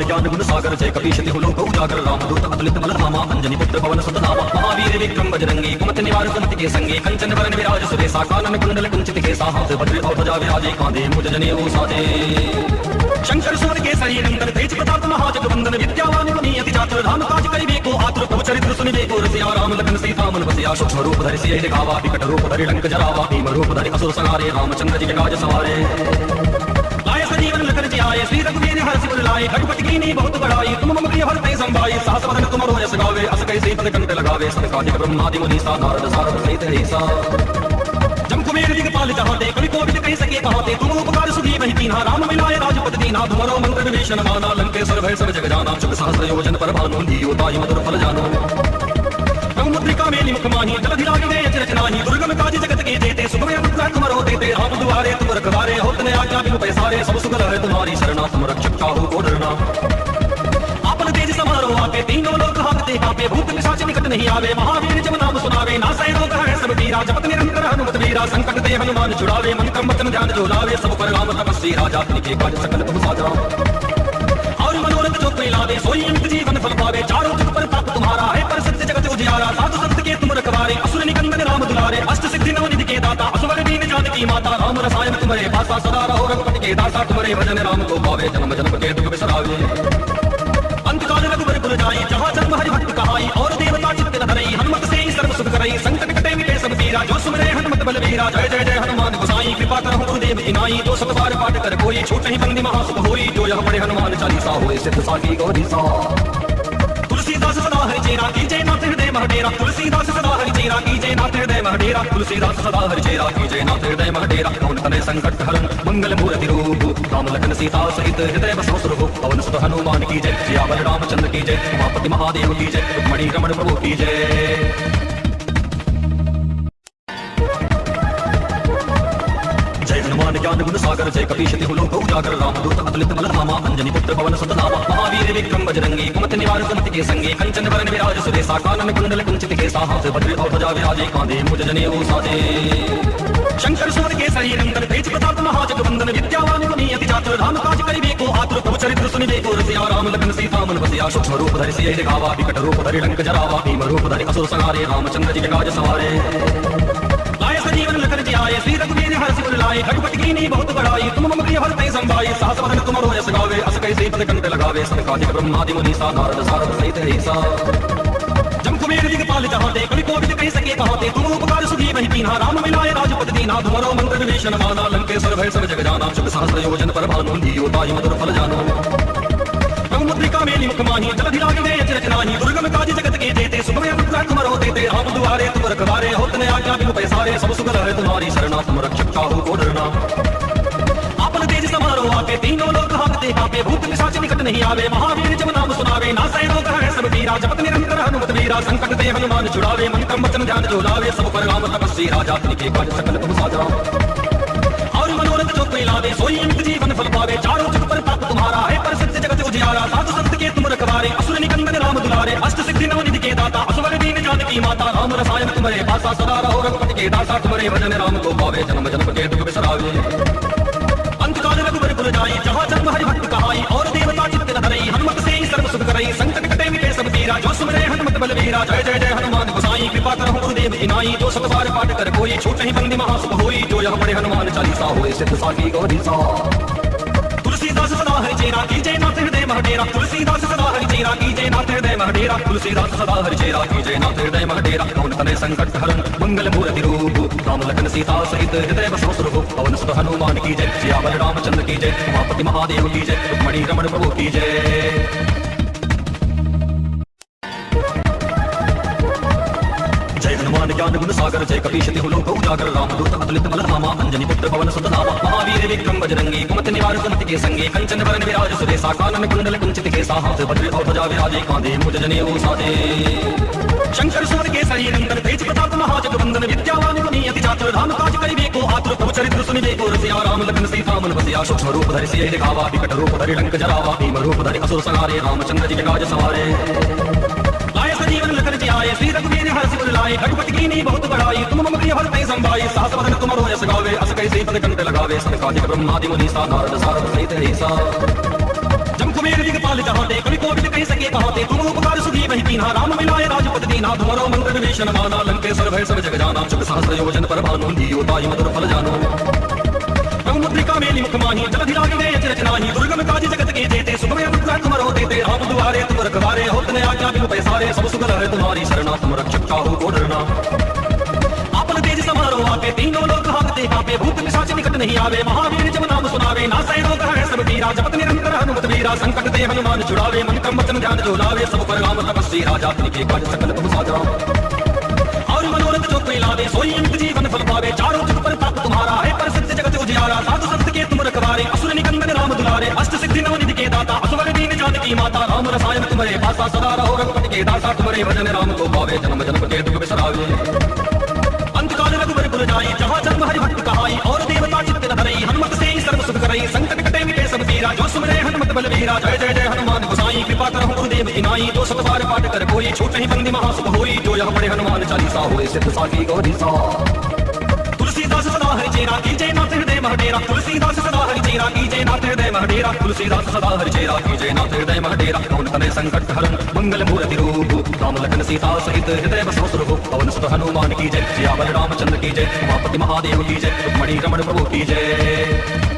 ज्ञान गुण सागर जय कपीशति लोक उजागर रामदूत अतुलित बलधामा अंजनी पुत्र पवन सुत नामा महावीर विक्रम बजरंगी कुमति निवार कुमति के संगे कंचन वरण विराज सुरेशा कानन कुंडल कुंचित केसा हाथ वज्र और ध्वजा विराजे कांधे मुझ जनेऊ साजे शंकर सूर्य के शरीर नंदन तेज प्रताप महाजगवंदन विद्यावान गुणी अति चातुर राम काज करिबे को आतुर प्रभु चरित्र सुनिबे को रसिया राम लखन सीता मन बसिया सूक्ष्म रूप धरि सिय दिखावा विकट रूप धरि लंक जरावा भीम रूप धरि असुर संहारे रामचंद्र जी के काज सवारे लाए सजीवन लखन जी आए श्री रघुवीर हर्ष सिर लाए रघुपति कीनी बहुत बड़ाई तुम मम प्रिय भरते संभाई सहस वदन तुमरो यश गावे अस कैसे पद कंठ लगावे सब काज ब्रह्मादि मुनीसा नारद सारद सहित ऐसा जम कुमेर दिगपाल जहां ते कवि कोविद कह सके कहां ते तुम उपकार सुधी वही कीन्हा राम मिलाए राजपति दीना तुम्हारो मंत्र विभीषण माना लंकेश्वर भय सब जग जाना चुप सहस्र योजन पर भानु लियो ताहि मधुर फल जानो मुद्रिका मेली मुख माही जलधि लागी गए अचरज नाही दुर्गम काज जगत के जेते सुगमय मुद्रा तुम रो देते राम दुआरे तुम रखवारे होत ने आज्ञा बिनु पैसारे सब सुगल है तुम्हारी शरणा तुम रक्षक काहू को डरना आपन तेज समारो आके तीनों लोक हाकते कांपे भूत पिशाच निकट नहीं आवे महावीर जब नाम सुनावे नासै रोग है सब पीरा जपत निरंतर हनुमत वीरा संकट ते हनुमान छुड़ावे मन क्रम वचन ध्यान जो लावे सब पर राम तपस्वी राजा के काज सकल तुम साजा और मनोरथ जो कोई लावे सोई अमित जीवन फल पावे चारों जुग पर ताप तुम्हारा है पर सत्य जगत उजियारा साधु संत के तुम रखवारे असुर निकंदन राम दुलारे अष्ट सिद्धि नव निधि के दाता असुर दीन जानकी माता राम रसायन तुम्हारे पासा सदा रहो रघुपति के दासा तुम्हारे भजन राम को पावे जन्म जन्म के दुख बिसरावे अंतकाल रघुबर पुर जाई जहाँ जन्म हरि भक्त कहाई और देवता चित्त न धरई हनुमत से ही सर्व सुख करई संकट कटे मिटे सब पीरा जो सुमरे हनुमत बलवीरा जय जय जय हनुमान गोसाई कृपा करहु गुरुदेव की नाई जो सब बार पाठ कर कोई छूट नहीं बंदी महासुख होई जो यह पढ़े हनुमान चालीसा होए सिद्ध साकी गौरी सा तुलसीदास सदा हरि चेरा कीजे नाथ हृदय महडेरा तुलसीदास सदा हरि चेरा कीजे नाथ हृदय महडेरा तुलसीदास सदा हरि चेरा कीजे नाथ हृदय महडेरा कौन तने संकट हरन मंगल मूर्ति रूप राम लखन सीता सहित हृदय बसो सुरभु पवन सुत हनुमान की जय सियावर रामचंद्र की जय उमापति महादेव की जय रुक्मणी रमण प्रभु की जय ज्ञान गुण सागर जय कपीशति लोक उजागर रामदूत अतुलित बलधामा अंजनी पुत्र पवन सुत नामा महावीर विक्रम बजरंगी कुमति निवार कुमति के संगे कंचन वरण विराज सुरेशा कानन कुंडल कुंचित केसा हाथ वज्र और ध्वजा विराजे कांधे मुझ जनेऊ साजे शंकर सूर्य के शरीर नंदन तेज प्रताप महाजगवंदन विद्यावान गुणी अति चातुर राम काज करिबे को आतुर प्रभु चरित्र सुनिबे को रसिया राम लखन सीता मन बसिया सूक्ष्म रूप धरि सिय दिखावा विकट रूप धरि लंक जरावा भीम रूप धरि असुर संहारे रामचंद्र जी के काज सवारे लाए सजीवन लखन जी आए श्री रघुवीर हर्ष सिर लाए रघुपति कीनी बहुत बड़ाई तुम मम प्रिय भरते संभाई सहस वदन तुमरो यश गावे अस कैसे पद कंठ लगावे सब काज ब्रह्मादि मुनीसा नारद सारद सहित ऐसा जम कुमेर दिगपाल जहां ते कवि कोविद कह सके कहां ते तुम उपकार सुधी वही कीन्हा राम मिलाए राजपति दीना तुम्हारो मंत्र विभीषण माना लंकेश्वर भय सब जग जाना चुप सहस्र योजन पर भानु लियो ताहि मधुर फल जानो मुद्रिका मेली मुख माही जलधि लागी गए अचरज नाही दुर्गम काज जगत के जेते सुगमय मुद्रा तुमरो देते राम दुआरे तुम रखवारे होत ने आज्ञा बिनु पैसारे सब सुगल है तुम्हारी शरणा तुम रक्षक काहू को डरना आपन तेज समारो आके तीनों लोक हाकते कांपे भूत पिशाच निकट नहीं आवे महावीर जब नाम सुनावे नासै रोग है सब पीरा जपत निरंतर हनुमत वीरा संकट ते हनुमान छुड़ावे मन क्रम वचन ध्यान जो लावे सब पर राम तपस्वी राजा के काज सकल तुम साजा और मनोरथ जो कोई लावे सोई अमित जीवन फल पावे चारों जुग पर ताप तुम्हारा है पर सत्य जगत उजियारा साधु संत के तुम रखवारे असुर निकंदन राम दुलारे अष्ट सिद्धि नव निधि के दाता असुर दीन जानकी माता राम रसायन तुम्हारे पासा सदा रहो रघुपति के दासा तुम्हारे भजन राम को पावे जन्म जन्म के दुख बिसरावे अंतकाल रघुबर पुर जाई जहाँ जन्म हरि भक्त कहाई और देवता चित्त न धरई हनुमत से ही सर्व सुख करई संकट कटे मिटे सब पीरा जो सुमरे हनुमत बलवीरा जय जय जय हनुमान गोसाई कृपा करहु गुरुदेव की नाई जो सब बार पाठ कर कोई छूट नहीं बंदी महासुख होई जो यह पढ़े हनुमान चालीसा होए सिद्ध साकी गौरी सा तुलसीदास सदा हरि चेरा कीजे नाथ हृदय महडेरा तुलसीदास सदा हरि चेरा कीजे नाथ हृदय महडेरा तुलसीदास सदा हरि चेरा कीजे नाथ हृदय महडेरा कौन तने संकट हरन मंगल मूर्ति रूप राम लखन सीता सहित हृदय बसो सुरभु पवन सुत हनुमान की जय सियावर रामचंद्र की जय उमापति महादेव की जय रुक्मणी रमण प्रभु की जय ज्ञान गुण सागर जय कपीशति लोक उजागर रामदूत अतुलित बलधामा अंजनी पुत्र पवन सुत नामा महावीर विक्रम बजरंगी कुमति निवार कुमति के संगे कंचन वरण विराज सुरेशा कानन कुंडल कुंचित केसा हाथ वज्र और ध्वजा विराजे कांधे मुझ जनेऊ साजे शंकर सूर्य के शरीर नंदन तेज प्रताप महाजगवंदन विद्यावान गुणी अति चातुर राम काज करिबे को आतुर प्रभु चरित्र सुनिबे को रसिया राम लखन सीता मन बसिया सूक्ष्म रूप धरि सिय दिखावा विकट रूप धरि लंक जरावा भीम रूप धरि असुर संहारे रामचंद्र जी के काज सवारे लाए सजीवन लखन जी आए श्री रघुवीर हर्ष सिर लाए रघुपति कीनी बहुत बड़ाई तुम मम प्रिय भरते संभाई सहस वदन तुमरो यश गावे अस कैसे पद कंठ लगावे सब काज ब्रह्मादि मुनीसा नारद सारद सहित ऐसा जम कुमेर दिगपाल जहाँ दे कवि कोविद कह सके कहाँ ते तुम उपकार सुधी वही कीन्हा राम मिलाए राजपत दीना तुम्हारो मंगल विभीषण माना लंकेश्वर भय सब जग जाना चुप सहस्र योजन पर भानु दियो ताई मधुर फल जानो मुद्रिका मेली मुख माही जलधि लागी दे अचरज नाही दुर्गम काज जगत के जेते सुगम अनुग्रह तुम रो देते राम दुआरे तुम रखवारे होत ने आज्ञा बिनु पैसारे सब सुगल है तुम्हारी शरणा तुम रक्षक काहू को डरना आपन तेज समारो आपे तीनों लोक हाकते कापे भूत पिशाच निकट नहीं आवे महावीर जब नाम सुनावे नासै रोग है सब पीरा जपत निरंतर हनुमत वीरा संकट ते हनुमान छुड़ावे मन क्रम वचन ध्यान जो लावे सब पर राम तपस्वी राजा तिनके काज सकल तुम साजा और मनोरथ जो कोई लावे सोई अमित जीवन फल पावे चारों जुग पर ताप तुम्हारा है पर सत्य जगत उजियारा साधु संत के तुम रखवारे असुर निकंदन राम दुलारे अष्ट सिद्धि नव निधि के दाता असवर दीन जानकी माता राम रसायन तुम्हारे पासा सदा रहो रघुपति के दासा तुम्हारे भजन राम को पावे जन्म जन्म के दुख बिसरावे अंतकाल रघुवर पुर जाई जहाँ जन्म हरि भक्त कहाई और देवता चित्त न धरई हनुमत से ही सर्व सुख करई संकट कटे मिटे सब पीरा जो सुमरे हनुमत बलवीरा जय जय जय हनुमान गोसाई कृपा करहु गुरुदेव की नाई जो सब बार पाठ कर कोई छूट नहीं बंदी महासुख होई जो यह पढ़े हनुमान चालीसा होए सिद्ध साखी गौरी सा तुलसीदास सदा हरि चेरा कीजे नाथ हृदय महडेरा तुलसीदास सदा हरि चेरा कीजे नाथ हृदय महडेरा तुलसीदास सदा हरि चेरा कीजे नाथ हृदय महडेरा कौन तने संकट हरन मंगल मूर्ति रूप राम लखन सीता सहित हृदय बसो सुरभु पवन सुत हनुमान की जय सियावर रामचंद्र की जय उमापति महादेव की जय रुक्मणी रमण प्रभु की जय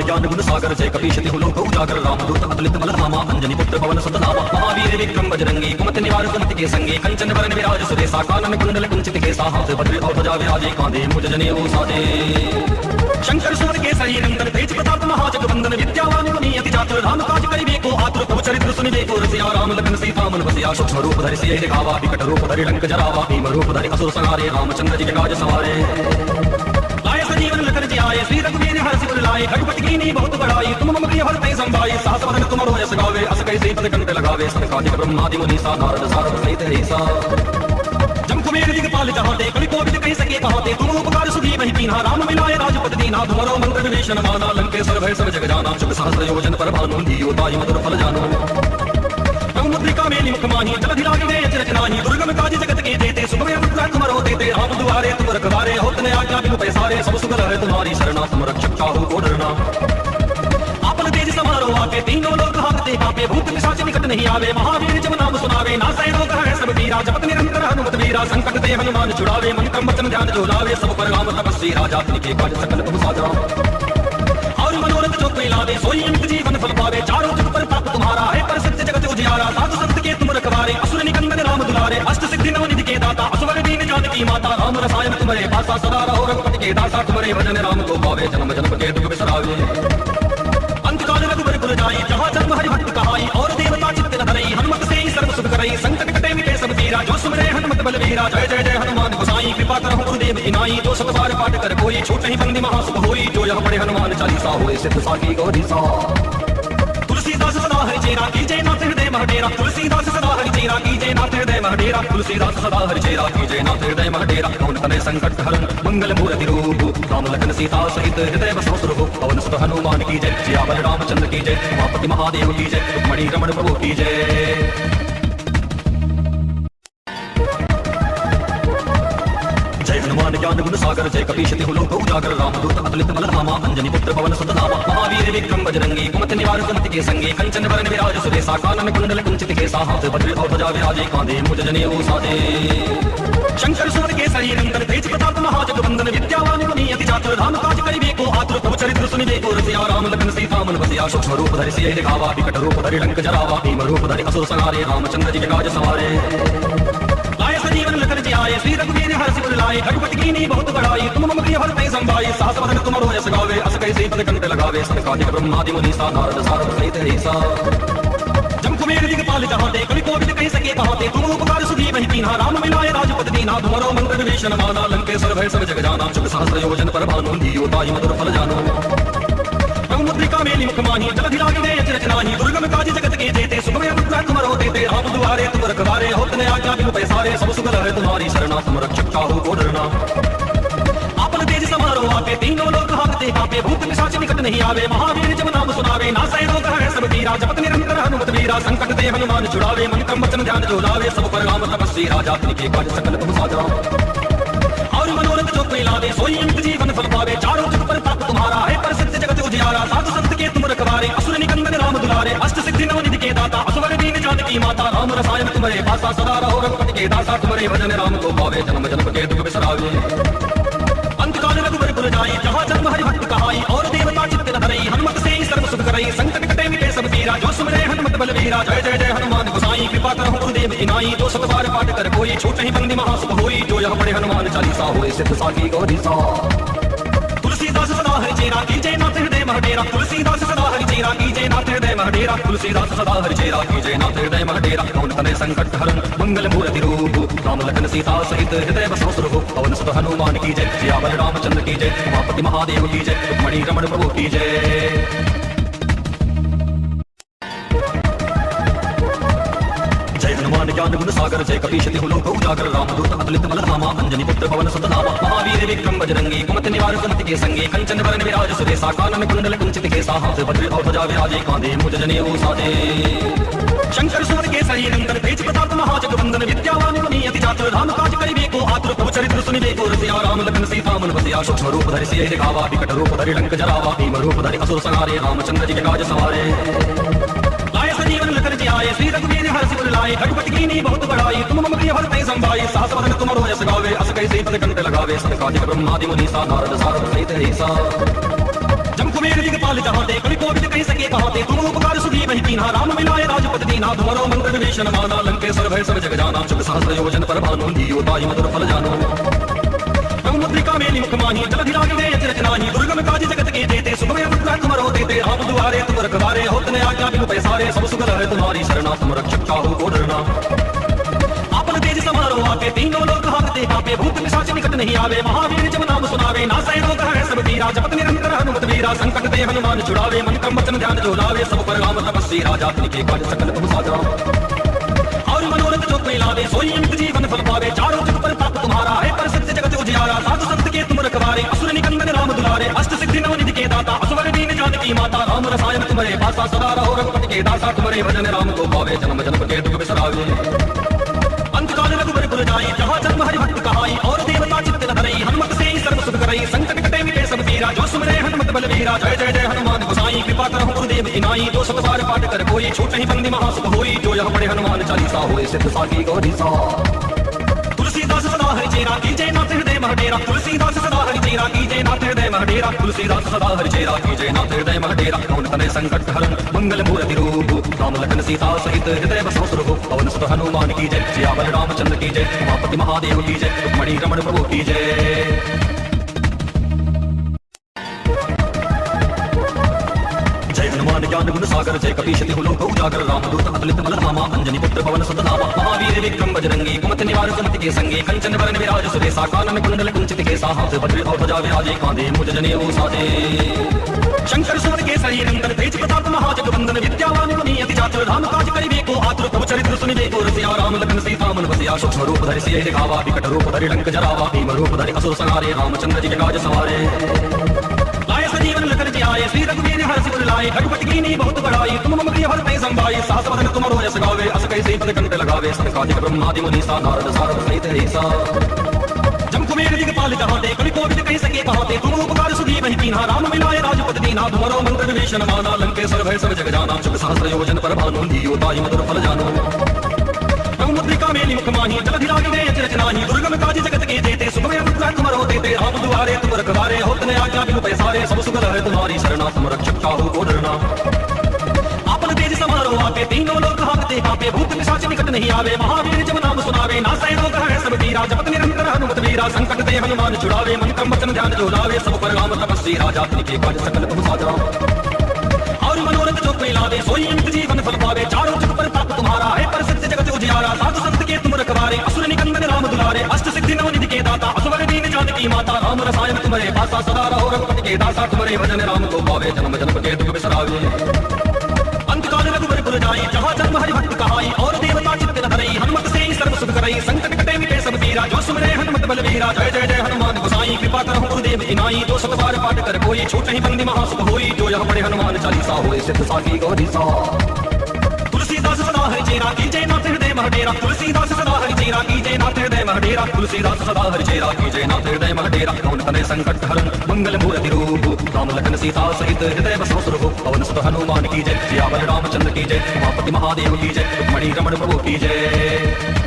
ज्ञान गुण सागर जय कपीश तिहु लोक उजागर रामदूत अतुलित बल धामा अंजनी पुत्र पवन सुत नामा महावीर विक्रम बजरंगी कुमति निवार कुमति के संगे कंचन वरण विराज सुरेशा कानन कुंडल कुंचित केसा हाथ वज्र और ध्वजा विराजे कांधे मुज जनेऊ साजे शंकर सुर के सही नंदन तेज प्रताप महाजगवंदन विद्यावान मुनि अति चातुर राम काज करिबे को आतुर प्रभु चरित्र सुनिबे को रसिया राम लखन सीता मन बसिया सूक्ष्म रूप धरि सिय दिखावा विकट रूप धरि लंक जरावा भीम रूप धरि असुर संहारे रामचंद्र जी के काज सवारे जीवन लखन जी आए श्री रघुवीर हर्षि पुर लाए रघुपति कीनी बहुत बड़ाई तुम मम प्रिय भरतहि संभाई सहस वदन तुम रोयस गावे अस कैसे पद कंठ लगावे सनकादिक ब्रह्मादि मुनि सा नारद सारद सहित ऐसा जम कुमेर दिगपाल जहाँ ते कवि कोविद कह सके कहाँ ते तुम उपकार सुधी वही कीन्हा राम मिलाए राजपत दीना तुम्हारो मंत्र विभीषण माना लंकेश्वर भय सब जग जाना चुप सहस्र योजन पर भानु दियो ताई मधुर फल जानो मुद्रिका मेली मुख माही जलधि लागी दे अचरज नाही दुर्गम काज जगत के जेते सुगम अनुग्रह तुम रो देते राम दुआरे तुम रखवारे होत ने आज्ञा बिनु पैसारे सब सुगल है तुम्हारी शरणा तुम रक्षक काहू को डरना आपन तेज समारो आपे तीनों लोक हाकते कापे भूत पिशाच निकट नहीं आवे महावीर जब नाम सुनावे नासै रोग है सब पीरा जपत निरंतर हनुमत वीरा संकट ते हनुमान छुड़ावे मन क्रम वचन ध्यान जो लावे सब पर राम तपस्वी राजा तिनके काज सकल तुम साजा और मनोरथ जो कोई लावे सोई अमित जीवन फल पावे चारों जुग पर ताप तुम्हारा है पर सत्य जगत उजियारा साधु संत के तुम रखवारे असुर निकंदन राम दुलारे अष्ट सिद्धि नव निधि के दाता असवर दीन जानकी माता राम रसायन तुम्हारे पासा सदा रहो रघुपति के दासा तुम्हारे भजन राम को पावे जन्म जन्म के दुख बिसरावे अंतकाल रघुवर पुर जाई जहाँ जन्म हरि भक्त कहाई और देवता चित्त न धरई हनुमत से ही सर्व सुख करई संकट कटे मिटे सब पीरा जो सुमरे हनुमत बलवीरा जय जय जय हनुमान गोसाई कृपा करहु गुरुदेव की नाई जो सब बार पाठ कर कोई छूट नहीं बंदी महासुख होई जो यह पढ़े हनुमान चालीसा होए सिद्ध साखी गौरी सा तुलसीदास सदा हरि चेरा कीजे नाथ हृदय महडेरा तुलसीदास सदा हरि चेरा कीजे नाथ हृदय महडेरा तुलसीदास सदा हरि चेरा कीजे नाथ हृदय महडेरा कौन तने संकट हरन मंगल मूर्ति रूप राम लखन सीता सहित हृदय बसो सुरभु पवन सुत हनुमान की जय सियावर रामचंद्र की जय उमापति महादेव की जय रुक्मणी रमण प्रभु की जय हनुमान ज्ञान गुण सागर जय कपीश तिहु लोक उजागर रामदूत अतुलित बल धामा अंजनी पुत्र पवन सुत नामा महावीर विक्रम बजरंगी कुमति निवार कुमति के संगे कंचन वरण विराज सुरेशा कानन कुंडल कुंचित केसा हाथ वज्र और ध्वजा विराजे कांधे मुज जनेऊ साजे शंकर सुर के सही नंदन तेज प्रताप महाजगवंदन विद्यावान मुनि अति चातुर राम काज करिबे को आतुर प्रभु चरित्र सुनिबे को रसिया राम लखन सीता मन बसिया सूक्ष्म रूप धरि सिय दिखावा विकट रूप धरि लंक जरावा भीम रूप धरि असुर संहारे रामचंद्र जी के काज सवारे जीवन लखन जी आए श्री रघुवीर हर्षि पुर लाए रघुपति कीनी बहुत बड़ाई तुम मम प्रिय भरतहि संभाई सहस वदन तुम रोयस गावे अस कैसे पद कंठ लगावे सनकादिक ब्रह्मादि मुनि सा नारद सारद सहित ऐसा जम कुमेर दिगपाल जहाँ ते कवि कोविद कह सके कहाँ ते तुम उपकार सुधी वही कीन्हा राम मिलाए राजपत दीना तुम्हारो मंगल विभीषण माना लंकेश्वर भय सब जग जाना चुप सहस्र योजन पर भानु दियो ताई मधुर फल जानो मुद्रिका मेली मुख माही जलधि लागी दे अचरज नाही दुर्गम काज जगत के जेते सुगम अनुग्रह तुम रो देते राम दुआरे तुम रखवारे होत ने आज्ञा बिनु पैसारे सब सुगल है तुम्हारी शरणा तुम रक्षक काहू को डरना आपन तेज समारो आपे तीनों लोक हाकते कापे भूत पिशाच निकट नहीं आवे महावीर जब नाम सुनावे नासै रोग है सब पीरा जपत निरंतर हनुमत वीरा संकट ते हनुमान छुड़ावे मन क्रम वचन ध्यान जो लावे सब पर राम तपस्वी राजा तिनके काज सकल तुम साजा और मनोरथ जो कोई लावे सोई अमित जीवन फल पावे चारों जुग जानकी माता राम रसायन तुम्हारे पासा सदा रहो रघुपति के दासा तुम्हारे भजन राम को पावे जन्म जन्म के दुख बिसरावे अंतकाल रघुवर पुर जाई जहाँ जन्म हरि भक्त कहाई और देवता चित्त न धरई हनुमत से ही सर्व सुख करई संकट कटे मिटे सब पीरा जो सुमरे हनुमत बलवीरा जय जय जय हनुमान गोसाई कृपा करहु गुरुदेव की नाई जो सब बार पाठ कर कोई छूट नहीं बंदी महासुख होई जो यह पढ़े हनुमान चालीसा होए सिद्ध साकी गौरी सा तुलसीदास सदा हरि चेरा की जय नाथ हृदय महडेरा तुलसीदास सदा हरि चेरा की जय नाथ हृदय महडेरा तुलसीदास सदा हरि चेरा की जय नाथ हृदय महडेरा कौन तने संकट हरन मंगल मूर्ति रूप राम लखन सीता सहित हृदय बसो सुरभु पवन सुत हनुमान की जय सियावर रामचंद्र की जय उमापति महादेव की जय रुक्मणी रमण प्रभु की जय हनुमान ज्ञान गुण सागर जय कपीश तिहु लोक उजागर रामदूत अतुलित बल धामा अंजनी पुत्र पवन सुत नामा महावीर विक्रम बजरंगी कुमति निवार सुमति के संगे कंचन वरण विराज सुरेशा कानन कुंडल कुंचित केसा हाथ वज्र और ध्वजा विराजे कांधे मुज जनेऊ साजे शंकर सुमन के सही नंदन तेज प्रताप महाजगवंदन विद्यावान मुनि अति चातुर राम काज करिबे को आतुर प्रभु चरित्र सुनिबे को रसिया राम लखन सीता मन बसिया सूक्ष्म रूप धरि सिय दिखावा विकट रूप धरि लंक जरावा भीम रूप धरि असुर संहारे रामचंद्र जी के काज सवारे लाए सजीवन लखन जी आए श्री रघुवीर हर्षि पुर लाए रघुपति कीनी बहुत बड़ाई तुम मम प्रिय भरतहि संभाई सहस वदन तुमरो यश गावे अस कैसे पद कंठ लगावे सनकादिक ब्रह्मादि मुनीसा नारद सारद सहित ऐसा जम कुबेर दिगपाल चाहते कवि कोविद कह सके कहते तुम उपकार सुधी वही कीन्हा राम मिलाए राजपति दीन्हा तुम्हारो मंत्र विभीषण माना लंकेश्वर भय सब जग जाना शुभ सहस्र योजन पर भानु लियो ताई मधुर फल जानो मुद्रिका मेली मुख माही जलधि लागे दे अचरज नाही दुर्गम काज जगत के देते सुखमय मुद्रा तुमरो देते आप दुआरे तुम रखवारे होत ने आज्ञा बिनु पैसारे सब सुख है तुम्हारी शरणा तुम रक्षक चाहो को डरना आपन तेज समारो आके तीनों लोग हाकते कापे भूत पिशाच निकट नहीं आवे महावीर जब नाम सुनावे नासै रोग है सब पीरा जपत निरंतर हनुमत वीरा संकट ते हनुमान छुड़ावे मन क्रम वचन ध्यान जो लावे सब पर राम तपस्वी राजा तिनके काज सकल तुम साजा और मनोरथ जो कोई लावे सोई अमित जीवन फल पावे चारों जुग पर ताप तुम्हारा है पर सत्य जगत उजियारा साधु संत के तुम रखवारे असुर निकंदन राम दुलारे अष्ट सिद्धि नव निधि के दाता असवर दीन जानकी माता राम रसायन तुम्हारे पासा सदा रहो रघुपति के दासा तुम्हारे भजन राम को पावे जन्म जन्म के दुख बिसरावे अंतकाल रघुवर पुर जाई जहाँ जन्म हरि भक्त कहाई और देवता चित्त न धरई हनुमत से ही सर्व सुख करई संकट कटे मिटे सब पीरा जो सुमरे हनुमत बलवीरा जय जय जय हनुमान गोसाई कृपा करहु गुरुदेव की नाई जो सब बार पाठ कर कोई छूट नहीं बंदी महासुख होई जो यह पढ़े हनुमान चालीसा होए सिद्ध साकी गौरी सा तुलसीदास सदा हरि चेरा की जय नाथ हृदय महडेरा तुलसीदास सदा हरि चेरा की जय नाथ हृदय महडेरा तुलसीदास सदा हरि चेरा की जय नाथ हृदय महडेरा कौन तने संकट हरन मंगल मूर्ति रूप राम लखन सीता सहित हृदय बसो सुरभु पवन सुत हनुमान की जय सियावर रामचंद्र की जय उमापति महादेव की जय रुक्मणी रमण प्रभु की जय हनुमान ज्ञान गुण सागर जय कपीश तिहु लोक उजागर रामदूत अतुलित बल धामा अंजनी पुत्र पवन सुत नामा महावीर विक्रम बजरंगी कुमति निवार सुमति के संगे कंचन वरण विराज सुरेशा कानन कुंडल कुंचित केसा हाथ वज्र और ध्वजा विराजे कांधे मुज जनेऊ साजे शंकर सुमन के सही नंदन तेज प्रताप महाजगवंदन विद्यावान मुनि अति चातुर राम काज करिबे को आतुर प्रभु चरित्र सुनिबे को रसिया राम लखन सीता मन बसिया सूक्ष्म रूप धरि सिय दिखावा विकट रूप धरि लंक जरावा भीम रूप धरि असुर संहारे रामचंद्र जी के काज सवारे लाए सजीवन लखन जी आए श्री रघुवीर हर्षि पुर लाए रघुपति कीनी बहुत बड़ाई तुम मम प्रिय भरतहि संभाई सहस वदन तुमरो यश गावे अस कैसे पद कंठ लगावे सनकादिक ब्रह्मादि मुनीसा नारद सारद सहित ऐसा जम कुबेर दिगपाल चाहते कवि कोविद कह सके कहते तुम उपकार सुधी वही कीन्हा राम मिलाए राजपति दीन्हा तुम्हारो मंत्र विभीषण माना लंकेश्वर भय सब जग जाना शुभ सहस्र योजन पर भानु लियो ताई मधुर फल जानो मुद्रिका मेली मुख माही जलधि लागे दे अचरज नाही दुर्गम काज जगत के देते सुखमय मुद्रा तुमरो देते आप दुआरे तुम रखवारे होत ने आज्ञा बिनु पैसारे सब सुख है तुम्हारी शरणा तुम रक्षक चाहो को डरना आपन तेज समारो आके तीनों लोग हाकते कापे भूत पिशाच निकट नहीं आवे महावीर जब नाम सुनावे नासै रोग है सब पीरा जपत निरंतर हनुमत वीरा संकट ते हनुमान छुड़ावे मन क्रम वचन ध्यान जो लावे सब पर राम तपस्वी राजा तिनके काज सकल तुम साजा और मनोरथ जो कोई लावे सोई अमित जीवन फल पावे चारों जुग पर ताप तुम्हारा है पर सत्य जगत उजियारा साधु संत के तुम रखवारे असुर निकंदन राम दुलारे अष्ट सिद्धि नव निधि के दाता असवर दीन जानकी माता राम रसायन तुम्हारे पासा सदा रहो रघुपति के दासा तुम्हारे भजन राम को पावे जन्म जन्म के दुख बिसरावे अंतकाल रघुवर पुर जाई जहाँ जन्म हरि भक्त कहाई और देवता चित्त न धरई हनुमत से ही सर्व सुख करई संकट कटे मिटे सब पीरा जो सुमरे हनुमत बलवीरा जय जय जय हनुमान गोसाई कृपा करहु गुरुदेव की नाई जो सब बार पाठ कर कोई छूट नहीं बंदी महासुख होई जो यह पढ़े हनुमान चालीसा होए सिद्ध साकी गौरी सा तुलसीदास सदा हरि चेरा की जय नाथ हृदय महडेरा तुलसीदास सदा हरि चेरा की जय नाथ हृदय महडेरा तुलसीदास सदा हरिचेरा की जय नाथ हृदय महडेरा पवन तनय संकट हरण मंगल मूर्ति रूप राम लखन सीता सहित हृदय बसो स्वरूप पवन सुत हनुमान की जय सियावर रामचंद्र की जय उमापति महादेव की जय रुक्मणी रमण प्रभु की जय।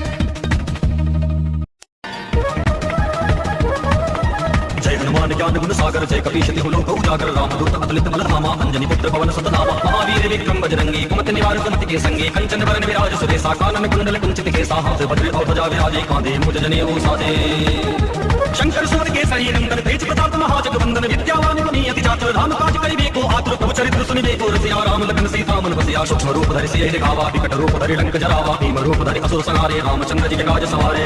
ज्ञान गुण सागर जय कपीश तिहु लोक उजागर रामदूत अतुलित बल धामा अंजनी पुत्र पवन सुत नामा महावीर विक्रम बजरंगी कुमति निवार सुमति के संगी कंचन वरण विराज सुरेशा कानन कुंडल कुंचित केसा हाथ वज्र और ध्वजा विराजे कांधे मुझ जनेऊ साजे शंकर सुर के सरी नंदन तेज प्रताप महाजगवंदन विद्यावान मुनि अति चातुर राम काज करिबे को आतुर प्रभु चरित्र सुनिबे को रसिया राम लखन सीता मन बसिया सूक्ष्म रूप धरि सिय दिखावा विकट रूप धरि लंक जरावा भीम रूप धरि असुर संहारे रामचंद्र जी के काज सवारे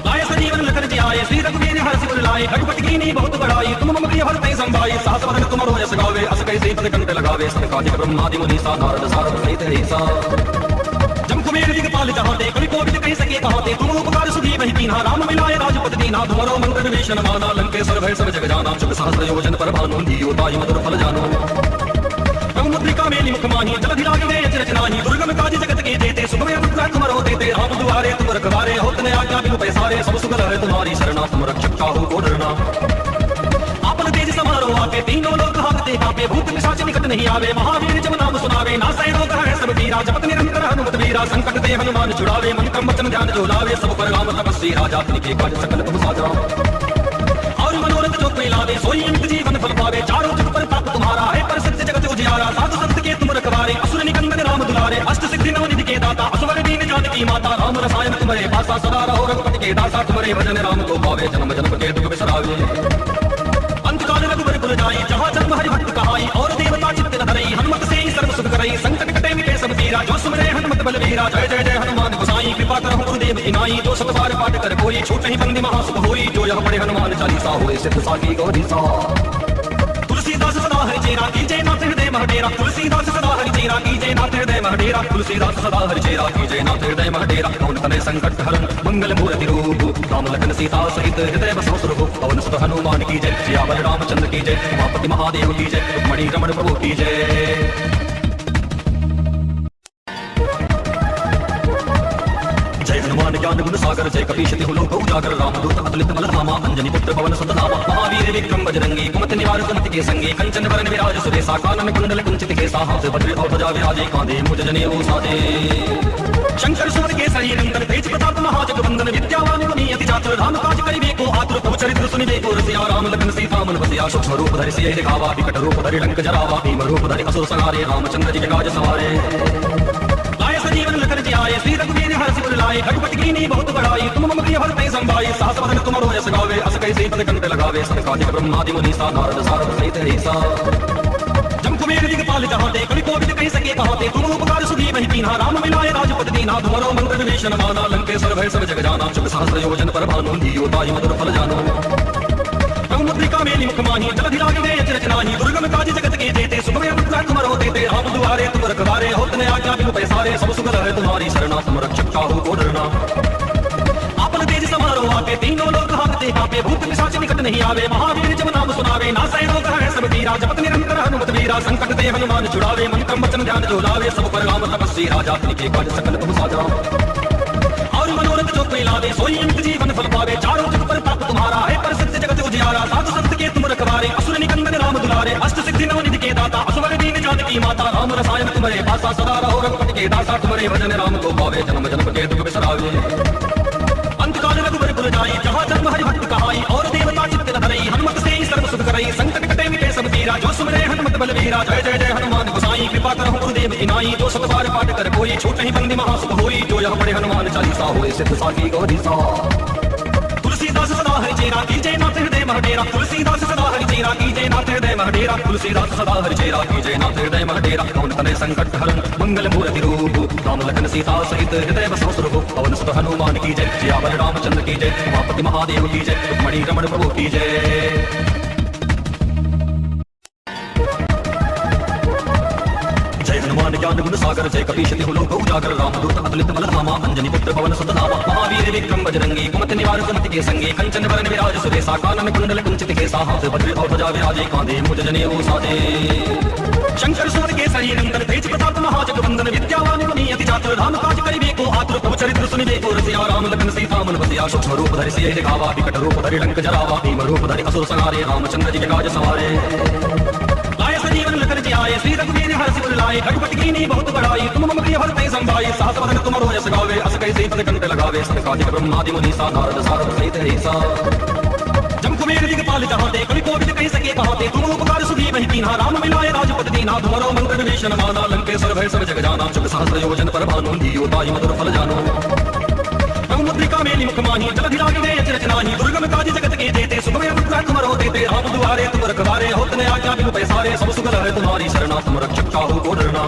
लाए सजीवन लखन जी आए श्री रघुवीर हर सिर लाए रघुपति कीनी बहुत बड़ाई तुम मम प्रिय भरते संभाई सहस वदन तुम रोयस गावे अस कैसे पद कंठ लगावे सनकादिक ब्रह्मादि मुनि सा नारद सारद सहित ऐसा जम कुबेर दिगपाल चाहते कवि कोविद कह सके कहते तुम उपकार सुधी वही कीन्हा राम मिलाए राजपति दीना तुम्हारो मंत्र विभीषण माना लंकेश्वर भय सब जग जाना शुभ सहस्र योजन पर भानु धियो ताई मधुर फल जानो मुद्रिका मेली मुख माही जलधि लागे गए अचरज नाही दुर्गम काज जगत के जेते सुगम अनुग्रह तुम रहो देते राम दुआरे तुम रखवारे होत ने आज्ञा बिनु पैसारे सब सुगल है तुम्हारी शरणा तुम रक्षक काहू को डरना आपन तेज समारो आके तीनों लोग हाकते कांपे भूत पिशाच निकट नहीं आवे महावीर जब नाम सुनावे नासै रोग है सब पीरा जपत निरंतर हनुमत वीरा संकट ते हनुमान छुड़ावे मन क्रम वचन ध्यान जो लावे सब पर राम तपस्वी राजा के काज सकल तुम साजा और मनोरथ जो कोई लावे सोई अंत जीवन फल पावे चारों जुग पर ताप तुम्हारा है पर सत्य जगत उजियारा साधु संत के तुम रखवारे असुर निकंदन राम दुलारे अष्ट सिद्धि नवनिधि के दाता असवर दीन जानकी माता राम रसायन तुम्हारे पासा सदा रहो रघुपति के दासा तुम्हारे भजन राम को पावे जन्म जन्म के दुख बिसरावे अंतकाल रघुबर पुर जाई जहाँ जन्म हरि भक्त कहाई और देवता चित्त न धरई हनुमत से ही सर्व सुख करई संकट कटे मिटे सब पीरा जो सुमरे हनुमत बलवीरा जय जय जय हनुमान गोसाई कृपा करहु गुरुदेव की नाई जो सब बार पाठ कर कोई छूट नहीं बंदी महासुख होई जो यह पढ़े हनुमान चालीसा होए सिद्ध साकी गौरी सा तुलसीदास सदा हरिचेरा की जय नाथ हृदय महडेरा तुलसीदास सदा हरिचेरा की जय नाथ हृदय महडेरा तुलसीदास सदा हरिचेरा की जय नाथ हृदय महडेरा पवन तनय संकट हरण मंगल मूर्ति रूप राम लखन सीता सहित हृदय बसो स्वरूप पवन सुत हनुमान की जय सियावर रामचंद्र की जय उमापति महादेव की जय रुक्मणी रमण प्रभु की जय। ज्ञान गुण सागर जय कपीश तिहु लोक उजागर रामदूत अतुलित बल धामा अंजनी पुत्र पवन सुत नामा महावीर विक्रम बजरंगी कुमति निवार सुमति के संगी कंचन वरण विराज सुरेशा कानन कुंडल कुंचित केसा हाथ वज्र और ध्वजा विराजे कांधे मुझ जनेऊ साजे शंकर सुर के सरी नंदन तेज प्रताप महाजगवंदन विद्यावान मुनि अति चातुर राम काज करिबे को आतुर प्रभु चरित्र सुनिबे को रसिया राम लखन सीता मन बसिया सूक्ष्म रूप धरि सिय दिखावा विकट रूप धरि लंक जरावा भीम रूप धरि असुर संहारे रामचंद्र जी के काज सवारे लाए सजीवन लखन जी आए श्री रघुवीर हर सिर लाए रघुपति कीनी बहुत बड़ाई तुम मम प्रिय भरते संभाई सहस वदन तुम रोयस गावे अस कैसे पद कंठ लगावे सनकादिक ब्रह्मादि मुनि सा नारद सारद सहित ऐसा जम कुबेर दिगपाल चाहते कवि कोविद कह सके कहते तुम उपकार सुधी वही कीन्हा राम मिलाए राजपति दीना तुम्हारो मंत्र विभीषण माना लंकेश्वर भय सब जग जाना शुभ सहस्र योजन पर भानु धियो ताई मधुर फल जानो मुद्रिका मेली मुख माही जलधि लागे गए अचरज नाही दुर्गम काज जगत के जेते सुगम अनुग्रह तुम रहो देते राम दुआरे तुम रखवारे होत ने आज्ञा बिनु पैसारे सब सुगल है तुम्हारी शरणा तुम रक्षक काहू को डरना आपन तेज समारो आके तीनों लोग हाकते कांपे भूत पिशाच निकट नहीं आवे महावीर जब नाम सुनावे नासै रोग है सब पीरा जपत निरंतर हनुमत वीरा संकट ते हनुमान छुड़ावे मन क्रम वचन ध्यान जो लावे सब पर राम तपस्वी राजा के काज सकल तुम साजा और मनोरथ जो कोई लावे सोई अंत जीवन फल पावे चारों जुग पर ताप तुम्हारा है पर सत्य जगत उजियारा साधु संत के तुम रखवारे असुर निकंदन राम दुलारे अष्ट सिद्धि नवनिधि के दाता असवर दीन जानकी माता राम रसायन तुम्हारे पासा सदा रहो रघुपति के दासा तुम्हारे भजन राम को पावे जन्म जन्म के दुख बिसरावे अंतकाल रघुबर पुर जाई जहाँ जन्म हरि भक्त कहाई और देवता चित्त न धरई हनुमत से ही सर्व सुख करई संकट कटे मिटे सब पीरा जो सुमरे हनुमत बलवीरा जय जय जय हनुमान गोसाई कृपा करहु गुरुदेव की नाई जो सब बार पाठ कर कोई छूट नहीं बंदी महासुख होई जो यह पढ़े हनुमान चालीसा होए सिद्ध साकी गौरी सा तुलसीदास सदा हरिचेरा की जय नाथ हृदय महडेरा तुलसीदास सदा हरिचेरा की जय नाथ हृदय महडेरा तुलसीदास सदा हरिचेरा की जय नाथ हृदय महडेरा पवन तनय संकट हरण मंगल मूर्ति रूप राम लखन सीता सहित हृदय बसो स्वरूप पवन सुत हनुमान की जय सियावर रामचंद्र की जय उमापति महादेव की जय रुक्मणी रमण प्रभु की जय। हनुमान ज्ञान गुण सागर जय कपीश तिहु लोक उजागर रामदूत अतुलित बल धामा अंजनी पुत्र पवन सुत नामा महावीर विक्रम बजरंगी कुमति निवार सुमति के संगी कंचन वरण विराज सुरेशा कानन कुंडल कुंचित केसा हाथ वज्र और ध्वजा विराजे कांधे मुझ जनेऊ साजे शंकर सुर के सही नंदन तेज प्रताप महाजगवंदन विद्यावान गुणी अति चातुर राम काज करिबे को आतुर प्रभु चरित्र सुनिबे को रसिया राम लखन सीता मन बसिया सूक्ष्म रूप धरि सिय दिखावा विकट रूप धरि लंक जरावा भीम रूप धरि असुर संहारे रामचंद्र जी के काज सवारे लाए सजीवन लखन जी आए श्री रघुवीर हर्ष उर लाए रघुपति कीनी बहुत बड़ाई तुम मम प्रिय भरते संभाई सहस वदन तुम रोयस गावे अस कैसे पद कंठ लगावे सनकादिक ब्रह्मादि मुनीसा नारद सारद सहित ऐसा जम कुबेर दिगपाल चाहते कवि कोविद कह सके कहते तुम उपकार सुधी वही कीन्हा राम मिलाए राजपद दीन्हा तुम्हारो मंत्र विभीषण माना लंकेश्वर भय सब जग जाना चुक सहस्र योजन पर भानु दियो ताई मधुर फल जानो मुद्रिका मेली मुख माही जलधि लागे गए अचरज नाही दुर्गम काज जगत के देते सुखमय अनुग्रह तुमरो देते राम दुआरे तुम रखवारे होत ने आज्ञा बिनु पैसारे सब सुख है तुम्हारी शरणा तुम रक्षक काहू को डरना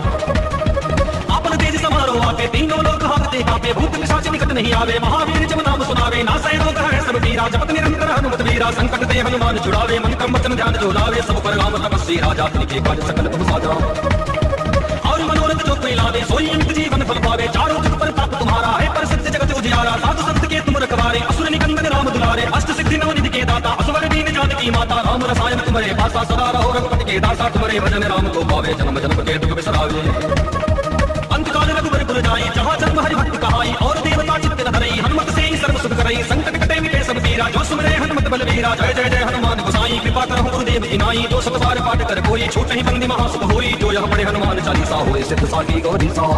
आपन तेज समारो आके तीनों लोग हारते कापे भूत पिशाच निकट नहीं आवे महावीर जब नाम सुनावे नासै रोग है सब पीरा जपत निरंतर हनुमत वीरा संकट ते हनुमान छुड़ावे मन क्रम वचन ध्यान जो लावे सब पर राम तपस्वी राजा तिनके काज सकल तुम साजा और मनोरथ जो कोई लावे सोई अंत जीवन फल पावे चारों जुग पर ताप तुम्हारा है पर सत्य जगत उजियारा साधु संत के तुम रखवारे असुर निकंदन राम दुलारे अष्ट सिद्धि नवनिधि के दाता असवर दीन जानकी माता राम रसायन तुम्हारे पासा सदा रहो रघुपति के दासा तुम्हारे भजन राम को पावे जन्म जन्म के दुख बिसरावे अंतकाल रघुबर पुर जाई जहाँ जन्म हरि भक्त कहाई और देवता चित्त न धरई हनुमत से ही सर्व सुख करई संकट कटे मिटे सब पीरा जो सुमरे हनुमत बलवीरा जय जय जय हनुमान गोसाई कृपा करहु गुरुदेव की नाई जो सब बार पाठ कर कोई छूट नहीं बंदी महासुख होई जो यह पढ़े हनुमान चालीसा होए सिद्ध साकी गौरी सा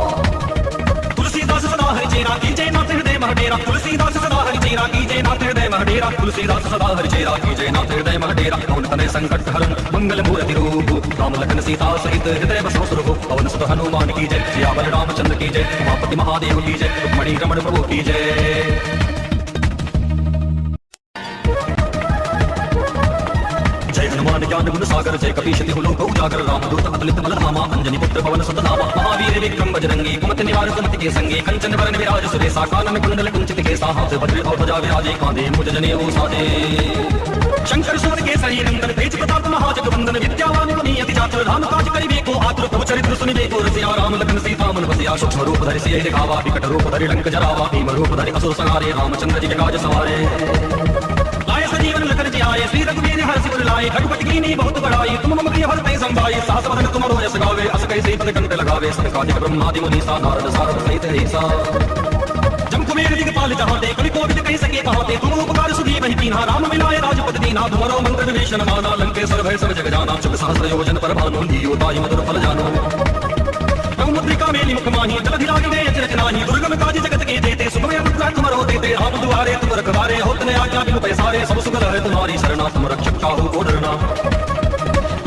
तुलसीदास सदा हरि चेरा की जय नाथ हृदय महडेरा तुलसीदास सदा हरि चेरा की जय नाथ हृदय महडेरा तुलसीदास सदा हरि चेरा की जय नाथ हृदय महडेरा कौन तने संकट हरन मंगल मूर्ति रूप राम लखन सीता सहित हृदय बसो सुरभु पवन सुत हनुमान की जय सियावर रामचंद्र की जय उमापति महादेव की जय रुक्मणी रमण प्रभु की जय हनुमान ज्ञान गुण सागर जय कपीश तिहु लोक उजागर रामदूत अतुलित बल धामा अंजनी पुत्र पवन सुत नामा महावीर विक्रम बजरंगी कुमति निवार सुमति के संगी कंचन वरण विराज सुरेशा कानन कुंडल कुंचित केसा हाथ वज्र और ध्वजा विराजे कांधे मुझ जनेऊ साजे शंकर सुर के सही नंदन तेज प्रताप महाजगवंदन विद्यावान गुणी अति चातुर राम काज करिबे को आतुर प्रभु चरित्र सुनिबे को रसिया राम लखन सीता मन बसिया सूक्ष्म रूप धरि सिय दिखावा विकट रूप धरि लंक जरावा भीम रूप धरि असुर संहारे रामचंद्र जी के काज सवारे लाए सजीवन लखन जी आए श्री रघुवीर हर्ष उर लाए रघुपति कीनी बहुत बड़ाई तुम मम प्रिय भरते संभाई सहस वदन तुम रोयस गावे अस कैसे पद कंठ लगावे सनकादिक ब्रह्मादि मुनीसा नारद सारद सहित ऐसा जम कुबेर दिगपाल चाहते कवि कोविद कह सके कहते तुम उपकार सुधी वही कीन्हा राम मिलाए राजपद दीन्हा तुम्हारो मंत्र विभीषण माना लंकेश्वर भय सब जग जाना चुक सहस्र योजन पर भानु दियो ताई मधुर फल जानो मुद्रिका मेली मुख माही जलधि लागे गए अचरज नाही दुर्गम काज जगत के देते सुखमय अनुग्रह तुमरो देते राम दुआरे तुम रखवारे होत ने आज्ञा बिनु पैसारे सब सुख है तुम्हारी शरणा तुम रक्षक काहू को डरना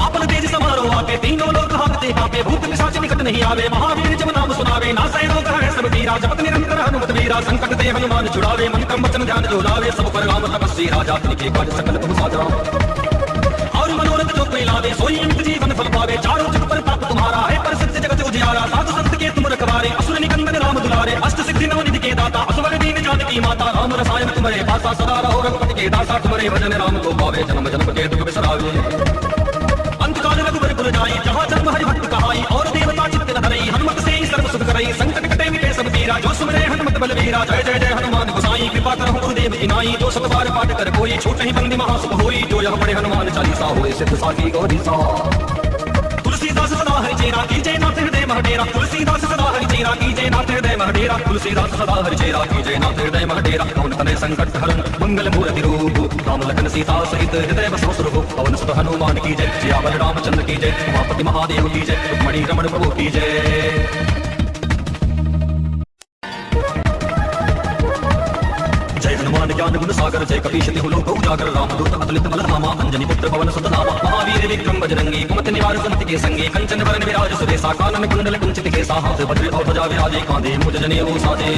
आपन तेज समारो आके तीनों लोग हारते कापे भूत पिशाच निकट नहीं आवे महावीर जब नाम सुनावे नासै रोग है सब पीरा जपत निरंतर हनुमत वीरा संकट ते हनुमान छुड़ावे मन क्रम वचन ध्यान जो लावे सब पर राम तपस्वी राजा तिनके काज सकल तुम साजा और मनोरथ जो कोई लावे सोई अंत जीवन फल पावे चारों जुग पर ताप तुम्हारा है पर सत्य जगत उजियारा साधु संत के तुम रखवारे असुर निकंदन राम दुलारे अष्ट सिद्धि नवनिधि के दाता असवर दीन जानकी माता राम रसायन तुम्हारे पासा सदा रहो रघुपति के दासा तुम्हारे भजन राम को पावे जन्म जन्म के दुख बिसरावे अंतकाल रघुबर पुर जाई जहाँ जन्म हरि भक्त कहाई और देवता चित्त न धरई हनुमत से ही सर्व सुख करई संकट कटे मिटे सब पीरा जो सुमरे हनुमत बलवीरा जय जय जय हनुमान गोसाई कृपा करहु गुरुदेव की नाई जो सब बार पाठ कर कोई छूट नहीं बंदी महासुख होई जो यह पढ़े हनुमान चालीसा होए सिद्ध साकी गौरी सा तुलसीदास सदा हरि चेरा की जय नाथ हृदय महडेरा तुलसीदास सदा हरि चेरा की जय नाथ हृदय महडेरा तुलसीदास सदा हरि चेरा की जय नाथ हृदय महडेरा कौन तने संकट हरन मंगल मूर्ति रूप राम लखन सीता सहित हृदय बसो सुरभु पवन सुत हनुमान की जय सियावर रामचंद्र की जय उमापति महादेव की जय रुक्मणी रमण प्रभु की जय हनुमान ज्ञान गुण सागर जय कपीश तिहु लोक उजागर रामदूत अतुलित बल धामा अंजनी पुत्र पवन सुत नामा महावीर विक्रम बजरंगी कुमति निवार सुमति के संगी कंचन वरण विराज सुरेशा कानन कुंडल कुंचित केसा हाथ वज्र और ध्वजा विराजे कांधे मुझ जनेऊ साजे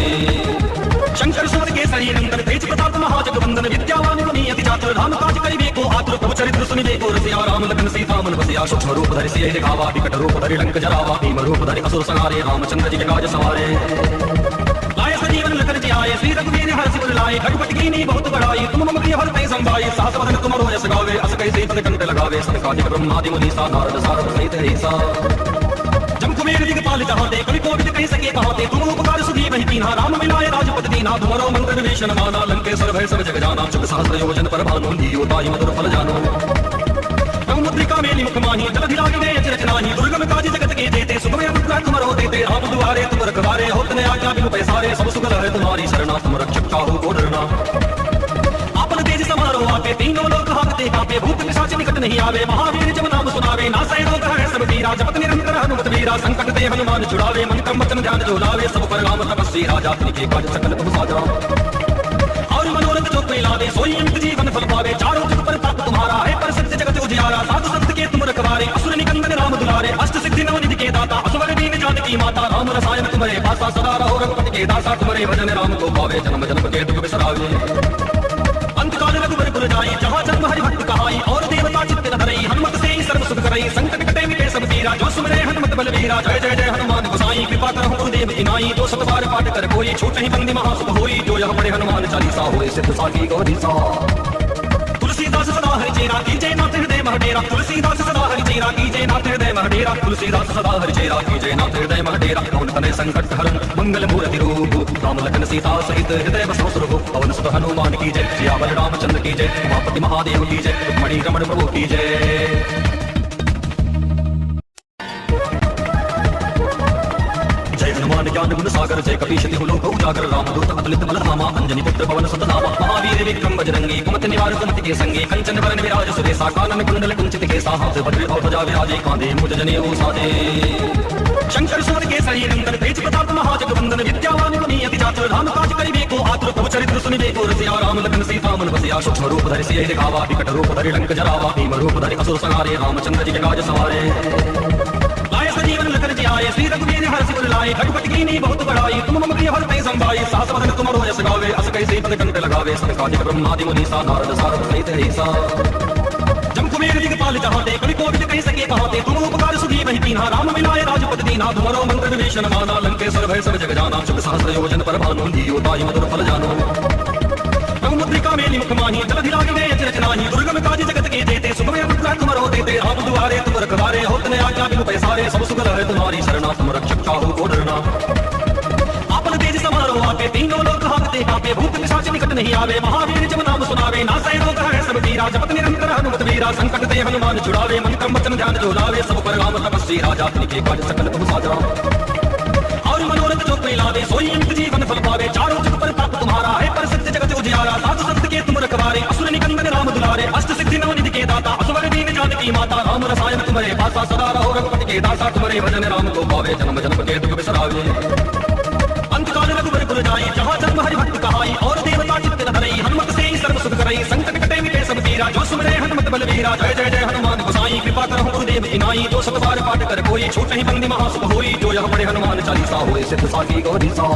शंकर सुर के सही नंदन तेज प्रताप महाजगवंदन विद्यावान गुणी अति चातुर राम काज करिबे को आतुर प्रभु चरित्र सुनिबे को रसिया राम लखन सीता मन बसिया सूक्ष्म रूप धरि सिय दिखावा विकट रूप धरि लंक जरावा भीम रूप धरि असुर संहारे रामचंद्र जी के काज सवारे लाए सजीवन लखन जी आए श्री रघुवीर हर्ष उर लाए रघुपति कीनी बहुत बड़ाई तुम मम प्रिय भरते संभाई सहस वदन तुम रोयस गावे अस कैसे पद कंठ लगावे सनकादिक ब्रह्मादि मुनीसा नारद सारद सहित ऐसा जम कुबेर दिगपाल जहाते कवि कोविद कह सके कहाते तुम उपकार सुधी वही कीन्हा राम मिलाए राजपद दीना तुम्हारो मंत्र विभीषण माना लंकेश्वर भय सब जग जाना चुप सहस्र योजन पर भानु लियो ताई मधुर फल जानो मुद्रिका मेली मुख माही जलधि लागिने अचरज नाही दुर्गम काज जगत के जेते सुखमय मुद्रा तुमरो देते राम दुआरे तुम रखवारे होतने आज्ञा बिनु पैसारे सब सुख है तुम्हारी शरणा तुम रक्षक काहू को डरना आपन तेज समारो आपे तीनों लोक हाकते कापे भूत पिशाच निकट नहीं आवे महावीर जब नाम सुनावे नासै रोग है सब पीरा जपत निरंतर हनुमत वीरा संकट ते हनुमान छुड़ावे मन क्रम वचन ध्यान जो लावे सब पर राम तपस्वी राजा तिनके काज सकल तुम साजा और मनोरथ जो कोई लावे सोई अंत जीवन फल पावे चारों जुग पर ताप तुम्हारा है पर सत्य जगत उजियारा साधु संत के तुम रखवारे असुर निकंदन राम दुलारे अष्ट सिद्धि नव निधि के दाता असवर दीन जानकी माता राम रसायन तुम्हारे पासा सदा रहो रघुपति के दासा तुम्हारे भजन राम को पावे जन्म जन्म के दुख बिसरावे अंतकाल रघुबर पुर जाई जहाँ जन्म हरि भक्त कहाई और देवता चित्त न धरई हनुमत से ही सर्व सुख करई संकट कटे मिटे सब पीरा जो सुमरे हनुमत बलवीरा जय जय जय हनुमान गोसाई कृपा करहु गुरुदेव की नाई जो सत बार पाठ कर कोई छूट नहीं बंदी महासुख होई जो यह पढ़े हनुमान चालीसा होए सिद्ध साकी गौरीसा तुलसीदास सदा हरि चेरा की जय नाथ हृदय महडेरा तुलसीदास सदा हरि चेरा की जय नाथ हृदय महडेरा तुलसीदास सदा हरि चेरा की जय नाथ हृदय महडेरा कौन तने संकट हरन मंगल मूर्ति रूप राम लखन सीता सहित हृदय बसो सुरभु पवन सुत हनुमान की जय सियावर रामचंद्र की जय उमापति महादेव की जय रुक्मणी रमण प्रभु की जय हनुमान ज्ञान गुण सागर जय कपीश तिहु लोक उजागर रामदूत अतुलित बल धामा अंजनी पुत्र पवन सुत नामा महावीर विक्रम बजरंगी कुमति निवार कुमति के संगी कंचन वरण विराज सुरेशा कानन कुंडल कुंचित केसा हाथ वज्र और ध्वजा विराजे कांधे मुझ जनेऊ साजे शंकर सुर के सही नंदन तेज प्रताप महाजगवंदन विद्यावान गुणी अति चातुर राम काज करिबे को आतुर प्रभु चरित्र सुनिबे को रसिया राम लखन सीता मन बसिया सूक्ष्म रूप धरि सिय दिखावा विकट रूप धरि लंक जरावा भीम रूप धरि असुर संहारे रामचंद्र जी के काज सवारे जीवन लखन जी आए श्री रघुवीर हर सिर लाए रघुपति कीनी बहुत बड़ाई तुम मम प्रिय भरते संभाई सास बदन तुमरो यश गावे अस कैसे पद कंठ लगावे सब काज ब्रह्मादि मुनीसा नारद सारद सहित ऐसा जम कुबेर दिगपाल जहाते कवि कोविद कह सके कहाते तुम उपकार सुधी वही कीन्हा राम मिलाए राजपद दीना तुम्हारो मंत्र विभीषण माना लंकेश्वर भय सब जग जाना चुप सहस्र योजन पर भानु लियो ताई मधुर फल जानो मुद्रिका मेली मुख माही जलधि लागिने अचरज नाही दुर्गम काज जगत के जेते सुखमय मुद्रा तुमरो देते राम दुआरे तुम रखवारे होतने आज्ञा बिनु पैसारे सब सुख है तुम्हारी शरणा तुम रक्षक काहू को डरना आपन तेज समारो आपे तीनों लोक हाकते कापे भूत पिशाच निकट नहीं आवे महावीर जब नाम सुनावे नासै रोग है सब पीरा जपत निरंतर हनुमत वीरा संकट ते हनुमान छुड़ावे मन क्रम वचन ध्यान जो लावे सब पर राम तपस्वी राजा तिनके काज सकल तुम साजा और मनोरथ जो कोई लावे सोई अंत जीवन फल पावे चारों जुग पर ताप तुम्हारा है पर सत्य जगत उजियारा साधु संत के तुम रखवारे असुर निकंदन राम दुलारे अष्ट सिद्धि नव निधि के दाता असवर दीन जानकी माता राम रसायन तुम्हारे पासा सदा रहो रघुपति के दासा तुम्हारे भजन राम को पावे जन्म जन्म के दुख बिसरावे अंतकाल रघुबर पुर जाई जहाँ जन्म हरि भक्त कहाई और देवता चित्त न धरई हनुमत से ही सर्व सुख करई संकट कटे मिटे सब पीरा जो सुमरे हनुमत बलवीरा जय जय जय हनुमान गोसाई कृपा करहु गुरुदेव की नाई जो सत बार पाठ कर कोई छूट नहीं बंदी महासुख होई जो यह पढ़े हनुमान चालीसा होए सिद्ध साकी गौरीसा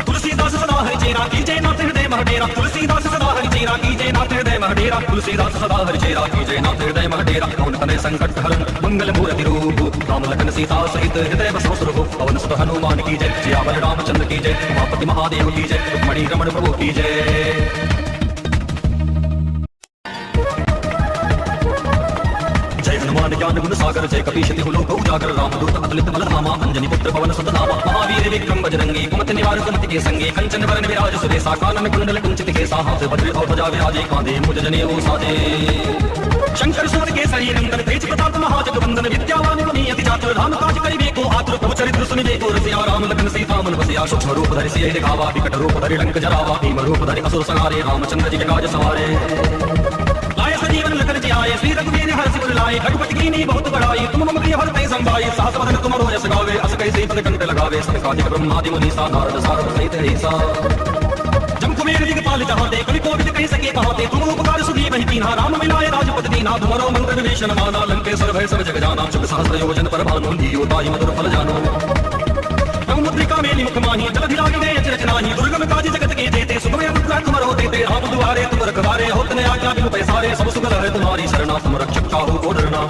तुलसीदास सदा हरि चेरा की जय नाथ हृदय महडेरा तुलसीदास सदा हरि चेरा की जय नाथ हृदय महडेरा तुलसीदास सदा हरि चेरा की जय नाथ हृदय महडेरा कौन तने संकट हरन मंगल मूर्ति रूप राम लखन सीता सहित हृदय बसो सुरभु पवन सुत हनुमान की जय सियावर रामचंद्र की जय उमापति महादेव की जय रुक्मणी रमण प्रभु की जय हनुमान ज्ञान गुण सागर जय कपीश तिहु लोक उजागर रामदूत अतुलित बल धामा अंजनी पुत्र पवन सुत नामा महावीर विक्रम बजरंगी कुमति निवार कुमति के संगी कंचन वरण विराज सुरेशा कानन कुंडल कुंचित केसा हाथ वज्र और ध्वजा विराजे कांधे मुझ जनेऊ साजे शंकर सुर के सही नंदन तेज प्रताप महाजगवंदन विद्यावान गुणी अति चातुर राम काज करिबे को आतुर प्रभु चरित्र सुनिबे को रसिया राम लखन सीता मन बसिया सूक्ष्म रूप धरि सिय दिखावा विकट रूप धरि लंक जरावा भीम रूप धरि असुर संहारे रामचंद्र जी के काज सवारे जीवन लखन जी आए श्री रघुवीर हर सिर लाए रघुपति कीनी बहुत बड़ाई तुम मम प्रिय भरते संभाई सास बदन तुमरो यश गावे अस कैसे पद कंठ लगावे सब काज ब्रह्मादि मुनीसा नारद सारद सहित ऐसा जम कुबेर दिगपाल जहाते कवि कोविद कह सके कहाते तुम उपकार सुधी वही कीन्हा राम मिलाए राजपद दीना तुम्हारो मंत्र विभीषण माना लंकेश्वर भय सब जग जाना चुप सहस्र योजन पर भानु लियो ताई मधुर फल जानो मुद्रिका मेली मुख माही जलधि लागिने अचरज नाही दुर्गम काज जगत के जेते सुखमय मुद्रा तुमरो देते राम दुआरे तुम रखवारे होतने आज्ञा बिनु पैसारे सब सुख है तुम्हारी शरणा तुम रक्षक काहू को डरना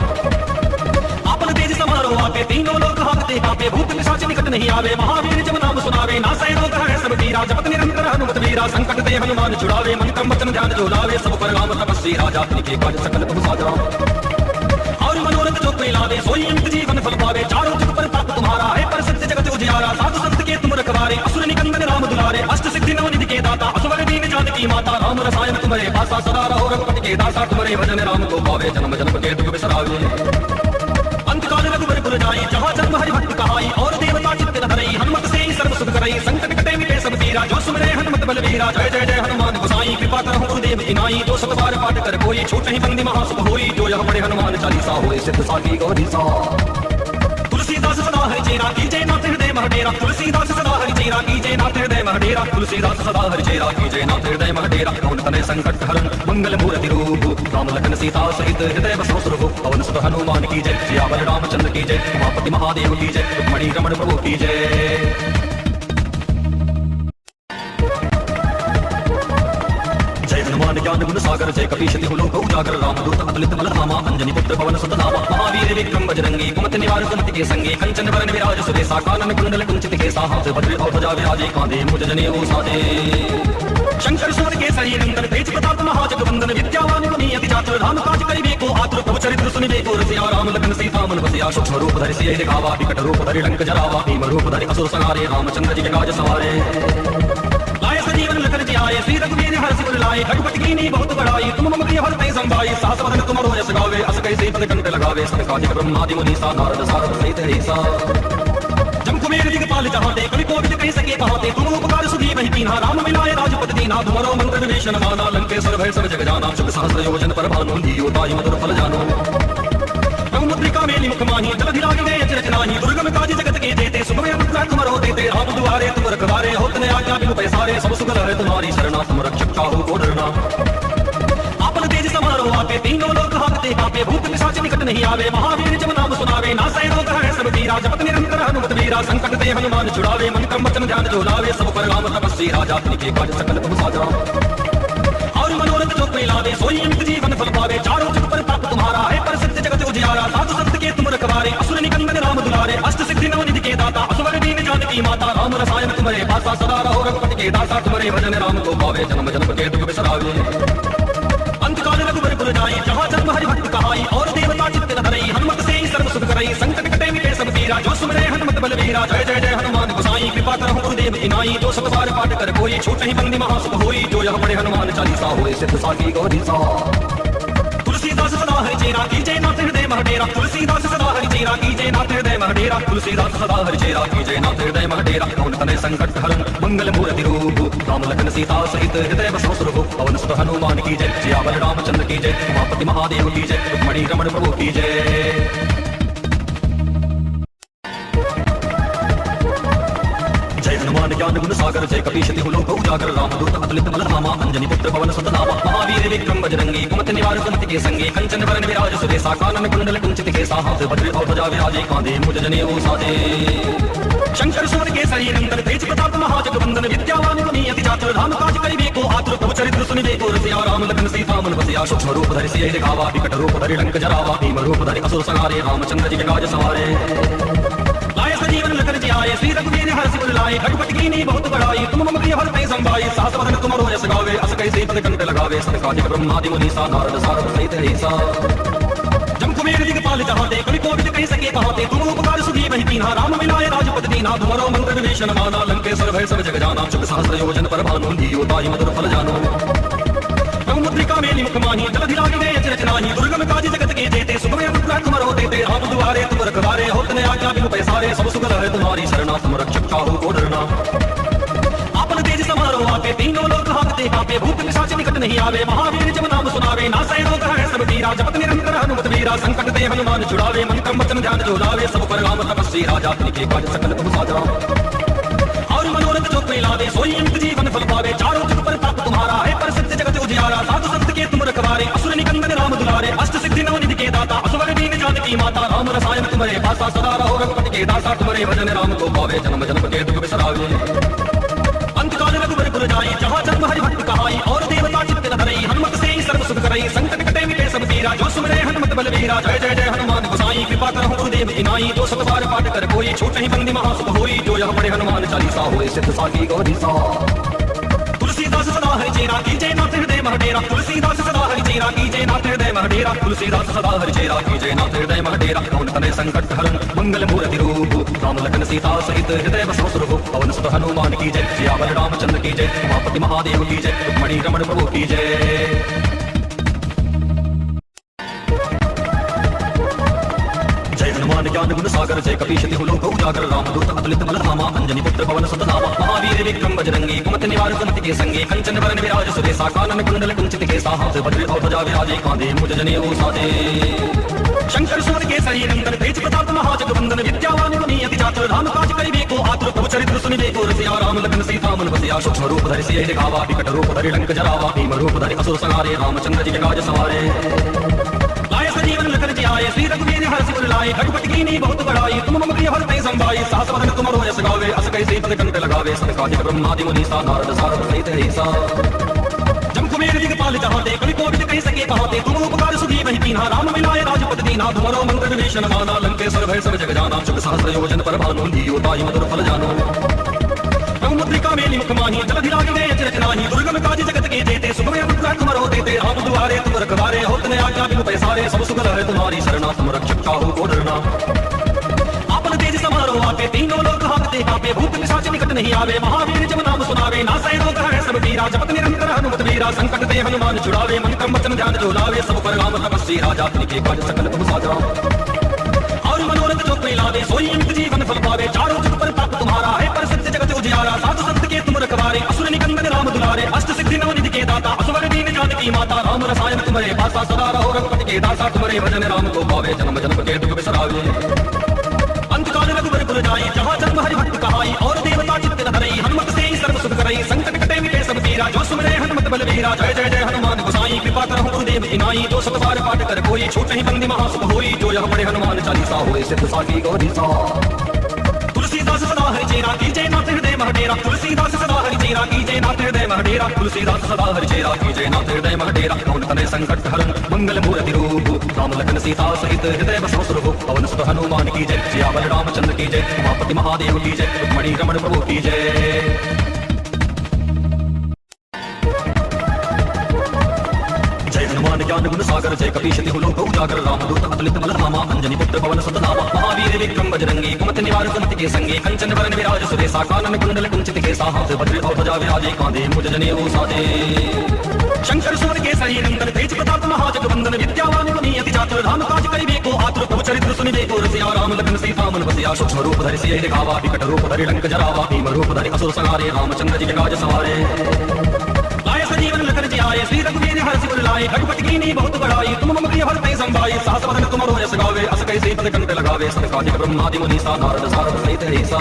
आपन तेज समारो आपे तीनों लोक हाकते कापे भूत पिशाच निकट नहीं आवे महावीर जब नाम सुनावे नासै रोग है सब पीरा जपत निरंतर हनुमत वीरा संकट ते हनुमान छुड़ावे मन क्रम वचन ध्यान जो लावे सब पर राम तपस्वी राजा तिनके काज सकल तुम साजा और मनोरथ जो कोई लावे सोई अंत जीवन फल पावे चारों जुग पर साधु संत के तुम रखवारे, असुर निकंदन राम दुलारे, अष्ट सिद्धि नवनिधि के दाता, असवर दीन जानकी माता, राम रसायन तुम्हारे पासा, सदा रहो रघुपति के दासा, तुम्हारे भजन राम को पावे, जन्म जन्म के दुख बिसरावे। अंतकाल रघुवर पुर जाई, जहाँ जन्म हरि भक्त कहाई, और देवता चित्त न धरई, हनुमत से ही सर्व सुख करई, संकट कटे मिटे सब पीरा, जो सुमरे हनुमत बलवीरा, जय जय जय हनुमान गोसाई, कृपा करहु गुरुदेव की नाई, जो सब बार पाठ कर कोई, छूट नहीं बंदी महासुख होई, जो यह पढ़े हनुमान चालीसा होए, सिद्ध साकी गौरी सा। तुलसीदास सदा हरि चेरा कीजय नाथ हृदय महडेरा, तुलसीदास सदा हरि चेरा कीजय नाथ हृदय महडेरा, तुलसीदास सदा हरि चेरा कीजय नाथ हृदय महडेरा, कौन तनय संकट हरण मंगल मूर्ति रूप, राम लखन सीता सहित हृदय बसो सुरभु, पवन सुत हनुमान की जय, सियावर रामचंद्र की जय, उमापति महादेव की जय, रुक्मणी रमण प्रभु की जय। हनुमान ज्ञान गुण सागर जय कपीश तिहु लोक उजागर, रामदूत अतुलित बल धामा, अंजनी पुत्र पवन सुत नामा, महावीर विक्रम बजरंगी, कुमति निवार सुमति के संगी, कंचन वरण विराज सुरेशा, कानन कुंडल कुंचित केसा, हाथ वज्र और ध्वजा विराजे, कांधे मुझ जनेऊ साजे। शंकर सुवन केसरी नंदन, तेज प्रताप महाजगवंदन, विद्यावान गुणी अति चातुर, राम काज करिबे को आतुर, प्रभु चरित्र सुनिबे को रसिया, राम लखन सीता मन बसिया, सूक्ष्म रूप धरि सियहि दिखावा, विकट रूप धरि लंक जरावा, भीम रूप धरि असुर संहारे, रामचंद्र जी के काज सवारे। लाए सजीवन लखन जी आए, श्री रघुवीर हर्षि उर लाए, रघुपति कीन्ही बहुत बड़ाई, तुम मम प्रिय भरतहि संभाई, सहस वदन तुमरो यश गावे, अस कैसे पद कंठ लगावे, सब काज ब्रह्मादि मुनीसा, नारद सारद सहित ऐसा। जम कुबेर दिगपाल जहाँ ते, कवि कोविद कहि सके कहाते, तुम उपकार सुधी वही कीन्हा, राम मिलाए राजपति दीन्हा, तुम्हारो मंत्र विभीषण माना, लंकेश्वर भय सब जग जाना, शुभ सहस्र योजन पर भानु, लियो ताहि मधुर फल जानो। मुद्रिका मेली मुख माही, जलधि लागे गए अचरज नाही, दुर्गम काज जगत के जेते, सुगम अनुग्रह तुमरो देते, राम दुआरे तुम रखवारे, होत न आज्ञा बिनु पैसारे, सब सुगल है तुम्हारी शरणा, तुम रक्षक काहू को डरना। आपन तेज समारो आपे, तीनों लोक हाकते कांपे, भूत पिशाच निकट नहीं आवे, महावीर जब नाम सुनावे, नासै रोग है सब पीरा, जपत निरंतर हनुमत वीरा, संकट ते हनुमान छुड़ावे, मन क्रम वचन ध्यान जो लावे, सब पर राम तपस्वी राजा, तिनके काज सकल तुम साजा। और मनोरथ जो कोई लावे, सोई अमित जीवन फल पावे, चारों जुग पर ताप तुम्हारा है, प्रसिद्ध जगत उजियारा, साधु संत के तुम रखवारे, असुर निकंदन राम दुलारे, अष्ट सिद्धि नवनिधि के दाता, असवर दीन जानकी माता, राम रसायन तुम्हारे पासा, सदा रहो रघुपति के दासा, तुम्हारे भजन राम को पावे, जन्म जन्म के दुख बिसरावे। अंतकाल रघुवर पुर जाई, जहाँ जन्म हरि भक्त कहाई, और देवता चित्त न धरई, हनुमत से ही सर्व सुख करई, संकट कटे मिटे सब पीरा, जो सुमरे हनुमत बलवीरा, जय जय जय हनुमान गोसाई, कृपा करहु गुरुदेव की नाई, जो सब बार पाठ कर कोई, छूट नहीं बंदी महासुख होई, जो यह पढ़े हनुमान चालीसा होए, सिद्ध साकी गौरी सा। तुलसीदास सदा हरि चेरा कीजय नाथ हृदय महडेरा, तुलसीदास सदा हरि चेरा कीजय नाथ हृदय महडेरा, तुलसीदास सदा हरि चेरा कीजय नाथ हृदय महडेरा, कौन तनय संकट हरण मंगल मूर्ति रूप, राम लखन सीता सहित हृदय बसो सुरभु, पवन सुत हनुमान की जय, सियावर रामचंद्र की जय, उमापति महादेव की जय, रुक्मणी रमण प्रभु की जय। हनुमान ज्ञान गुण सागर जय कपीश तिहु लोक उजागर, रामदूत अतुलित बल धामा, अंजनी पुत्र पवन सुत नामा, महावीर विक्रम बजरंगी, कुमति निवार सुमति के संगी, कंचन वरण विराज सुरेशा, कानन कुंडल कुंचित केसा, हाथ वज्र और ध्वजा विराजे, कांधे मुझ जनेऊ साजे। शंकर सुवन केसरी नंदन, तेज प्रताप महाजगवंदन, विद्यावान गुणी अति चातुर, राम काज करिबे को आतुर, प्रभु चरित्र सुनिबे को रसिया, राम लखन सीता मन बसिया, सूक्ष्म रूप धरि सियहि दिखावा, विकट रूप धरि लंक जरावा, भीम रूप धरि असुर संहारे, रामचंद्र जी के काज सवारे। लाए सजीवन लखन जी आए, श्री रघुवीर हर्षि उर लाए, रघुपति कीन्ही बहुत बड़ाई, तुम मम प्रिय भरतहि संभाई, सहस वदन तुमरो यश गावे, अस कैसे पद कंठ लगावे, सब काज ब्रह्मादि मुनीसा, नारद सारद सहित ऐसा। जम कुबेर दिगपाल जहाँ ते, कवि कोविद कहि सके कहाते, तुम उपकार सुधी वही कीन्हा, राम मिलाए राजपति दीन्हा, तुम्हारो मंत्र विभीषण माना, लंकेश्वर भय सब जग जाना, शुभ सहस्र योजन पर भानु, लियो ताहि मधुर फल जानो। मुद्रिका मेली मुख माही, जलधि लागे गए अचरज नाही, दुर्गम काज जगत के जेते, सुगम अनुग्रह तुमरो देते, राम दुआरे तुम रखवारे, होत न आज्ञा बिनु पैसारे, सब सुगल है तुम्हारी शरणा, तुम रक्षक काहू को डरना। आपन तेज समारो आपे, तीनों लोक हाकते कांपे, भूत पिशाच निकट नहीं आवे, महावीर जब नाम सुनावे, नासै रोग है सब पीरा, जपत निरंतर हनुमत वीरा, संकट ते हनुमान छुड़ावे, मन क्रम वचन ध्यान जो लावे, सब पर राम तपस्वी राजा, तिनके काज सकल तुम साजा। और मनोरथ जो कोई लावे, सोई अमित जीवन फल पावे, चारों जुग पर ताप तुम्हारा है, प्रसिद्ध जगत उजियारा, साधु संत के तुम रखवारे, असुर निकंदन राम दुलारे, अष्ट सिद्धि नवनिधि के दाता, असवर दीन जानकी माता, राम रसायन तुम्हारे पासा, सदा रहो रघुपति के दासा, तुम्हारे भजन राम को पावे, जन्म जन्म के दुख बिसरावे। अंतकाल रघुवर पुर जाई, जहाँ जन्म हरि भक्त कहाई, और देवता चित्त न धरई, हनुमत से ही सर्व सुख करई, संकट कटे मिटे सब पीरा, जो सुमरे हनुमत बलवीरा, जय जय जय हनुमान गोसाई, कृपा करहु गुरुदेव की नाई, जो सब बार पाठ कर कोई, छूट नहीं बंदी महासुख होई, जो यह पढ़े हनुमान चालीसा होए, सिद्ध साकी गौरी सा। तुलसीदास सदा हरि चेरा कीजय नाथ हृदय महडेरा, तुलसीदास सदा हरि चेरा कीजय नाथ हृदय महडेरा तुलसीदास सदा हरिचेरा कीजय नाथ हृदय महडेरा पवन तनय संकट हरण मंगल मूर्ति रूप राम लखन सीता सहित हृदय बसो सुरभु पवन सुत हनुमान की जय सियावर रामचंद्र की जय उमापति महादेव की जय रुक्मणी रमण प्रभु की जय। हनुमान ज्ञान गुण सागर जय कपीश तिहु लोक उजागर रामदूत अतुलित बल धामा अंजनी पुत्र पवन सुत नामा महावीर विक्रम बजरंगी कुमति निवार सुमति के संगे कंचन वरण विराज सुरेशा कानन कुंडल कुंचित केसा हाथ वज्र और ध्वजा विराजे कांधे मुझ जनेऊ साजे शंकर सुवन केसरी नंदन तेज प्रताप महाजगवंदन विद्यावान गुणी अति चातुर राम काज करिबे को आतुर प्रभु चरित्र सुनिबे को रसिया राम लखन सीता मन बसिया सूक्ष्म रूप धरि सिय दिखावा विकट रूप धरि लंक जरावा भीम रूप धरि असुर संहारे रामचंद्र जी के काज सवारे जीवन लखन जी आए श्री रघुवीर हर्ष उर लाए रघुपति कीनी बहुत बड़ाई तुम मम प्रिय भरतहि संभाई सहस वदन तुमरो यश गावे अस कैसे पद कंठ लगावे सनकादिक ब्रह्मादि मुनीसा नारद सारद सहित ऐसा जम कुबेर दिगपाल जहाते कवि कोविद कह सके कहाते तुम उपकार सुधी वही कीन्हा राम मिलाए राजपति दीना तुमरो मंत्र विभीषण माना लंकेश्वर भय सब जग जाना चुक सहस्र योजन पर भानु लियो ताई मधुर फल जानो मुद्रिका मेली मुख माही जलधि लागे गए अचरज नाही दुर्गम काज जगत के जेते सुगम अनुग्रह तुम रो देते आप दुआरे तुम रखवारे होत ने आज्ञा बिनु पैसारे सब सुगल है तुम्हारी शरणा तुम रक्षक काहू को डरना आपन तेज समारो आपे तीनों लोक हाकते कापे भूत पिशाच निकट नहीं आवे महावीर जब नाम सुनावे नासै रोग है सब पीरा जपत निरंतर हनुमत वीरा संकट ते हनुमान छुड़ावे मन क्रम वचन ध्यान जो लावे सब पर राम तपस्वी राजा तिनके काज सकल तुम साजा और मनोरथ जो कोई लावे सोई अमित जीवन फल पावे चारों जुग पर ताप तुम्हारा है पर सत्य जगत उजियारा साधु संत के तुम रखवारे असुर निकंदन राम दुलारे अष्ट सिद्धि नव निधि के दाता असवर दीन जानकी माता राम रसायन तुम्हारे पासा सदा रहो रघुपति के दासा तुम्हारे भजन राम को पावे जन्म जन्म के दुख बिसरावे अंतकाल रघुबर पुर जाई जहाँ जन्म हरि भक्त कहाई और देवता चित्त न धरई हनुमत से ही सर्व सुख करई संकट कटे मिटे सब पीरा जो सुमरे हनुमत बलवीरा जय जय जय हनुमान गोसाई कृपा करहु गुरुदेव की नाई जो सब बार पाठ कर कोई छूट नहीं बंदी महासुख होई जो यह पढ़े हनुमान चालीसा होए सिद्ध साकी गौरीसा तुलसीदास सदा हरिचेरा कीजय नाथ हृदय महडेरा तुलसीदास सदा हरिचेरा कीजय नाथ हृदय महडेरा तुलसीदास सदा हरिचेरा कीजय नाथ हृदय महडेरा पवन तनय संकट हरण मंगल मूर्ति रूप राम लखन सीता सहित हृदय बसो सुरभु पवन सुत हनुमान की जय सियावर रामचंद्र की जय उमापति महादेव की जय रुक्मणी रमण प्रभु की जय। हनुमान ज्ञान गुण सागर जय कपीश तिहु लोक उजागर रामदूत अतुलित बल धामा अंजनी पुत्र पवन सुत नामा महावीर विक्रम बजरंगी कुमति निवार सुमति के संगे कंचन वरण विराज सुरेशा कानन कुंडल कुंचित केसा हाथ वज्र और ध्वजा विराजे कांधे मुझ जनेऊ साजे शंकर सुवन केसरी नंदन तेज प्रताप महाजगवंदन विद्यावान गुणी अति चातुर राम काज करिबे को आतुर प्रभु चरित्र सुनिबे को रसिया राम लखन सीता मन बसिया सूक्ष्म रूप धरि सिय दिखावा विकट रूप धरि लंक जरावा भीम रूप धरि असुर संहारे रामचंद्र जी के काज सवारे जीवन लखन जी आए श्री रघुवीर हर्ष उर लाए रघुपति कीनी बहुत बड़ाई तुम मम प्रिय भरतहि संभाई सहस वदन तुमरो यश गावे अस कैसे पद कंठ लगावे सनकादिक ब्रह्मादि मुनीसा नारद सारद सहित ऐसा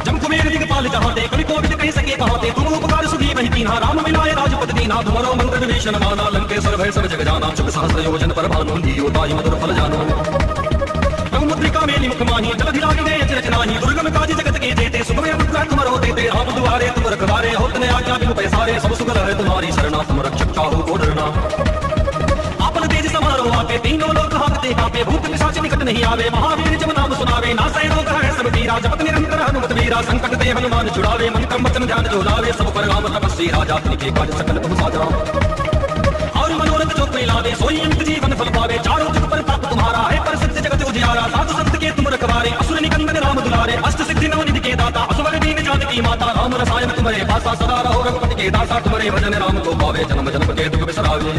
जम कुबेर दिगपाल जहाते कवि कोविद कह सके कहाते तुम उपकार सुधी वही कीन्हा राम मिलाए राजपति दीना तुमरो मंत्र विभीषण माना लंकेश्वर भय सब जग जाना चुक सहस्र योजन पर भानु लियो ताई मधुर फल जानो मुद्रिका मेली मुख माही जलधि लागे गए अचरज नाही दुर्गम काज जगत के जेते सुगम अनुग्रह तुमरो देते आप दुआरे तुम रखवारे होत ने आज्ञा बिनु पैसारे सब सुगल है तुम्हारी शरणा तुम रक्षक काहू को डरना आपन तेज समारो आपे तीनों लोक हाकते कापे भूत पिशाच निकट नहीं आवे महावीर जब नाम सुनावे नासै रोग है सब पीरा जपत निरंतर हनुमत वीरा संकट ते हनुमान छुड़ावे मन क्रम वचन ध्यान जो लावे सब पर राम तपस्वी राजा तिनके काज सकल तुम साजा और मनोरथ जो कोई लावे सोई अमित जीवन फल पावे चारों जुग पर ताप तुम्हारा है पर सत्य जगत उजियारा साधु संत के तुम रखवारे असुर निकंदन राम दुलारे अष्ट सिद्धि नव निधि के दाता असवर दीन जानकी माता राम रसायन तुम्हारे पासा सदा रहो रघुपति के दासा तुम्हारे भजन राम को पावे जन्म जन्म के दुख बिसरावे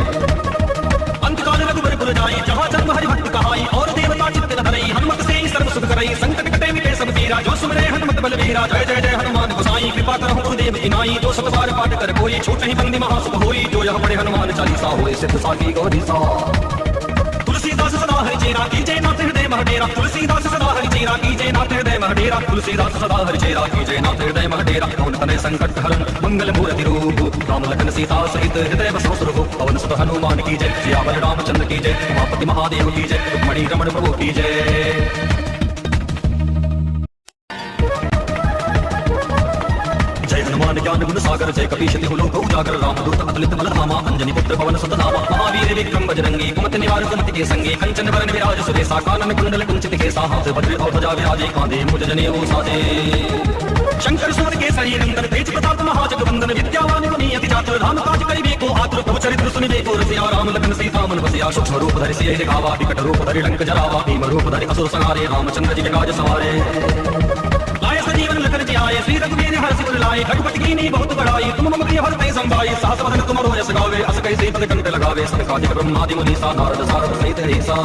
अंतकाल रघुबर पुर जाई जहाँ जन्म हरि भक्त कहाई और देवता चित्त न धरई हनुमत से ही सर्व सुख करई संकट कटे मिटे सब पीरा जो सुमरे हनुमत बलवीरा जय जय जय हनुमान गोसाई कृपा करहु गुरुदेव की नाई जो सब बार पाठ कर कोई छूट नहीं बंदी महासुख होई जो यह पढ़े हनुमान चालीसा होए सिद्ध साकी गौरीसा तुलसीदास सदा हरिचेरा कीजय नाथ हृदय महडेरा तुलसीदास सदा हरिचेरा कीजय नाथ हृदय महडेरा तुलसीदास सदा हरिचेरा कीजय नाथ हृदय महडेरा पवन तनय संकट हरण मंगल मूर्ति रूप राम लखन सीता सहित हृदय बसो सुरभु पवन सुत हनुमान की जय सियावर रामचंद्र की जय उमापति महादेव की जय रुक्मणी रमण प्रभु की जय। हनुमान ज्ञान गुण सागर जय कपीश तिहु लोक उजागर रामदूत अतुलित बल धामा अंजनी पुत्र पवन सुत नामा महावीर विक्रम बजरंगी कुमति निवार सुमति के संगे कंचन वरण विराज सुरेशा कानन कुंडल कुंचित केसा हाथ वज्र और ध्वजा विराजे कांधे मुज जनेऊ साजे शंकर सुर के शरीर नंदन तेज प्रताप महाजगवंदन विद्यावान गुणी अति चातुर राम काज करिबे को आतुर प्रभु चरित्र सुनिबे को रसिया राम लखन सीता मन बसिया सूक्ष्म रूप धरि सिय दिखावा विकट रूप धरि लंक जरावा भीम रूप धरि असुर संहारे रामचंद्र जी के काज सवारे लाए सजीवन लखन जी आए श्री रघुवीर हर सिर लाए रघुपति कीनी बहुत बड़ाई तुम मम प्रिय भरते संभाई सहस वदन तुम रोयस गावे अस कैसे पद कंठ लगावे सनकादिक ब्रह्मादि मुनि सा नारद सारद सहित ऐसा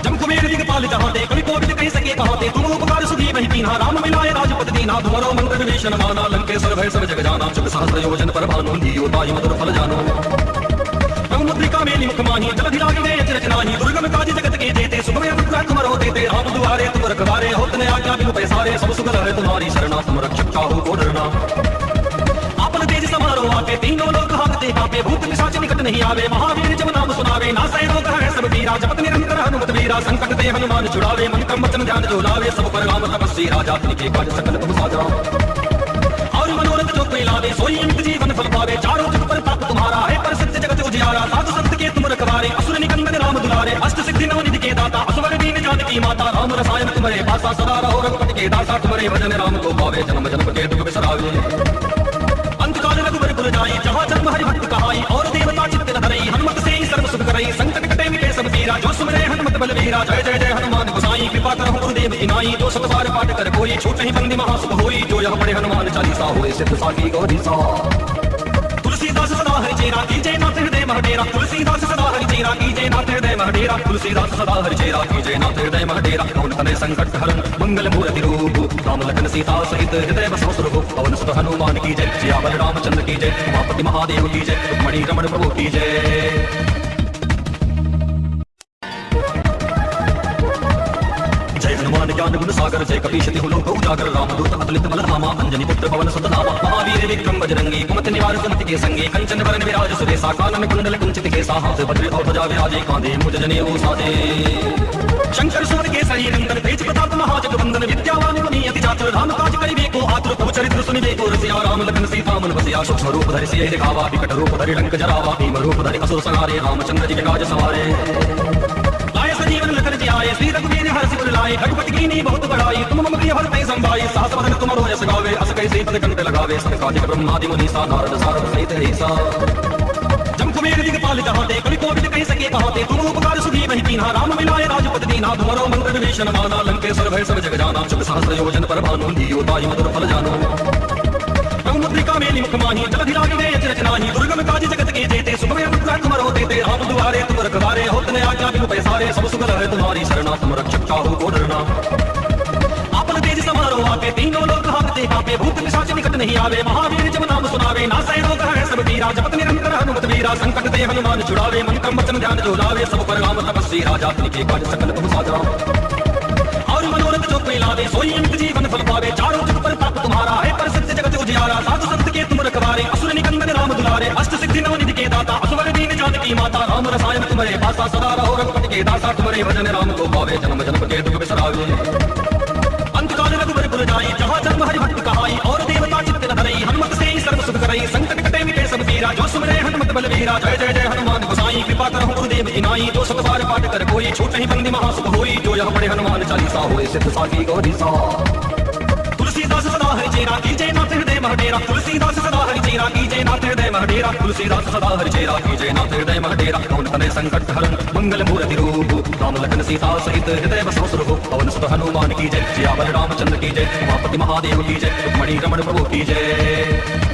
जम कुबेर दिगपाल जहाते कवि कोविद कह सके कहाते तुम उपकार सुधी वही कीन्हा राम मिलाए राजपति दीना तुम्हारो मंत्र विभीषण माना लंकेश्वर भय सब जग जाना चुग सहस्र योजन पर भानु लियो ताई मधुर फल जानो मुद्रिका मेली मुख माही जलधिरागी गए अचरज नाही दुर्गम काज जगत के जेते सुगम अनुग्रह तुम रहो देते राम दुआरे तुम रखवारे होत ने आज्ञा बिनु पैसारे सब सुगल है तुम्हारी शरणा तुम रक्षक चाहो को डरना आपन तेज समारो आके तीनों लोग हाकते कांपे भूत पिशाच निकट नहीं आवे महावीर जब नाम सुनावे नासै रोग है सब पीरा जपत निरंतर हनुमत वीरा संकट ते हनुमान छुड़ावे मन क्रम वचन ध्यान जो लावे सब पर राम तपस्वी राजा तिनके काज सकल तुम साजा और मनोरथ जो कोई लावे सोई अमित जीवन फल पावे चारों जुग पर ताप तुम्हारा है पर सत्य जगत उजियारा साधु संत के तुम रखवारे असुर निकंदन राम दुलारे अष्ट सिद्धि नव निधि के दाता असवर दीन जानकी माता राम रसायन तुम्हारे पासा सदा रहो रघुपति के दासा तुम्हारे भजन राम को पावे जन्म जन्म के दुख बिसरावे अंतकाल रघुवर पुर जाई जहाँ जन्म हरि भक्त कहाई और देवता चित्त न धरई हनुमत से ही सर्व सुख करई संकट कटे मिटे सब पीरा जो सुमरे हनुमत बलवीरा जय जय जय हनुमान गोसाई कृपा करहु गुरुदेव की नाई जो सब बार पाठ कर कोई छूट नहीं बंदी महासुख होई जो यह पढ़े हनुमान चालीसा होए सिद्ध साकी गौरी सा तुलसीदास सदा हरि चेरा कीजय नाथ हृदय महडेरा तुलसीदास सदा हरि चेरा कीजय नाथ हृदय महडेरा तुलसीदास सदा हरि चेरा कीजय नाथ हृदय महडेरा कौन तने संकट हरण मंगल मूर्ति रूप राम लखन सीता सहित हृदय बसो सुरभु पवन सुत हनुमान की जय सियावर रामचंद्र की जय उमापति महादेव की जय रुक्मणी रमण प्रभु की जय हनुमान ज्ञान गुण सागर जय कपीश तिहु लोक उजागर रामदूत अतुलित बल धामा अंजनी पुत्र पवन सुत नामा महावीर विक्रम बजरंगी कुमति निवार सुमति के संगे कंचन वरण विराज सुरेशा कानन कुंडल कुंचित केसा हाथ वज्र और ध्वजा विराजे कांधे मुज जनेऊ साजे शंकर सुर के शरीर नंदन तेज प्रताप महाजगवंदन विद्यावान गुणी अति चातुर राम काज करिबे को आतुर प्रभु चरित्र सुनिबे को रसिया राम लखन सीता मन बसिया सूक्ष्म रूप धरि सिय दिखावा विकट रूप धरि लंक जरावा भीम रूप धरि असुर संहारे रामचंद्र जी के काज सवारे लाए सजीवन लखन जी आए श्री रघुवीर हर सिर लाए रघुपति कीनी बहुत बड़ाई तुम मम प्रिय भरते संभाई सहस वदन तुम रोयस गावे अस कैसे पद कंठ लगावे सनकादिक ब्रह्मादि मुनि सा नारद सारद सहित ऐसा जम कुबेर दिगपाल जहाते कवि कोविद कह सके कहाते तुम उपकार सुधी वही कीन्हा राम मिलाए राजपति दीना तुम्हारो मंत्र विभीषण माना लंकेश्वर भय सब जग जाना चुग सहस्र योजन पर भानु लियो ताई मधुर फल जानो मुद्रिका मेली मुख माही जलधिरागी गए अचरज नाही दुर्गम काज जगत के जेते सुगम अनुग्रह तुम रहो देते राम दुआरे तुम रखवारे होत ने आज्ञा बिनु पैसारे सब सुगल है तुम्हारी शरणा तुम रक्षक चाहो को डरना आपन तेज समारो आके तीनों लोग हाकते कांपे भूत पिशाच निकट नहीं आवे महावीर जब नाम सुनावे नासै रोग है सब पीरा जपत निरंतर हनुमत वीरा संकट ते हनुमान छुड़ावे मन क्रम वचन ध्यान जो लावे सब पर राम तपस्वी राजा तिनके काज सकल तुम साजा और मनोरथ जो कोई लावे सोई अमित जीवन फल पावे चारों जुग पर ताप तुम्हारा है पर सत्य जगत उजियारा साधु संत के तुम रखवारे असुर निकंदन राम दुलारे अष्ट सिद्धि नव निधि के दाता असवर दीन जानकी माता राम रसायन तुम्हारे पासा सदा रहो रघुपति के दासा तुम्हारे भजन राम को पावे जन्म जन्म के दुख बिसरावे अंतकाल रघुवर पुर जाई जहाँ जन्म हरि भक्त कहाई और देवता चित्त न धरई हनुमत से ही सर्व सुख करई संकट कटे मिटे सब पीरा जो सुमरे हनुमत बलवीरा जय जय जय हनुमान गोसाई कृपा करहु गुरुदेव की नाई जो सब बार पाठ कर कोई छूट नहीं बंदी महासुख होई जो यह पढ़े हनुमान चालीसा होए सिद्ध साकी गौरी सा तुलसीदास सदा हरि चेरा कीजय नाथ हृदय महडेरा तुलसीदास सदा हरि चेरा कीजय नाथ हृदय महडेरा तुलसीदास सदा हरि चेरा कीजय नाथ हृदय महडेरा कौन तने संकट हरण मंगल मूर्ति रूप राम लखन सीता सहित हृदय बसो सुरभु पवन सुत हनुमान की जय सियावर रामचंद्र की जय उमापति महादेव की जय रुक्मणी रमण प्रभु की जय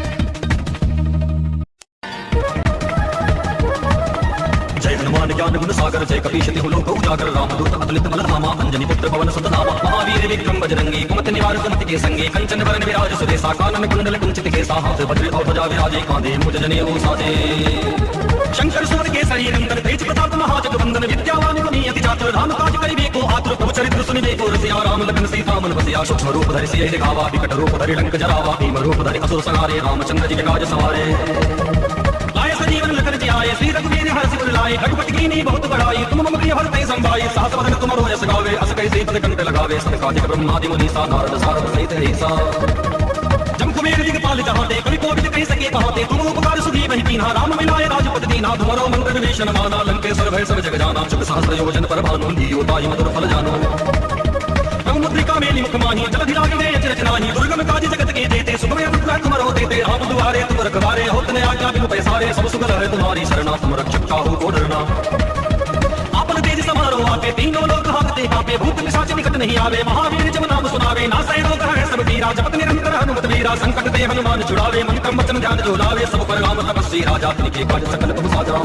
हनुमान ज्ञान गुण सागर जय कपीश तिहु लोक उजागर रामदूत अतुलित बल धामा अंजनी पुत्र पवन सुत नामा महावीर विक्रम बजरंगी कुमति निवार सुमति के संगे कंचन वरण विराज सुरेशा कानन कुंडल कुंचित केसा हाथ वज्र और ध्वजा विराजे कांधे मुज जनेऊ साजे शंकर सुर के शरीर नंदन तेज प्रताप महाजगवंदन विद्यावान गुणी अति चातुर राम काज करिबे को आतुर प्रभु चरित्र सुनिबे को रसिया राम लखन सीता मन बसिया सूक्ष्म रूप धरि सिय दिखावा विकट रूप धरि लंक जरावा भीम रूप धरि असुर संहारे रामचंद्र जी के काज सवारे लाए सजीवन लखन जी आए श्री रघुवीर हर सिर लाए रघुपति कीनी बहुत बड़ाई तुम मम प्रिय भरते संभाई सहस वदन तुम रोयस गावे अस कैसे पद कंठ लगावे सनकादिक ब्रह्मादि मुनि सा नारद सारद सहित ऐसा जम कुबेर दिगपाल पाल जहाँ दे कभी कोविद कह सके कहाते तुम उपकार सुधी वही कीन्हा राम मिलाए राजपत दीना तुम्हारो मंत्र विभीषण माना लंकेश्वर भय सब जग जाना चुप सहस्र योजन पर भानु लियो ताई मधुर फल जानो मुद्रिका मेली मुख माही जलधिरागी दे अचरज नाही दुर्गम काज जगत के देते सुगमय रुद्र तुम्हारो देते राम दुआरे तुम रखवारे होत ने आज्ञा बिनु पैसारे सब सुगल है तुम्हारी शरणा तुम रक्षक काहू को डरना आपन तेज समारो आपे तीनों लोग हाथते कापे भूत पिशाच निकट नहीं आवे महावीर जब नाम सुनावे नासै रोग है सब पीरा जपत निरंतर हनुमत वीरा संकट ते हनुमान छुड़ावे मन क्रम वचन ध्यान जो लावे सब पर राम तपस्वी राजा के काज सकल तुम साजा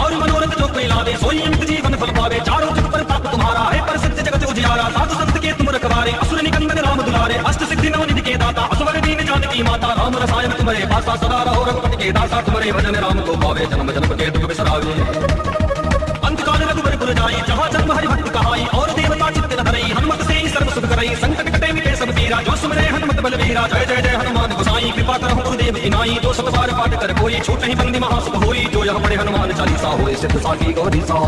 और मनोरथ जो कोई लावे सोई अमित जीवन फल पावे चारों जुग पर ताप तुम्हारा है पर सत्य जगत उजियारा साधु संत के तुम रखवारे असुर निकंदन राम दुलारे अष्ट सिद्धि नवनिधि के दाता असवर दीन जानकी माता राम रसायन तुम्हारे पासा सदा रहो रघुपति के दासा तुम्हारे भजन राम को पावे जन्म जन्म के दुख बिसरावे अंतकाल रघुबर पुर जाई जहाँ जन्म हरि भक्त कहाई और देवता चित्त न धरई हनुमत से ही सर्व सुख करई संकट कटे मिटे सब पीरा जो सुमरे हनुमत बलवीरा जय जय जय हनुमान गोसाई कृपा करहु गुरुदेव की नाई जो सब बार पाठ कर कोई छूट नहीं बंदी महासुख होई जो यह पढ़े हनुमान चालीसा होए सिद्ध साखी गौरी सा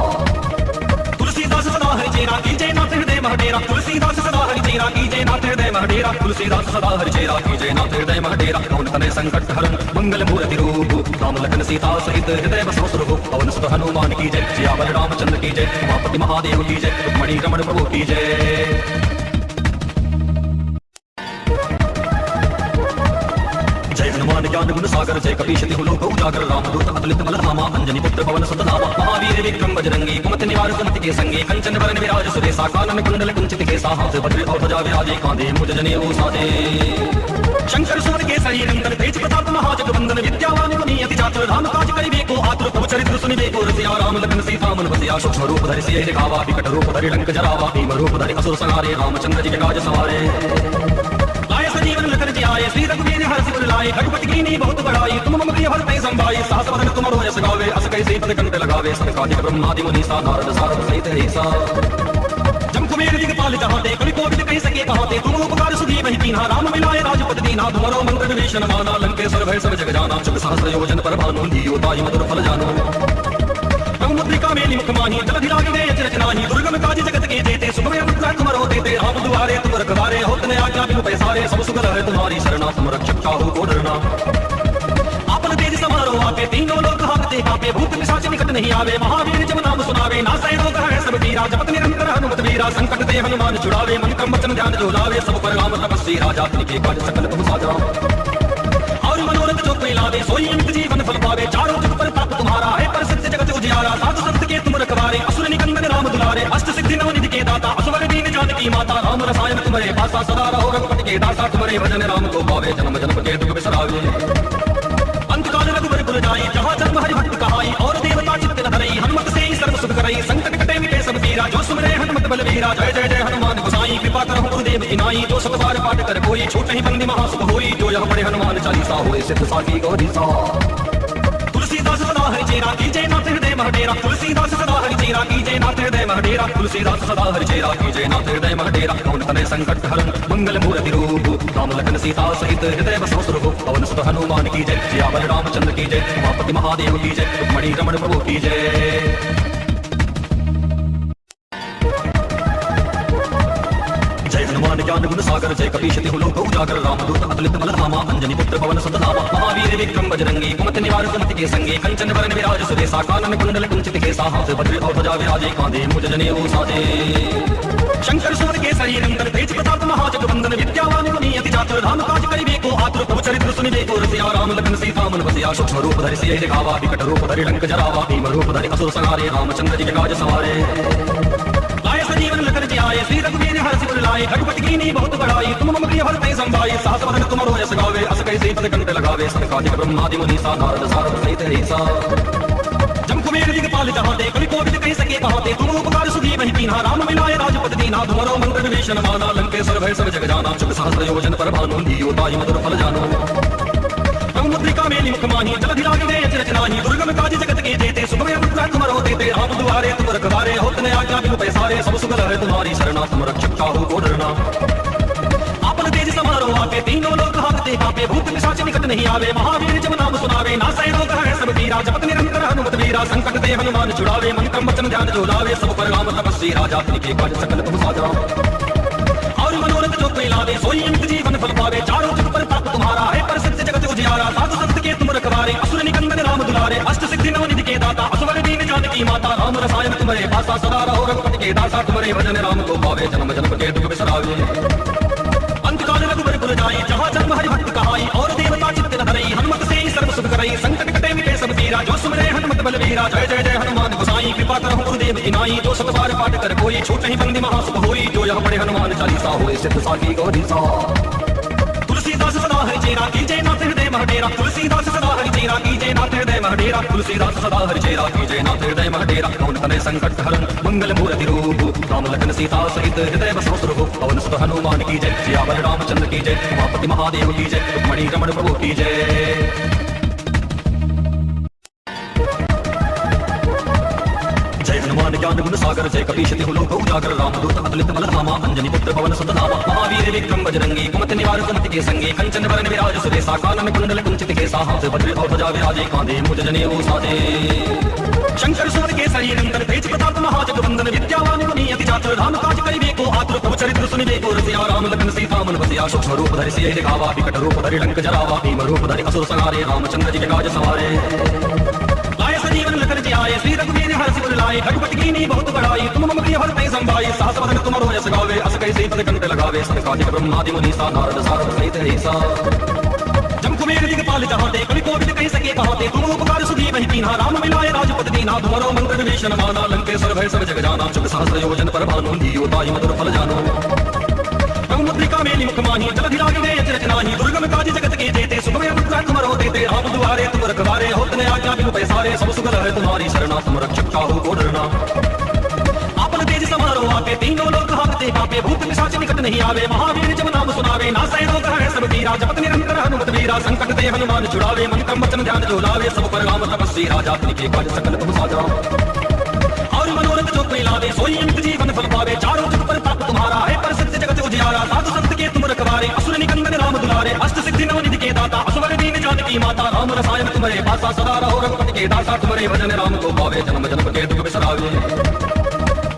तुलसीदास सदा हरि चेरा कीजय नाथ हृदय महडेरा तुलसीदास सदा हरि चेरा कीजय नाथ हृदय महडेरा तुलसीदास सदा हरि चेरा कीजय नाथ हृदय महडेरा कौन तने संकट हरन मंगल मूर्ति रूप राम लखन सीता सहित हृदय बसो सुरभु पवन सुत हनुमान की जय सियावर रामचंद्र की जय उमापति महादेव की जय रुक्मणी रमण प्रभु की जय हनुमान ज्ञान गुण सागर जय कपीश तिहु लोक उजागर रामदूत अतुलित बल धामा अंजनी पुत्र पवन सुत नामा महावीर विक्रम बजरंगी कुमति निवार कुमति के संगे कंचन वरण विराज सुरेशा कानन कुंडल कुंचित केसा हाथ वज्र और ध्वजा विराजे कांधे मुज जनेऊ साजे शंकर सुर के सही नंदन तेज प्रताप महाजगवंदन विद्यावान गुणी अति चातुर राम काज करिबे को आतुर प्रभु चरित्र सुनिबे को रसिया राम लखन सीता मन बसिया सूक्ष्म रूप धरि सियहि दिखावा विकट रूप धरि लंक जरावा भीम रूप धरि असुर संहारे रामचंद्र जी के काज सवारे लाए सजीवन लखन जी आए श्री रघुवीर हर सिर लाए रघुपति कीनी बहुत बड़ाई तुम मम प्रिय भरते संभाई सहस वदन तुम रोयस गावे अस कैसे पद कंठ लगावे सनकादिक ब्रह्मादि मुनीसा नारद सारद सहित ऐसा जम कुमेर दिगपाल जहाँ ते कवि कोविद कह सके कहाते तुम उपकार सुधी वही कीन्हा राम मिलाए राजपत दीना तुम्हारो मंत्र विभीषण माना लंकेश्वर भय सब जग जाना चुप सहस्र योजन पर भानु लियो ताई मधुर फल जानो मुद्रिका मेली मुख माही जलधिरागी दे अचरज नाही दुर्गम काज जगत के देते सुगमय रुद्र तुम्हारो देते राम दुआरे तुम रखवारे होत ने आज्ञा बिनु पैसारे सब सुगल है तुम्हारी शरणा तुम रक्षक काहू को डरना आपन तेज समारो आपे तीनों लोग हाथते कापे भूत पिशाच निकट नहीं आवे महावीर जब नाम सुनावे नासै रोग है सब पीरा जपत निरंतर हनुमत वीरा संकट ते हनुमान छुड़ावे मन क्रम वचन ध्यान जो लावे सब पर राम तपस्वी राजा के काज सकल तुम साजा और मनोरथ जो कोई लावे सोई अमित जीवन फल पावे चारों जुग पर ताप तुम्हारा है पर सत्य जगत उजियारा साधु संत के तुम रखवारे असुर निकंदन राम दुलारे अष्ट सिद्धि नवनिधि के दाता असवर दीन जानकी माता राम रसायन तुम्हारे पासा सदा रहो रघुपति के दासा तुम्हारे भजन राम को पावे जन्म जन्म के दुख बिसरावे अंतकाल रघुबर पुर जाई जहाँ जन्म हरि भक्त कहाई और देवता चित्त न धरई हनुमत से ही सर्व सुख करई संकट कटे मिटे सब पीरा जो सुमरे हनुमत बलवीरा जय जय जय हनुमान गोसाई कृपा करहु गुरुदेव की नाई जो सब बार पाठ कर कोई छूट नहीं बंदी महासुख होई जो यह पढ़े हनुमान चालीसा होए सिद्ध साखी गौरी सा तुलसीदास सदा हरि चेरा कीजय नाथ हृदय महडेरा तुलसीदास सदा हरि चेरा कीजय नाथ हृदय महडेरा तुलसीदास सदा हरि चेरा कीजय नाथ हृदय महडेरा कौन तने संकट हरन मंगल मूर्ति रूप राम लखन सीता सहित हृदय बसो सुरभु पवन सुत हनुमान की जय सियावर रामचंद्र की जय उमापति महादेव की जय रुक्मणी रमण प्रभु की जय हनुमान ज्ञान गुण सागर जय कपीश तिहु लोक उजागर रामदूत अतुलित बल धामा अंजनी पुत्र पवन सुत नामा महावीर विक्रम बजरंगी कुमति निवार कुमति के संगे कंचन वरण विराज सुरेशा कानन कुंडल कुंचित केसा हाथ वज्र और ध्वजा विराजे कांधे मुज जनेऊ साजे शंकर सुर के सही नंदन तेज प्रताप महाजगवंदन विद्यावान गुणी अति चातुर राम काज करिबे को आतुर प्रभु चरित्र सुनिबे को रसिया राम लखन सीता मन बसिया सूक्ष्म रूप धरि सियहि दिखावा विकट रूप धरि लंक जरावा भीम रूप धरि असुर संहारे रामचंद्र जी के काज सवारे लाए सजीवन लखन जी आए श्री रघुवीर हर सिर लाए रघुपति कीनी बहुत बड़ाई तुम मम प्रिय भरते संभाई सहस वदन तुम रोयस गावे अस कैसे पद कंठ लगावे सनकादिक ब्रह्मादि मुनीसा नारद सारद सहित ऐसा जम कुमेर दिगपाल जहाँ ते कवि कोविद कह सके कहाते तुम उपकार सुधी वही कीन्हा राम मिलाए राजपत दीना तुम्हारो मंत्र विभीषण माना लंकेश्वर भय सब जग जाना चुप सहस्र योजन पर भानु लियो ताई मधुर फल जानो मुद्रिका मेली मुख माही जलधिरागी दे अचरज नाही दुर्गम काज जगत के देते सुगमय रुद्र तुम्हारो देते राम दुआरे तुम रखवारे होत ने आज्ञा बिनु पैसारे सब सुगल है तुम्हारी शरणा तुम रक्षक काहू को डरना आपन तेज समारो आपे तीनों लोग हाथते कापे भूत पिशाच निकट नहीं आवे महावीर जब नाम सुनावे नासै रोग है सब पीरा जपत निरंतर हनुमत वीरा संकट ते हनुमान छुड़ावे मन क्रम वचन ध्यान जो लावे सब पर राम तपस्वी राजा के काज सकल तुम साजा और मनोरथ जो कोई लावे सोई अमित जीवन फल पावे चारों जुग पर ताप तुम्हारा उजियारा साधु संत के तुम रखवारे असुर निकंदन राम दुलारे अष्ट सिद्धि नवनिधि के दाता असवर दीन जानकी माता राम रसायन तुम्हारे पासा सदा रहो रघुपति के दासा तुम्हारे भजन राम को पावे जन्म जन्म के दुख बिसरावे अंतकाल रघुबर पुर जाई जहाँ जन्म हरि भक्त कहाई और देवता चित्त न धरई हनुमत से ही सर्व सुख करई संकट कटे मिटे सब पीरा जो सुमरे हनुमत बलबीरा जय जय जय हनुमान गोसाई कृपा करहु गुरुदेव की नाई जो सत बार पाठ कर कोई छूट नहीं बंदी महासुख होई जो यह पढ़े हनुमान चालीसा होए सिद्ध साखी गौरी सा तुलसीदास सदा हरि चेरा कीजे नाथ हृदय महडेरा तुलसीदास सदा हरि चेरा कीजे नाथ हृदय महडेरा तुलसीदास सदा हरि चेरा कीजे नाथ हृदय महडेरा कौन तने संकट हरन मंगल मूर्ति रूप राम लखन सीता सहित हृदय बसो सुरभु पवन सुत हनुमान की जय सियावर रामचंद्र की जय उमापति महादेव की जय रुक्मणी रमण प्रभु की जय हनुमान ज्ञान गुण सागर जय कपीश तिहु लोक उजागर रामदूत अतुलित बल धामा अंजनी पुत्र पवन सुत नामा महावीर विक्रम बजरंगी कुमति निवार सुमति के संगी कंचन वरण विराज सुरेशा कानन कुंडल कुंचित केसा हाथ वज्र और ध्वजा विराजे कांधे मुज जनेऊ साजे शंकर सुर के सही नंदन तेज प्रताप महाजगवंदन विद्यावान गुणी अति चातुर राम काज करिबे को आतुर प्रभु चरित्र सुनिबे को रसिया राम लखन सीता मन बसिया सूक्ष्म रूप धरि सियहि दिखावा विकट रूप धरि लंक जरावा भीम रूप धरि असुर संहारे रामचंद्र जी के काज सवारे लाए सजीवन लखन जी आए श्री रघुवीर हर्षि उर लाए रघुपति कीनी बहुत बड़ाई तुम मम प्रिय भरतहि संभाई सहस वदन तुम रोयस गावे अस कैसे पद कंठ लगावे सनकादिक ब्रह्मादि मुनीसा नारद सारद सहित ऐसा जम कुबेर दिगपाल जहाते कवि कोविद कहि सके कहाते तुम उपकार सुधी वही कीन्हा राम मिलाए राजपद दीन्हा तुम्हारो मंत्र विभीषण माना लंकेश्वर भय सब जग जाना चुप सहस्र योजन पर भानु लियो ताई मधुर फल जानो मुद्रिका मेली मुख माही जलधि लागे गए अचरज नाही दुर्गम काज जगत के जेते सुखमय मुद्रा तुम रहो देते राम दुआरे तुम रखवारे होतने आज्ञा बिनु पैसारे सब सुख है तुम्हारी शरणा तुम रक्षक काहू को डरना आपन तेज समारो आपे तीनों लोक हाकते कापे भूत पिशाच निकट नहीं आवे महावीर जब नाम सुनावे नासै रोग है सब पीरा जपत निरंतर हनुमत वीरा संकट ते हनुमान छुड़ावे मन क्रम वचन ध्यान जो लावे सब पर राम तपस्वी राजा तिनके काज सकल तुम साजा और मनोरथ जो कोई लावे सोई अंत जीवन फल पावे चारों जुग पर ताप तुम्हारा है पर सत्य जगत उजियारा साधु संत के तुम रखवारे असुर निकंदन राम दुलारे अष्ट सिद्धि नवनिधि के दाता असवर दीन जानकी माता राम रसायन तुम्हारे पासा सदा रहो रघुपति के दासा तुम्हारे भजन राम को पावे जन्म जन्म के दुख बिसरावे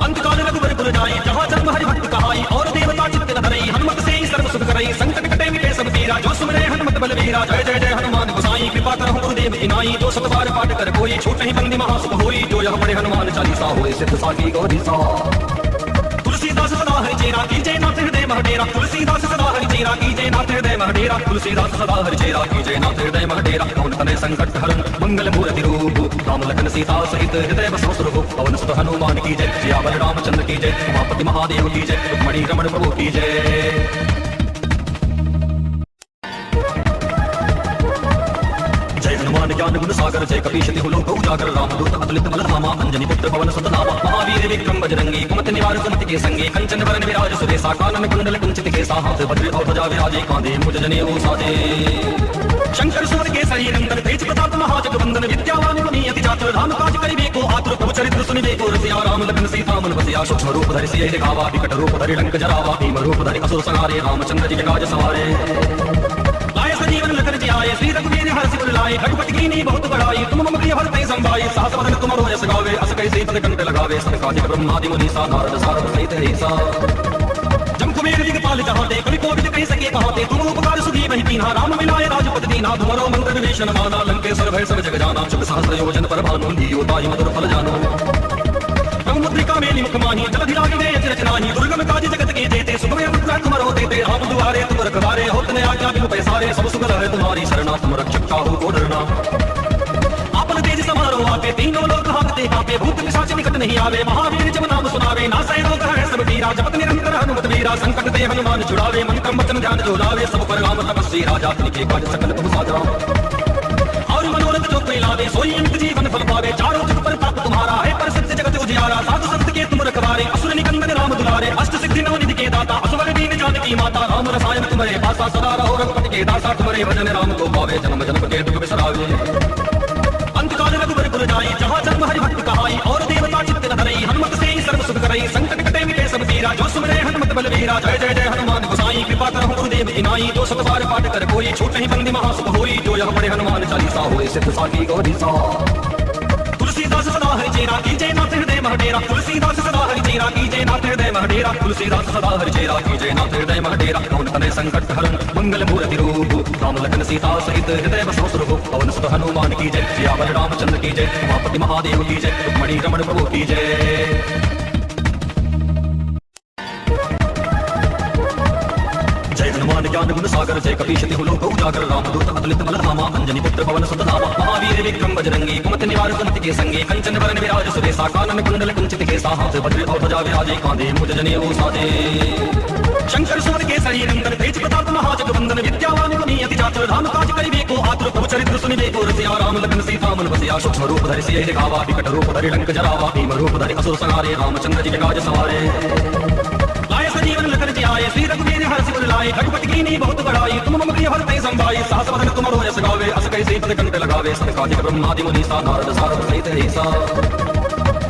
अंतकाल रघुबर पुर जाई जहाँ जन्म हरि भक्त कहाई और देवता चित्त न धरई हनुमत से ही सर्व सुख करई संकट कटे मिटे सब पीरा जो सुमरे हनुमत बलबीरा जय जय जय हनुमान गोसाई कृपा करहु गुरुदेव की नाई जो सत बार पाठ कर कोई छूट नहीं बंदी महासुख होई जो यह पढ़े हनुमान चालीसा होए सिद्ध साखी गौरी सा तुलसीदास सदा हरि चेरा कीजे नाथ हृदय महडेरा तुलसीदास सदा हरि चेरा कीजे नाथ हृदय महडेरा तुलसीदास सदा हरि चेरा कीजे नाथ हृदय महडेरा कौन तने संकट हरन मंगल मूर्ति रूप राम लखन सीता सहित हृदय बसो सुरभु पवन सुत हनुमान की जय सियावर रामचंद्र की जय उमापति महादेव की जय रुक्मणी रमण प्रभु की जय हनुमान ज्ञान गुण सागर जय कपीश तिहु लोक उजागर रामदूत अतुलित बल धामा अंजनी पुत्र पवन सुत नामा महावीर विक्रम बजरंगी कुमति निवार सुमति के संगी कंचन वरण विराज सुरेशा कानन कुंडल कुंचित केसा हाथ वज्र और ध्वजा विराजे कांधे मुज जनेऊ साजे शंकर सुर के सही नंदन तेज प्रताप महाजगवंदन विद्यावान गुणी अति चातुर राम काज करिबे को आतुर प्रभु चरित्र सुनिबे को रसिया राम लखन सीता मन बसिया सूक्ष्म रूप धरि सियहि दिखावा विकट रूप धरि लंक जरावा भीम रूप धरि असुर संहारे रामचंद्र जी के काज सवारे लाए सजीवन लखन जी आए श्री रघुवीर हर्षि उर लाए रघुपति कीनी बहुत बड़ाई तुम मम प्रिय भरतहि संभाई सहस वदन तुम रोयस गावे अस कैसे पद कंठ लगावे सनकादिक ब्रह्मादि मुनीसा नारद सारद सहित ऐसा जम कुबेर दिगपाल जहाते कवि कोविद कहि सके कहाते तुम उपकार सुधी वही कीन्हा राम मिलाए राजपद दीन्हा तुम्हारो मंत्र विभीषण माना लंकेश्वर भय सब जग जाना चुप सहस्र योजन पर भानु लियो ताई मधुर फल जानो मुद्रिका मेली मुख माही जलधि लागे गए अचरज नाही दुर्गम काज जगत के जेते सुखमय मुद्रा तुम रहो देते राम दुआरे तुम रखवारे होतने आज्ञा बिनु पैसारे सब सुख है तुम्हारी शरणा तुम रक्षक काहू को डरना आपन तेज समारो आपे तीनों लोक हाकते कापे भूत पिशाच निकट नहीं आवे महावीर जब नाम सुनावे नासै रोग है सब पीरा जपत निरंतर हनुमत वीरा संकट ते हनुमान छुड़ावे मन क्रम वचन ध्यान जो लावे सब पर राम तपस्वी राजा तिनके काज सकल तुम साजा और मनोरथ जो कोई लावे सोई अंत जीवन फल पावे चारों जुग पर ताप तुम्हारा है पर सत्य जगत उजियारा साधु संत के तुम रखवारे असुर निकंदन राम दुलारे अष्ट सिद्धि नवनिधि के दाता असवर दीन जानकी माता राम रसायन तुम्हारे पासा सदा रहो रघुपति के दासा तुम्हारे भजन राम को पावे जन्म जन्म के दुख बिसरावे अंतकाल रघुबर पुर जाई जहाँ जन्म हरि भक्त कहाई और देवता चित्त न धरई हनुमत से ही सर्व सुख करई संकट कटे मिटे सब पीरा जो सुमरे हनुमत बलबीरा जय जय जय हनुमान गोसाई कृपा करहु गुरुदेव की नाई जो सत बार पाठ कर कोई छूट नहीं बंदी महासुख होई जो यह पढ़े हनुमान चालीसा होए सिद्ध साखी गौरी सा तुलसीदास सदा हरि चेरा कीजे नाथ हृदय महडेरा तुलसीदास सदा हरि चेरा की जय नाथ हृदय महडेरा तुलसीदास सदा हरि चेरा की जय नाथ हृदय महडेरा पवन तनय संकट हरण मंगल मूर्ति रूप राम लखन सीता सहित हृदय बसो सुरभु पवन सुत हनुमान की जय सियावर रामचंद्र की जय उमापति महादेव की जय रुक्मणी रमण प्रभु की जय। हनुमान ज्ञान गुण सागर जय कपीश तिहु लोक उजागर रामदूत अतुलित बल धामा अंजनी पुत्र पवन सुत नामा महावीर विक्रम बजरंगी कुमति निवार कुमति के संगे कंचन वरण विराज सुरेशा कानन कुंडल कुंचित केसा हाथ वज्र और ध्वजा विराजे कांधे मुज जनेऊ साजे शंकर सुवन केसरी नंदन तेज प्रताप महाजगवंदन विद्यावान गुणी अति चातुर राम काज करिबे को आतुर प्रभु चरित्र सुनिबे को रसिया राम लखन सीता मन बसिया सूक्ष्म रूप धरि सियहि दिखावा विकट रूप धरि लंक जरावा भीम रूप धरि असुर संहारे रामचंद्र जी के काज सवारे लाए सजीवन लखन जी आए श्री रघुवीर हर्षि उर लाए रघुपति कीन्ही बहुत बड़ाई तुम मम प्रिय भरतहि संभाई सहस वदन तुमरो यश गावे अस कैसे पद कंठ लगावे सनकादिक ब्रह्मादि मुनीसा नारद सारद सहित ऐसा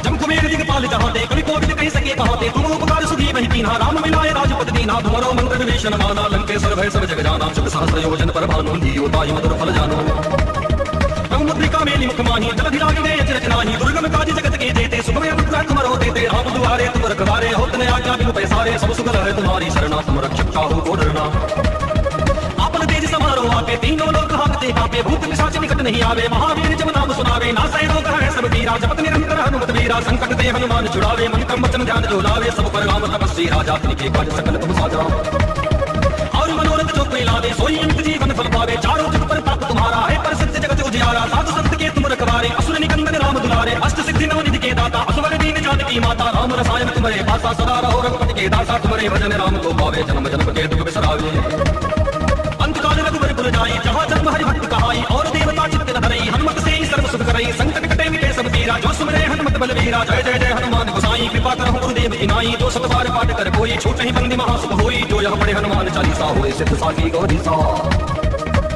जम कुबेर दिगपाल जहाते कवि कोविद कहि सके कहाते तुम उपकार सुधी वहि कीन्हा राम मिलाए राजपद दीना तुमरो मंत्र विभीषण माना लंकेश्वर भय सब जग जाना शुभ सहस्र योजन पर भानु धियो ताहि मधुर फल जानो मुद्रिका मेली मुख माही जलधि लागे गए अचरज नाही दुर्गम काज जगत के जेते सुखमय मुद्रा तुम रो देते राम दुआरे तुम रखवारे होत न आज्ञा बिनु पैसारे सब सुख है तुम्हारी शरणा तुम रक्षक काहू को डरना आपन तेज समारो आपे तीनों लोक हाकते कापे भूत पिशाच निकट नहीं आवे महावीर जब नाम सुनावे नासै रोग है सब पीरा जपत निरंतर हनुमत वीरा संकट ते हनुमान छुड़ावे मन क्रम वचन ध्यान जो लावे सब पर राम तपस्वी राजा तिनके काज सकल तुम साजा और मनोरथ जो कोई लावे सोई अंत जीवन फल पावे चारों जुग पर ताप तुम्हारा है पर सत्य जगत उजियारा साधु संत के तुम रखवारे असुर निकंदन राम दुलारे अष्ट सिद्धि नव निधि के दाता असुर दीन जानकी माता राम रसायन तुम्हारे पासा सदा रहो रघुपति के दासा तुम्हारे भजन राम को पावे जन्म जन्म के दुख बिसरावे अंत काल रघुवर पुर जाई जहाँ जन्म हरि भक्त कहाई और देवता चित्त न धरई हनुमत से सर्व सुख करई संकट कटे मिटे सब पीरा जो सुमरे हनुमत बलवीरा जय जय जय हनुमान गोसाई कृपा करहु गुरुदेव इनाई जो सत बार पाठ कर कोई छूट नहीं बंदी महासुख होई जो यह पढ़े हनुमान चालीसा होए सिद्ध साखी गौरी सा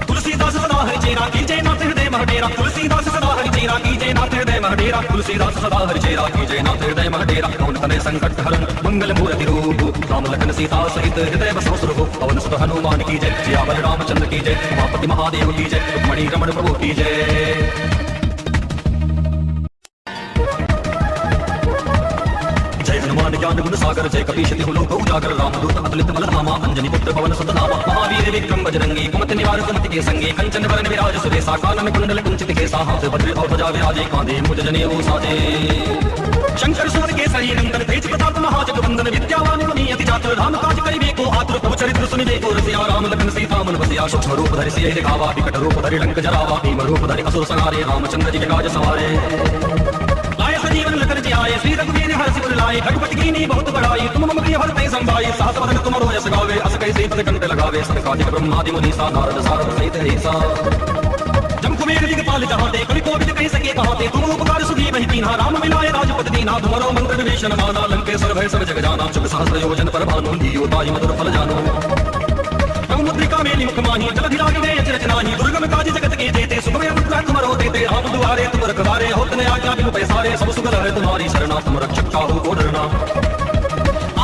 तुलसीदास सदा हरि चेरा की जय नाथ हृदय महडेरा तुलसीदास सदा हरि चेरा की जय नाथ हृदय महडेरा तुलसीदास सदा हरि चेरा की जय नाथ हृदय महडेरा पवन तनय संकट हरण मंगल मूर्ति रूप राम लखन सीता सहित हृदय बसो सुरभु पवन सुत हनुमान की जय सियावर रामचंद्र की जय उमापति महादेव की जय रुक्मणी रमण प्रभु की जय। हनुमान ज्ञान गुण सागर जय कपीश तिहु लोक उजागर रामदूत अतुलित बल धामा अंजनी पुत्र पवन सुत नामा महावीर विक्रम बजरंगी कुमति निवार कुमति के संगे कंचन वरण विराज सुरेशा कानन कुंडल कुंचित केसा हाथ वज्र और ध्वजा विराजे कांधे मुज जनेऊ साजे शंकर सुवन केसरी नंदन तेज प्रताप महाजगवंदन विद्यावान गुणी अति चातुर राम काज करिबे को आतुर प्रभु चरित्र सुनिबे को रसिया राम लखन सीता मन बसिया सूक्ष्म रूप धरि सियहि दिखावा विकट रूप धरि लंक जरावा भीम रूप धरि असुर संहारे रामचंद्र जी के काज सवारे लाए सजीवन लखन जी आए श्री रघुवीर हर्षि उर लाए रघुपति कीन्ही बहुत बड़ाई तुम मम प्रिय भरतहि संभाई सहस वदन तुमरो यश गावे अस कैसे पद कंठ लगावे सनकादिक ब्रह्मादि मुनीसा नारद सारद सहित ऐसा जम कुबेर दिगपाल जहाते कवि कोविद कहि सके कहाते तुम उपकार सुधी वहि कीन्हा राम मिलाए राजपद दीना तुमरो मंत्र विभीषण माना लंकेश्वर भय सब जग जाना शुभ सहस्र योजन पर भानु धियो ताहि मधुर फल जानो मुद्रिका मेली मुख माही जलधि लागे गए अचरज नाही दुर्गम काज जगत के जेते सुखमय मुद्रा तुम रो देते राम दुआरे तुम रखवारे होत न आज्ञा बिनु पैसारे सब सुख है तुम्हारी शरणा तुम रक्षक काहू को डरना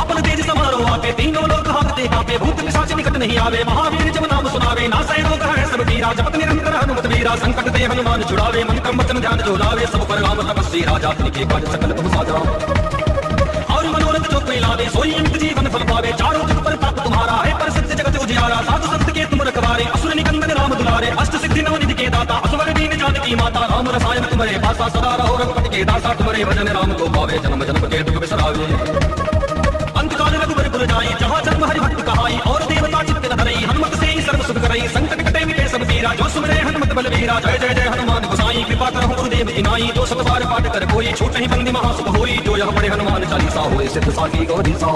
आपन तेज समारो आपे तीनों लोक हाकते कापे भूत पिशाच निकट नहीं आवे महावीर जब नाम सुनावे नासै रोग है सब पीरा जपत निरंतर हनुमत वीरा संकट ते हनुमान छुड़ावे मन क्रम वचन ध्यान जो लावे सब पर राम तपस्वी राजा तिनके काज सकल तुम साजा और मनोरथ जो कोई लावे सोई अंत जीवन फल पावे चारों जुग पर ताप तुम्हारा है पर सत्य जगत उजियारा साधु संत के तुम रखवारे असुर निकंदन राम दुलारे अष्ट सिद्धि नव निधि के दाता असुर दीन जानकी माता राम रसायन तुम्हारे पासा सदा रहो रघुपति के दासा तुम्हारे भजन राम को पावे जन्म जन्म के दुख बिसरावे अंत काल रघुवर पुर जाई जहाँ जन्म हरि भक्त कहाई और देवता चित्त न धरई हनुमत से सर्व सुख करई संकट कटे मिटे सब पीरा जो सुमरे हनुमत बलवीरा जय जय जय हनुमान गोसाई कृपा करहु गुरुदेव इनाई जो सत बार पाठ कर कोई छूट नहीं बंदी महासुख होई जो यह पढ़े हनुमान चालीसा होए सिद्ध साखी गौरी सा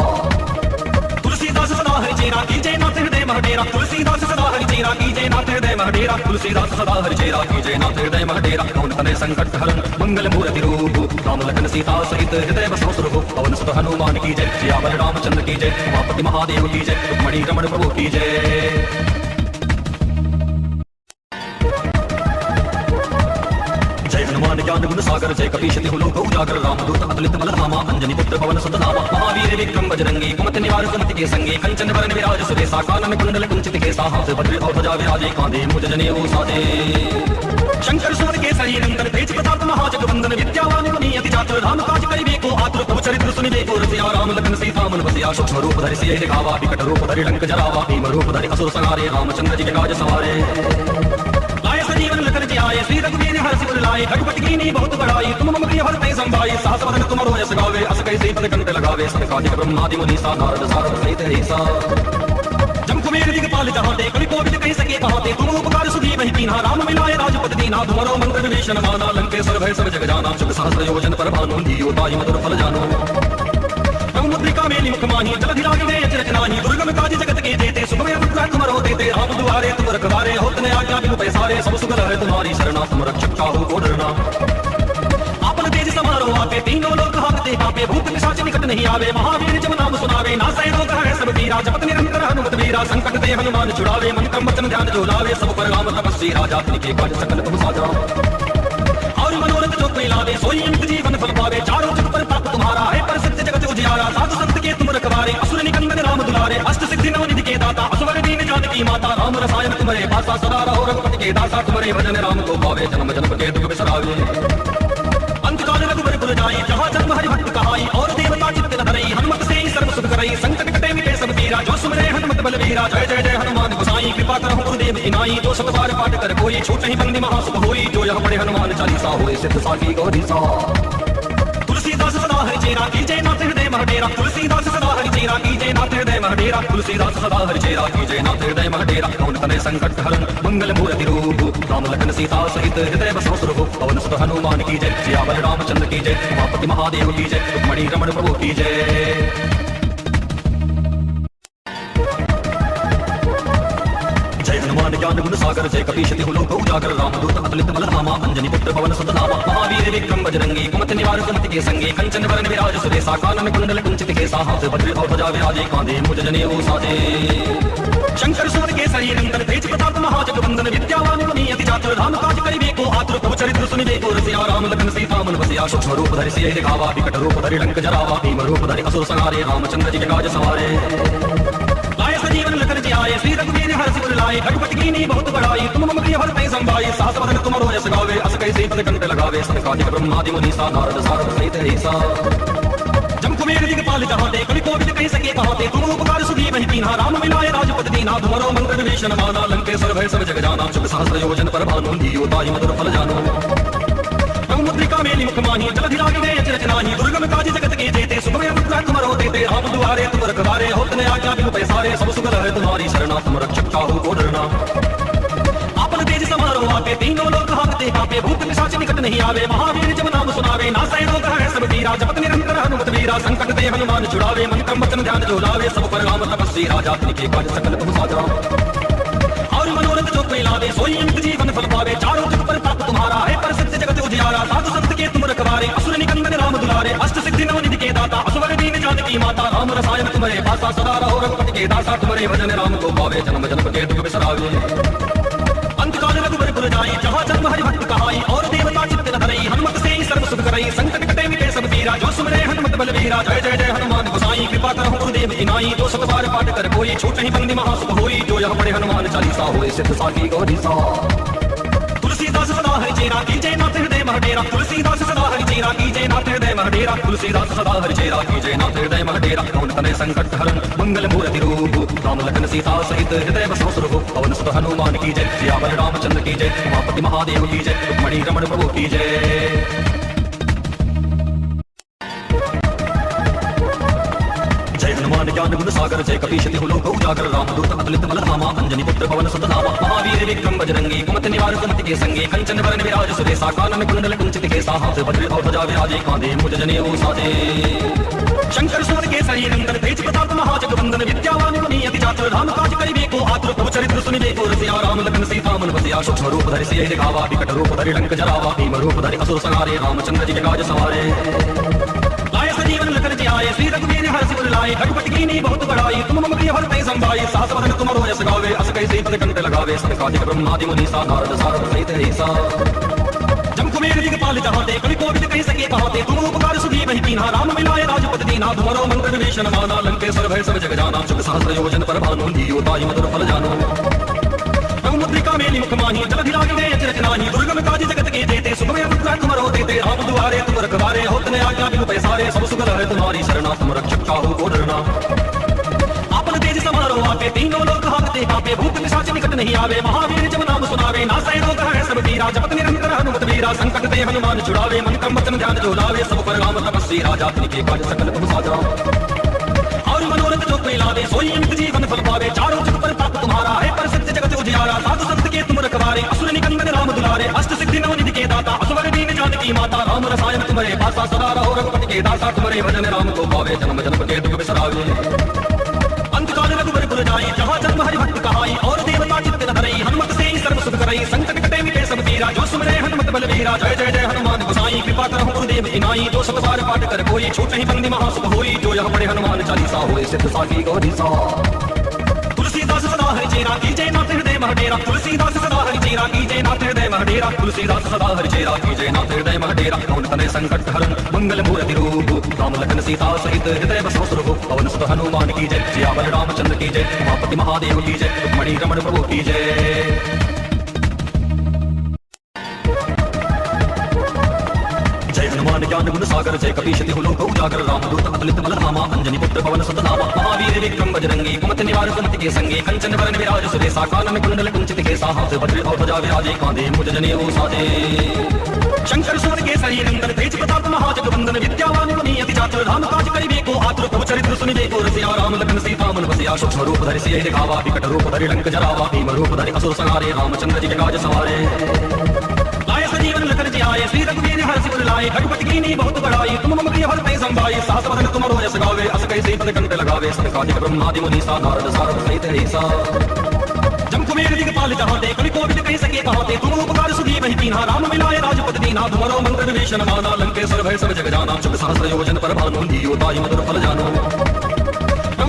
तुलसीदास सदा हरि चेरा की जय नाथ हृदय महडेरा तुलसीदास सदा हरि चेरा की जय नाथ हृदय महडेरा तुलसीदास सदा हरि चेरा की जय नाथ हृदय महडेरा पवन तनय संकट हरण मंगल मूर्ति रूप राम लखन सीता सहित हृदय बसो सुरभु पवन सुत हनुमान की जय सियावर रामचंद्र की जय उमापति महादेव की जय रुक्मणी रमण प्रभु की जय। हनुमान ज्ञान गुण सागर जय कपीश तिहु लोक उजागर रामदूत अतुलित बल धामा अंजनी पुत्र पवन सुत नामा महावीर विक्रम बजरंगी कुमति निवार कुमति के संगे कंचन वरण विराज सुरेशा कानन कुंडल कुंचित केसा हाथ वज्र और ध्वजा विराजे कांधे मुज जनेऊ साजे शंकर सुवन केसरी नंदन तेज प्रताप महाजगवंदन विद्यावान गुणी अति चातुर राम काज करिबे को आतुर प्रभु चरित्र सुनिबे को रसिया सिया राम लखन सीता मन बसिया सूक्ष्म रूप धरि सिय दिखावा विकट रूप धरि लंक जरावा भीम रूप धरि असुर संहारे रामचंद्र जी के काज सवारे लाए सजीवन लखन जी आए श्री रघुवीर हर सिर लाए रघुपति कीनी बहुत बड़ाई तुम मम प्रिय भरते संभाई सहस वदन तुम रोयस गावे अस कैसे पद कंठ लगावे सनकादिक ब्रह्मादि मुनीसा नारद सारद सहित ऐसा जम कुबेर दिगपाल जहाते कवि कोविद कह सके कहाते तुम उपकार सुधी वही कीन्हा राम मिलाए राजपति दीना तुम्हारो मंत्र विभीषण माना लंकेश्वर भय सब जग जाना शुभ सहस्र योजन पर भानु दियो ताई मधुर फल जानो मुद्रिका मेली मुख माही जलधि लागे गए अचरज नाही दुर्गम काज जगत के देते सुखमय रुद्र तुमरो देते राम दुआरे तुम रखवारे होत ने आज्ञा बिनु पैसारे सब सुगल है तुम्हारी शरणा तुम रक्षक चाहो को डरना आपन तेज समारो आपे तीनों लोग हाकते कापे भूत पिशाच निकट नहीं आवे महावीर जब नाम सुनावे नासै रोग है सब पीरा जपत निरंतर हनुमत वीरा संकट ते हनुमान छुड़ावे मन क्रम वचन ध्यान जो लावे सब पर राम तपस्वी राजा तिनके काज सकल तुम साजा और मनोरथ जो कोई लावे सोई अमित जीवन फल पावे चारों जुग पर ताप तुम्हारा है पर सत्य जगत उजियारा साधु संत के तुम रखवारे असुर निकंदन राम दुलारे अष्ट सिद्धि नव निधि के दाता असवर दीन जानकी माता राम रसायन तुम्हारे पासा सदा रहो रघुपति के दासा तुम्हारे भजन राम को पावे जन्म जन्म के दुख बिसरावे अंतकाल रघुवर पुर जाई जहाँ जन्म हरि भक्त कहाई और देवता चित्त न धरई हनुमत से ही सर्व सुख करई संकट कटे मिटे सब पीरा जो सुमरे हनुमत बलवीरा जय जय जय हनुमान गोसाई कृपा करहु गुरुदेव की नाई जो सब बार पाठ कर कोई छूट नहीं बंदी महासुभ होई जो यह पढ़े हनुमान चालीसा होए सिद्ध साकी गौरी सा तुलसीदास सदा हरि चेरा कीजय नाथ हृदय मह डेरा तुलसीदास सदा हरि चेरा कीजय नाथ हृदय मह डेरा तुलसीदास सदा हरि चेरा कीजय नाथ हृदय मह डेरा कौन तने संकट हरन मंगल मूर्ति रूप राम लखन सीता सहित हृदय बसो सुरभु पवन सुत हनुमान की जय सियावर रामचंद्र की जय उमापति महादेव की जय रुक्मणी रमण प्रभु की जय हनुमान ज्ञान गुण सागर जय कपीश तिहु लोक उजागर रामदूत अतुलित बल धामा अंजनी पुत्र पवन सुत नामा महावीर विक्रम बजरंगी कुमति निवार कुमति के संगे कंचन वरण विराज सुरेशा कानन कुंडल कुंचित केसा हाथ वज्र और ध्वजा विराजे कांधे मुझ जनेऊ साजे शंकर सुर के शरीर अंदर तेज प्रताप महाजगवंदन विद्यावान गुणी अति चातुर राम काज करिबे को आतुर प्रभु चरित्र सुनिबे को रसिया राम लखन सीता मन बसिया सूक्ष्म रूप धरि सिय दिखावा विकट रूप धरि लंक जरावा भीम रूप धरि असुर संहारे रामचंद्र जी के काज सवारे लाए सजीवन लखन जी आए श्री रघुवीर हर सिर लाए रघुपति कीनी बहुत बड़ाई तुम मम प्रिय भरते संभाई सहस वदन तुम रोयस गावे अस कैसे पद कंठ लगावे सनकादिक ब्रह्मादि मुनीसा नारद सारद सहित ऐसा जम कुबेर दिगपाल जहाते कवि कोविद कह सके कहाते तुम उपकार सुधी वही कीन्हा राम मिलाए राजपति दीना तुम्हारो मंत्र विभीषण माना लंकेश्वर भय सब जग जाना शुभ सहस्र योजन पर भानु दियो ताई मधुर फल जानो मुद्रिका मेली मुख माही जलधि लागे गए अचरज नाही दुर्गम काज जगत के जेते सुखमय रुद्र तुमरो देते राम दुआरे तुम रखवारे होत ने आज्ञा बिनु पैसारे सब सुगल है तुम्हारी शरणा तुम रक्षक चाहो को डरना आपन तेज समारो आपे तीनों लोग हाकते कापे भूत पिशाच निकट नहीं आवे महावीर जब नाम सुनावे नासै रोग है सब पीरा जपत निरंतर हनुमत वीरा संकट ते हनुमान छुड़ावे मन क्रम वचन ध्यान जो लावे सब पर राम तपस्वी राजा तिनके काज सकल तुम साजा और मनोरथ जो कोई लावे सोई अमित जीवन फल पावे चारों जुग पर ताप तुम्हारा है पर सत्य जगत उजियारा साधु संत के तुम रखवारे असुर निकंदन राम दुलारे अष्ट सिद्धि नव निधि के दाता असवर दीन जानकी माता राम रसायन तुम्हारे पासा सदा रहो रघुपति के दासा तुम्हारे भजन राम को पावे जन्म जन्म के दुख बिसरावे अंतकाल रघुवर पुर जाई जहाँ जन्म हरि भक्त कहाई और देवता चित्त न धरई हनुमत से ही सर्व सुख करई संकट कटे मिटे सब पीरा जो सुमरे हनुमत बलवीरा जय जय जय हनुमान गोसाई कृपा करहु गुरुदेव की नाई जो सब बार पाठ कर कोई छूट नहीं बंदी महासुभ होई जो यह पढ़े हनुमान चालीसा होए सिद्ध साकी गौरी सा तुलसीदास सदा हरि चेरा कीजय नाथ हृदय मह डेरा तुलसीदास सदा हरि चेरा कीजय नाथ हृदय मह डेरा तुलसीदास सदा हरि चेरा कीजय नाथ हृदय मह डेरा कौन तने संकट हरन मंगल मूर्ति रूप राम लखन सीता सहित हृदय बसो सुरभु पवन सुत हनुमान की जय सियावर रामचंद्र की जय उमापति महादेव की जय रुक्मणी रमण प्रभु की जय हनुमान ज्ञान गुण सागर जय कपीश तिहु लोक उजागर रामदूत अतुलित बल धामा अंजनी पुत्र पवन सुत नामा महावीर विक्रम बजरंगी कुमति निवार कुमति के संगे कंचन वरण विराज सुरेशा कानन कुंडल कुंचित केसा हाथ वज्र और ध्वजा विराजे कांधे मुझ जनेऊ साजे शंकर सुर के शरीर अंदर तेज प्रताप महाजगवंदन विद्यावान गुणी अति चातुर राम काज करिबे को आतुर प्रभु चरित्र सुनिबे को रसिया राम लखन सीता मन बसिया सूक्ष्म रूप धरि सिय दिखावा विकट रूप धरि लंक जरावा भीम रूप धरि असुर संहारे रामचंद्र जी के काज सवारे लाए सजीवन लखन जी आए श्री रघुवीर हर सिर लाए रघुपति कीनी बहुत बड़ाई तुम मम प्रिय भरते संभाई सहस वदन तुम रोयस गावे अस कैसे पद कंठ लगावे सनकादिक ब्रह्मादि मुनीसा नारद सारद सहित ऐसा जम कुबेर दिगपाल जहाते कवि कोविद कह सके कहाते तुम उपकार सुधी वही कीन्हा राम मिलाए राजपति दीना तुम्हारो मंत्र विभीषण माना लंकेश्वर भय सब जग जाना शुभ सहस्र योजन पर भानु दियो ताई मधुर फल जानो मुद्रिका मेली मुख माही जलधि लागे गए अचरज नाही दुर्गम काज जगत के देते सुखमय रुद्र तुमरो देते राम दुआरे तुम रखवारे होत ने आज्ञा बिनु पैसारे सब सुगल है तुम्हारी तुम्हारी शरणा तुम रक्षक चाहो को डरना। आपन तेज समारो आके तीनों लोग हाकते कांपे, भूत पिशाच निकट नहीं आवे, महावीर जब नाम सुनावे, नासै रोग है सब पीरा, जपत निरंतर हनुमत वीरा, संकट ते हनुमान छुड़ावे, मन क्रम वचन ध्यान जो लावे, सब पर राम तपस्वी राजा, तिनके काज सकल तुम साजा। और मनोरथ जो कोई लावे, सोई अमित जीवन फल पावे, चारों जुग पर ताप तुम्हारा है, पर सत्य जगत उजियारा, साधु संत के तुम रखवारे, असुर निकंदन राम दुलारे, अष्ट सिद्धि नवनिधि के दाता, असवर दीन जानकी माता, राम रसायन तुम्हारे पासा, सदा रहो रघुपति के दासा, तुम्हारे भजन राम को पावे, जन्म जन्म के दुख बिसरावे। अंतकाल रघुबर पुर जाई, जहाँ जन्म हरि भक्त कहाई, और देवता चित्त न धरई, हनुमत से ही सर्व सुख करई, संकट कटे मिटे सब पीरा, जो सुमरे हनुमत बलवीरा, जय जय जय हनुमान गोसाई, कृपा करहु गुरुदेव की नाई, जो सब बार पाठ कर कोई, छूट नहीं बंदी महासुख होई, जो यह पढ़े हनुमान चालीसा होए, सिद्ध साखी गौरी सा। तुलसीदास सदा हरि चेरा कीजय नाथ हृदय महडेरा, तुलसीदास सदा हरि चेरा कीजय नाथ हृदय महडेरा, तुलसीदास सदा हरि चेरा कीजय नाथ हृदय महडेरा, कौन तने संकट हरण मंगल मूर्ति रूप, राम लखन सीता सहित हृदय बसो सुरभु, पवन सुत हनुमान की जय, सियावर रामचंद्र की जय, उमापति महादेव की जय, रुक्मणी रमण प्रभु की जय। हनुमान ज्ञान गुण सागर जय कपीश तिहु लोक उजागर, रामदूत अतुलित बल धामा, अंजनी पुत्र पवन सुत नामा, महावीर विक्रम बजरंगी, कुमति निवार सुमति के संगी, कंचन वरन विराज सुरेशा, कानन कुंडल कुंचित केसा, हाथ वज्र और ध्वजा विराजे, कांधे मुज जनेऊ साजे। शंकर सुवन केसरी नंदन, तेज प्रताप महाजगवंदन, विद्यावान गुणी अति चातुर, राम काज करिबे को आतुर, प्रभु चरित्र सुनिबे को रसिया, राम लखन सीता मन बसिया, सूक्ष्म रूप धरि सियहि दिखावा, विकट रूप धरि लंक जरावा, भीम रूप धरि असुर संहारे, रामचंद्र जी के काज सवारे। लाए सजीवन लखन जी आए, श्री रघुवीर हर्षि उर लाए, रघुपति कीन्ही बहुत बड़ाई, तुम मम प्रिय भरतहि संभाई, सहस वदन तुमरो यश गावे, अस कैसे पद कंठ लगावे, सनकादिक ब्रह्मादि मुनीसा, नारद सारद सहित ऐसा। जम कुबेर दिगपाल जहाते, कवि कोविद कहि सके कहाते, तुम उपकार सुधी वही कीन्हा, राम मिलाए राजपद दीन्हा, तुम्हारो मंत्र विभीषण माना, लंकेश्वर भय सब जग जाना, चुप सहस्र योजन पर भानु, लियो ताहि मधुर फल जानो।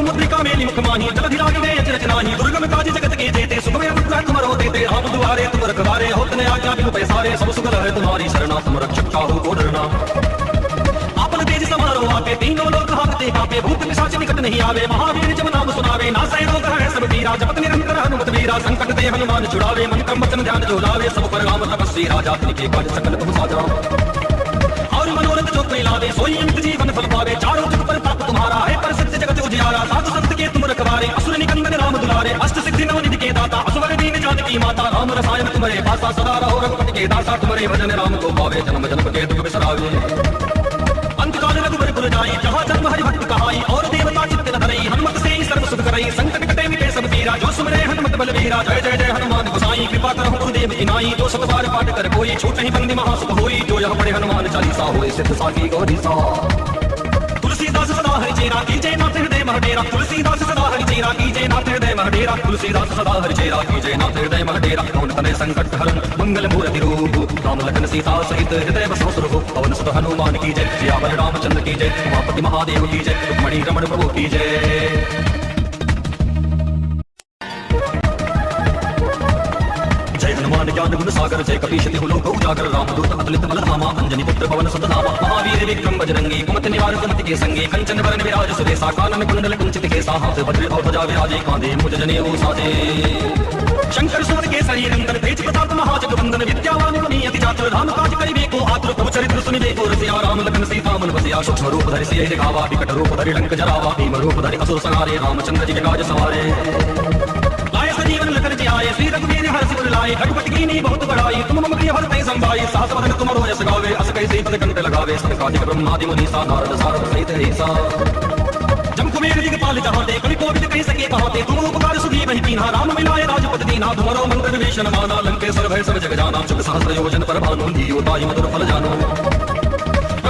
मुद्रिका मेली मुख माही, जलधि लागे गए अचरज नाही, दुर्गम काज जगत के जेते, सुखमय अनुग्रह तुमरो देते, राम दुआरे तुम रखवारे, होत न आज्ञा बिनु पैसारे, सब सुख है तुम्हारी शरणा, तुम रक्षक चाहो को डरना। आपन तेज समारो आके तीनों लोग हाकते कांपे, भूत पिशाच निकट नहीं आवे, महावीर जब नाम सुनावे, नासै रोग है सब पीरा, जपत निरंतर हनुमत वीरा, संकट ते हनुमान छुड़ावे, मन क्रम वचन ध्यान जो लावे, सब पर राम तपस्वी राजा, तिनके काज सकल तुम साजा। और मनोरथ जो कोई लावे, सोई अमित जीवन फल पावे, चारों जुग पर ताप तुम्हारा है, पर सत्य जगत उजियारा, साधु संत के तुम रखवारे, असुर निकंदन राम दुलारे, अष्ट सिद्धि नवनिधि के दाता, असवर दीन जानकी माता, राम रसायन तुम्हारे पासा, सदा रहो रघुपति के दासा, तुम्हारे भजन राम को पावे, जन्म जन्म के दुख बिसरावे। अंतकाल रघुबर पुर जाई, जहाँ जन्म हरि भक्त कहाई, और देवता चित्त न धरई, हनुमत से ही सर्व सुख करई, संकट कटे मिटे सब पीरा, जो सुमरे हनुमत बलवीरा, जय जय जय हनुमान गोसाई, कृपा करहु गुरुदेव की नाई, जो सब बार पाठ कर कोई, छूट नहीं बंदी महासुख होई, जो यह पढ़े हनुमान चालीसा होए, सिद्ध साखी गौरी सा। तुलसीदास सदा हरि चेरा कीजय नाथ हृदय महडेरा, तुलसीदास सदा हरि चेरा कीजय नाथ हृदय महडेरा, तुलसीदास सदा हरि चेरा कीजय नाथ हृदय महडेरा, कौन तने संकट हरण मंगल मूर्ति रूप, राम लखन सीता सहित हृदय बसो सुरभु, पवन सुत हनुमान की जय, सियावर रामचंद्र की जय, उमापति महादेव की जय, रुक्मणी रमण प्रभु की जय। हनुमान ज्ञान गुण सागर जय कपीश तिहु लोक उजागर, रामदूत अतुलित बल धामा, अंजनी पुत्र पवन सुत नामा, महावीर विक्रम बजरंगी, कुमति निवार सुमति के संगी, कंचन वरन विराज सुरेशा, कानन कुंडल कुंचित केसा, हाथ वज्र और ध्वजा विराजे, कांधे मुज जनेऊ साजे। शंकर सुवन केसरी नंदन, तेज प्रताप महाजगवंदन, विद्यावान गुणी अति चातुर, राम काज करिबे को आतुर, प्रभु चरित्र सुनिबे को रसिया, राम लखन सीता मन बसिया, सूक्ष्म रूप धरि सियहि दिखावा, विकट रूप धरि लंक जरावा, भीम रूप धरि असुर संहारे, रामचंद्र जी के काज सवारे। लाए सजीवन लखन जी आए, श्री रघुवीर हर्षि उर लाए, रघुपति कीन्ही बहुत बड़ाई, तुम मम प्रिय भरतहि संभाई, सहस वदन तुमरो यश गावे, अस कैसे पद कंठ लगावे, सनकादिक ब्रह्मादि मुनीसा, नारद सारद सहित ऐसा। जम कुबेर दिगपाल जहाते, कवि कोविद कहि सके कहाते, तुम उपकार सुधी वही कीन्हा, राम मिलाए राजपद दीन्हा, तुम्हारो मंत्र विभीषण माना, लंकेश्वर भय सब जग जाना, चुप सहस्र योजन पर भानु, लियो ताहि मधुर फल जानो।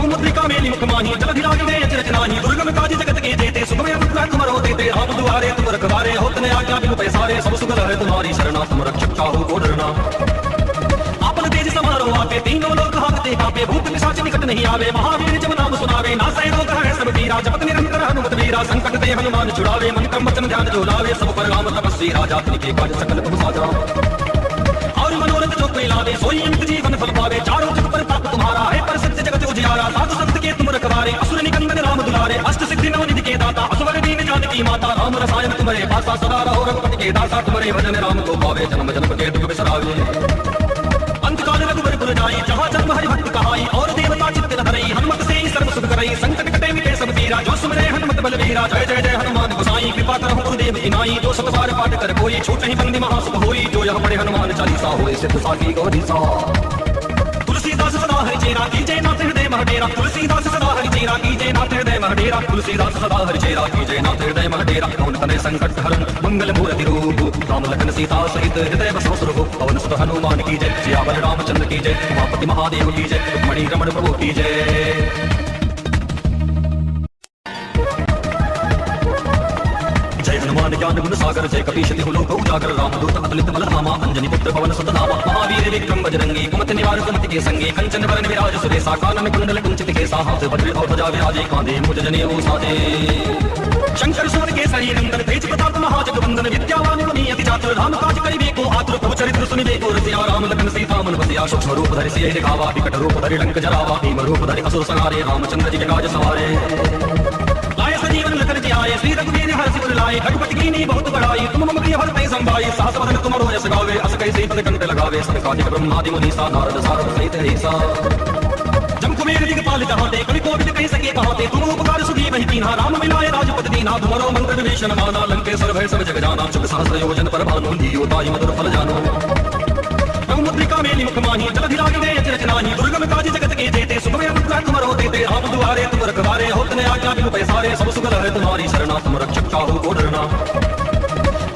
मुद्रिका मेली मुख माही, जलधि लागे गए अचरज नाही, दुर्गम काज जगत के जेते, सुखमय अनुग्रह तुमरो देते, राम दुआरे तुम रखवारे, होत न आज्ञा बिनु पैसारे, सब सुख है तुम्हारी शरणा, तुम रक्षक चाहो को डरना। आपन तेज समारो आके तीनों लोग हाकते कांपे, भूत पिशाच निकट नहीं आवे, महावीर जब नाम सुनावे, नासै रोग है सब पीरा, जपत निरंतर हनुमत वीरा, संकट ते हनुमान छुड़ावे, मन क्रम वचन ध्यान जो लावे, सब पर राम तपस्वी राजा, तिनके काज सकल तुम साजा। और मनोरथ जो कोई लावे, सोई अमित जीवन फल पावे, चारों जुग पर ताप तुम्हारा है, पर सत्य जगत उजियारा, साधु संत के तुम रखवारे, असुर निकंदन राम दुलारे, अष्ट सिद्धि नवनिधि के दाता, असवर दीन जानकी माता, राम रसायन तुम्हारे पासा, सदा रहो रघुपति के दासा, तुम्हारे भजन राम को पावे, जन्म जन्म के दुख बिसरावे। अंतकाल रघुबर पुर जाई, जहाँ जन्म हरि भक्त कहाई, और देवता चित्त न धरई, हनुमत से ही सर्व सुख करई, संकट कटे मिटे सब पीरा, जो मेरा जय जय जय हनुमान गोसाई कृपा करहु गुरुदेव इनाई जो सत बार पाठ कर कोई छूट नहीं बंदी महासुख होई जो यह पढ़े हनुमान चालीसा होए सिद्ध साखी गौरी सा तुलसीदास सदा हरि चेरा कीजय नाथ हृदय महडेरा तुलसीदास सदा हरि चेरा कीजय नाथ हृदय महडेरा तुलसीदास सदा हरि चेरा कीजय नाथ हृदय महडेरा कौन तने संकट हरण मंगल मूर्ति रूप राम लखन सीता सहित हृदय बसो सुरभु पवन सुत हनुमान की जय सियावर रामचंद्र की जय उमापति महादेव की जय रुक्मणी रमण प्रभु की जय हनुमान ज्ञान गुण सागर जय कपीश तिहु लोक उजागर रामदूत अतुलित बल धामा अंजनी पुत्र पवन सुत नामा महावीर विक्रम बजरंगी कुमति निवार कुमति के संगी कंचन वरण विराज सुरेशा कानन कुंडल कुंचित केसा हाथ वज्र और ध्वजा विराजे कांधे मुज जनेऊ साजे शंकर सुवन केसरी नंदन तेज प्रताप महाजगवंदन विद्यावान गुणी अति चातुर राम काज करिबे को आतुर प्रभु चरित्र सुनिबे को रसिया राम लखन सीता मन बसिया सूक्ष्म रूप धरि सियहि दिखावा विकट रूप धरि लंक जरावा भीम रूप धरि असुर संहारे रामचंद्र जी के काज सवारे लाए सजीवन लखन जी आए श्री रघुवीर हर सिर लाए रघुपति कीनी बहुत बड़ाई तुम मम प्रिय भरते संभाई सहस वदन तुम रोयस गावे अस कैसे पद कंठ लगावे सनकादिक ब्रह्मादि मुनीसा नारद सारद सहित ऐसा जम कुबेर दिगपाल जहाते कवि कोविद कह सके कहाते तुम उपकार सुधी वही कीन्हा राम मिलाए राजपद दीन्हा तुम्हारो मंत्र विभीषण माना लंकेश्वर भय सब जग जाना चुप सहस्र योजन पर भानु लियो ताई मधुर फल जानो मुद्रिका मेली मुख माही जलधि लागे गए अचरज नाही दुर्गम काज जगत के जेते सुखमय अनुग्रह तुम रो देते राम दुआरे तुम रखवारे होत ने आज्ञा बिनु पैसारे सब सुख है तुम्हारी शरणा तुम रक्षक काहू को डरना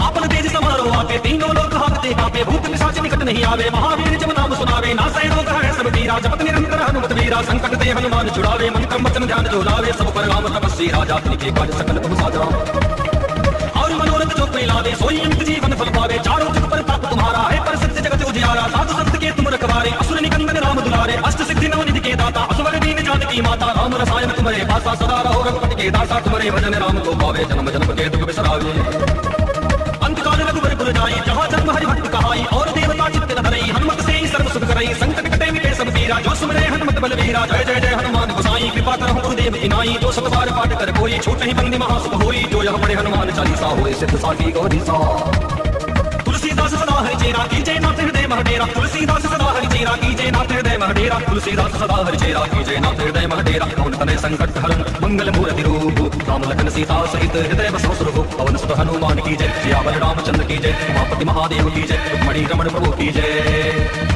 आपन तेज समारो आके तीनों लोग हाथते कापे भूत पिशाच निकट नहीं आवे महावीर जब नाम सुनावे नासै रोग है सब पीरा जपत निरंतर हनुमत वीरा संकट ते हनुमान छुड़ावे मन क्रम वचन ध्यान जो लावे सब पर राम तपस्वी राजा तिनके काज सकल तुम साजा और मनोरथ जो कोई लावे सोई अंत जीवन फल पावे चारों जुग पर ताप तुम्हारा है पर सत्य जगत उजियारा साधु संत के तुम रखवारे असुर निकंदन राम दुलारे अष्ट सिद्धि नव निधि के दाता असवर दीन जानकी माता राम रसायन तुम्हारे पासा सदा रहो रघुपति के दासा तुम्हारे भजन राम को पावे जन्म जन्म के दुख बिसरावे अंतकाल रघुवर पुर जाई जहाँ जन्म हरि भक्त कहाई और देवता चित्त न धरई हनुमत से ही सर्व सुख करई संकट कटे मिटे सब पीरा जो सुमरे हनुमत बलवीरा जय जय जय हनुमान गोसाई कृपा करहु गुरुदेव इनाई जो सत बार पाठ कर कोई छूट नहीं बंदी महासुख होई जो यह पढ़े हनुमान चालीसा होए सिद्ध साखी गौरी सा तुलसीदास सदा हरि चेरा कीजय नाथ हृदय महडेरा तुलसीदास सदा हरि चेरा कीजय नाथ हृदय महडेरा तुलसीदास सदा हरि चेरा कीजय नाथ हृदय महडेरा कौन तने संकट हरण मंगल मूर्ति रूप राम लखन सीता सहित हृदय बसो सुरभु पवन सुत हनुमान की जय सियावर रामचंद्र की जय उमापति महादेव की जय रुक्मणी रमण प्रभु की जय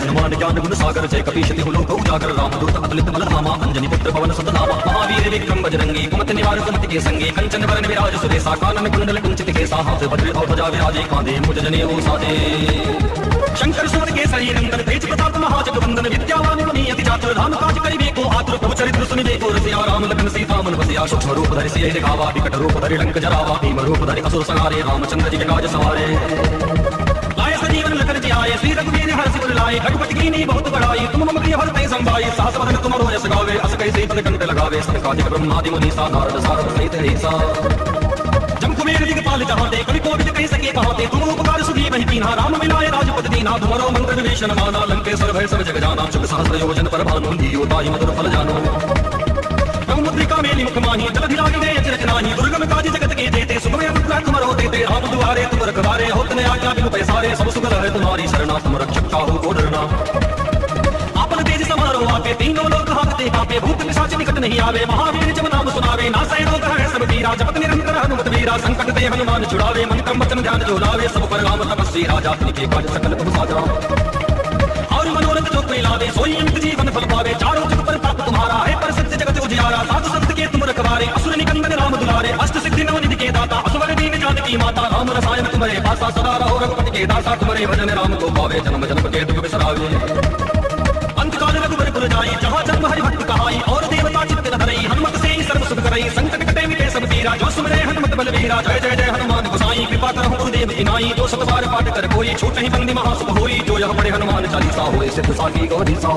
हनुमान ज्ञान गुण सागर जय कपीश तिहु लोक उजागर रामदूत अतुलित बल धामा अंजनी पुत्र पवन सुत नामा महावीर विक्रम बजरंगी कुमति निवार कुमति के संगी कंचन वरण विराज सुरेशा कानन कुंडल कुंचित केसा हाथ वज्र और ध्वजा विराजे कांधे मुज जनेऊ साजे शंकर सुवन केसरी नंदन तेज प्रताप महाजगवंदन विद्यावान गुणी अति चातुर राम काज करिबे को आतुर प्रभु चरित्र सुनिबे को रसिया राम लखन सीता मन बसिया सूक्ष्म रूप धरि सियहि दिखावा विकट रूप धरि लंक जरावा भीम रूप धरि असुर संहारे रामचंद्र जी के काज सवारे लाए सजीवन लखन जी आए श्री रघुवीर हर सिर लाए रघुपति कीनी बहुत बड़ाई तुम मम प्रिय भरते संभाई सहस वदन तुम रोयस गावे अस कैसे पद कंठ लगावे सनकादिक ब्रह्मादि मुनीसा नारद सारद सहित ऐसा जम कुबेर दिगपाल जहाते कवि कोविद कह सके कहाते तुम उपकार सुधी वही कीन्हा राम मिलाए राजपद दीन्हा तुम्हारो मंत्र विभीषण माना लंकेश्वर भय सब जग जाना चुप सहस्र योजन पर भानु लियो ताई मधुर फल जानो मुद्रिका मेली मुख माही जलधि लागे गए अचरज नाही दुर्गम काज जगत के जेते सुखमय अनुग्रह तुम रो देते राम दुआरे तुम रखवारे होत ने आज्ञा बिनु पैसारे सब सुख है तुम्हारी शरणा तुम रक्षक काहू को डरना आपन तेज समारो आके तीनों लोग हाथते कापे भूत पिशाच निकट नहीं आवे महावीर जब नाम सुनावे नासै रोग है सब पीरा जपत निरंतर हनुमत वीरा संकट ते हनुमान छुड़ावे मन क्रम वचन ध्यान जो लावे सब पर राम तपस्वी राजा तिनके काज सकल तुम साजा और मनोरथ जो कोई लावे सोई अंत जीवन फल पावे चारों जुग पर ताप तुम्हारा है पर सत्य जगत उजियारा साधु संत के तुम रखवारे असुर निकंदन राम दुलारे अष्ट सिद्धि नव निधि के दाता असवर दीन जानकी माता राम रसायन तुम्हारे पासा सदा रहो रघुपति के दासा तुम्हारे भजन राम को पावे जन्म जन्म के दुख बिसरावे अंतकाल रघुवर पुर जाई जहाँ जन्म हरि भक्त कहाई और देवता चित्त न धरई हनुमत से ही सर्व सुख करई संकट कटे मिटे सब पीरा जो सुमरे हनुमत बलवीरा जय जय जय हनुमान गोसाई कृपा करहु गुरुदेव इनाई जो सत बार पाठ कर कोई छूट नहीं बंदी महासुख होई जो यह पढ़े हनुमान चालीसा होए सिद्ध साखी गौरी सा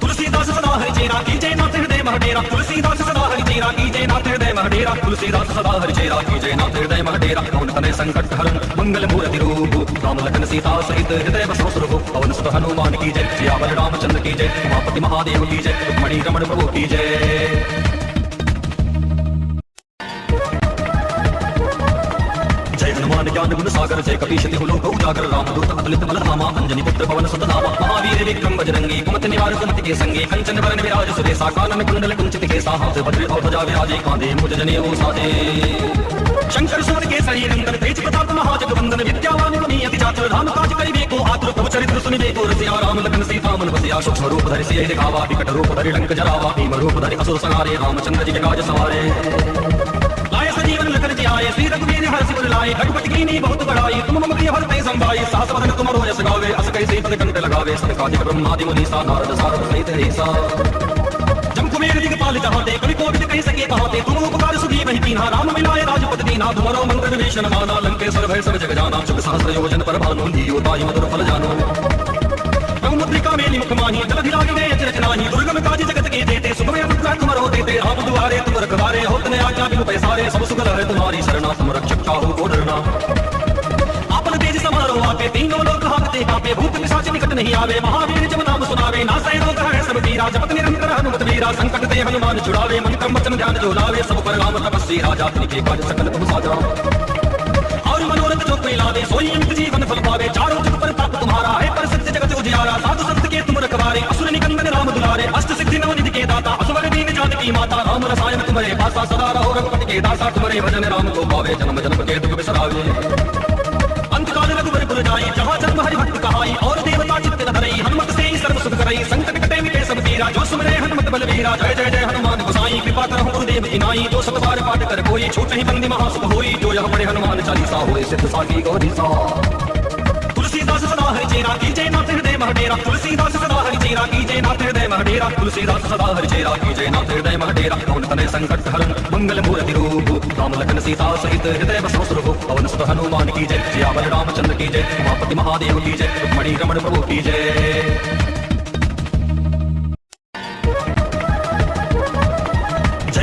तुलसीदास सदा हरि चेरा कीजय नाथ हृदय महडेरा तुलसीदास सदा हरि चेरा कीजय नाथ हृदय महडेरा तुलसीदास सदा हरि चेरा कीजय नाथ हृदय महडेरा कौन तने संकट हरण मंगल मूर्ति रूप राम लखन सीता सहित हृदय बसो सुरभु पवन सुत हनुमान की जय सियावर रामचंद्र की जय उमापति महादेव की जय रुक्मणी रमण प्रभु की जय हनुमान ज्ञान गुण सागर जय कपीश तिहु लोक उजागर रामदूत अतुलित बल धामा अंजनी पुत्र पवन सुत नामा महावीर विक्रम बजरंगी कुमति निवार निवार सुमति के संगे कंचन वरण विराज सुरेशा कानन कुंडल कुंचित केसा हाथ वज्र और ध्वजा विराजे कांधे मुझ जनेऊ साजे शंकर सुवन के शरीर नंदन तेज प्रताप महाजगवंदन विद्यावान मुनि अति चातुर राम काज करिबे को आतुर प्रभु चरित्र सुनिबे को रसिया राम लखन सीता मन बसिया सूक्ष्म रूप धरि सिय दिखावा विकट रूप धरि लंक जरावा भीम रूप धरि असुर संहारे रामचंद्र जी के काज सवारे लाए सजीवन लखन जी आए श्री रघुवीर हर्षि उर लाए रघुपति कीनी बहुत बड़ाई तुम मम प्रिय भरते संभाई सहस वदन तुम रोयस गावे अस कैसे पद कंठ लगावे सनकादिक ब्रह्मादि मुनि सा नारद सारद सहित ऐसा जम कुबेर दिगपाल जहाते कवि कोविद कह सके कहाते तुम उपकार सुधी वही कीन्हा राम मिलाए राजपद दीन्हा तुम्हारो मंत्र विभीषण माना लंकेश्वर भय सब जग जाना चुक सहस्र योजन पर भानु लीयो ताई मधुर फल जानो मुद्रिका मेली मुख माही जलधि लागे गए अचरज नाही दुर्गम काज जगत के देते सुखमय अनुग्रह तुमरो देते राम दुआरे तुम रखवारे होत ने आज्ञा बिनु पैसारे सब सुगल है तुम्हारी शरणा तुम रक्षक काहू को डरना आपन तेज समारो आपे तीनों लोक हाकते कापे भूत पिशाच निकट नहीं आवे महावीर जब नाम सुनावे नासै रोग है सब पीरा जपत निरंतर हनुमत वीरा संकट ते हनुमान छुड़ावे मन क्रम वचन ध्यान जो लावे सब पर राम तपस्वी राजा तिनके काज सकल तुम साजा और मनोरथ जो कोई लावे सोई अंत जीवन फल पावे चारों जुग पर ताप तुम्हारा है पर सत्य जगत उजियारा साधु संत के तुम रखवारे असुर निकंदन राम दुलारे अष्ट सिद्धि नवनिधि के दाता असवर दीन जानकी माता राम रसायन तुम्हारे पासा सदा रहो रघुपति के दासा तुम्हारे भजन राम को पावे जन्म जन्म के दुख बिसरावे अंत काल रघुवर पुर जाई जहाँ जन्म हरि भक्त कहाई और देवता चित्त न धरई हनुमत से ही सर्व सुख करई संकट कटे मिटे सब पीरा जो सुमरे हनुमत बलवीरा जय जय जय हनुमान गोसाई कृपा करहु गुरुदेव इनाई जो सब बार पाठ कर कोई छूट नहीं बंदी महासुख होई जो यह पढ़े हनुमान चालीसा होए सिद्ध साकी गौरी सा तुलसीदास सदा हरि चेरा कीजय नाथ हृदय महडेरा तुलसीदास सदा हरि चेरा कीजय नाथ हृदय महडेरा तुलसीदास सदा हरि चेरा कीजय नाथ हृदय महडेरा कौन तने संकट हरण मंगल मूर्ति रूप राम लखन सीता सहित हृदय बसो सुरभु पवन सुत हनुमान की जय सियावर रामचंद्र की जय उमापति महादेव की जय रुक्मणी रमण प्रभु की जय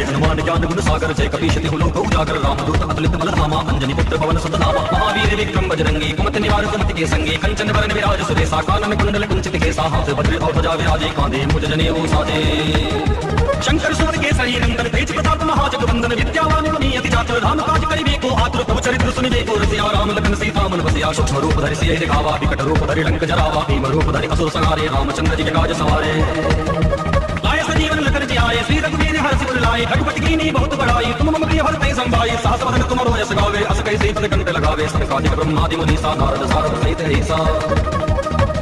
हनुमान ज्ञान गुण सागर जय कपीश तिहु लोक उजागर रामदूत अतुलित बल धामा अंजनी पुत्र पवन सुत नामा महावीर विक्रम बजरंगी कुमति निवार सुमति के संगे कंचन वरण विराज सुरेशा कानन कुंडल कुंचित केसा हाथ वज्र और ध्वजा विराजे कांधे मुझ जनेऊ साजे शंकर सुवन के शरीर नंदन तेज प्रताप महाजगवंदन विद्यावान मुनि अति चातुर राम काज करिबे को आतुर प्रभु चरित्र सुनिबे को रसिया राम लखन सीता मन बसिया सूक्ष्म रूप धरि सिय दिखावा विकट रूप धरि लंक जरावा भीम रूप धरि असुर संहारे रामचंद्र जी के काज सवारे लाए सजीवन लखन जी आए श्री रघुवीर हर्षि उर लाए रघुपति कीनी बहुत बड़ाई तुम मम प्रिय भरते संभाई सहस वदन तुम रोयस गावे अस कैसे पद कंठ लगावे सनकादिक ब्रह्मादि मुनि सा नारद सारद सहित ऐसा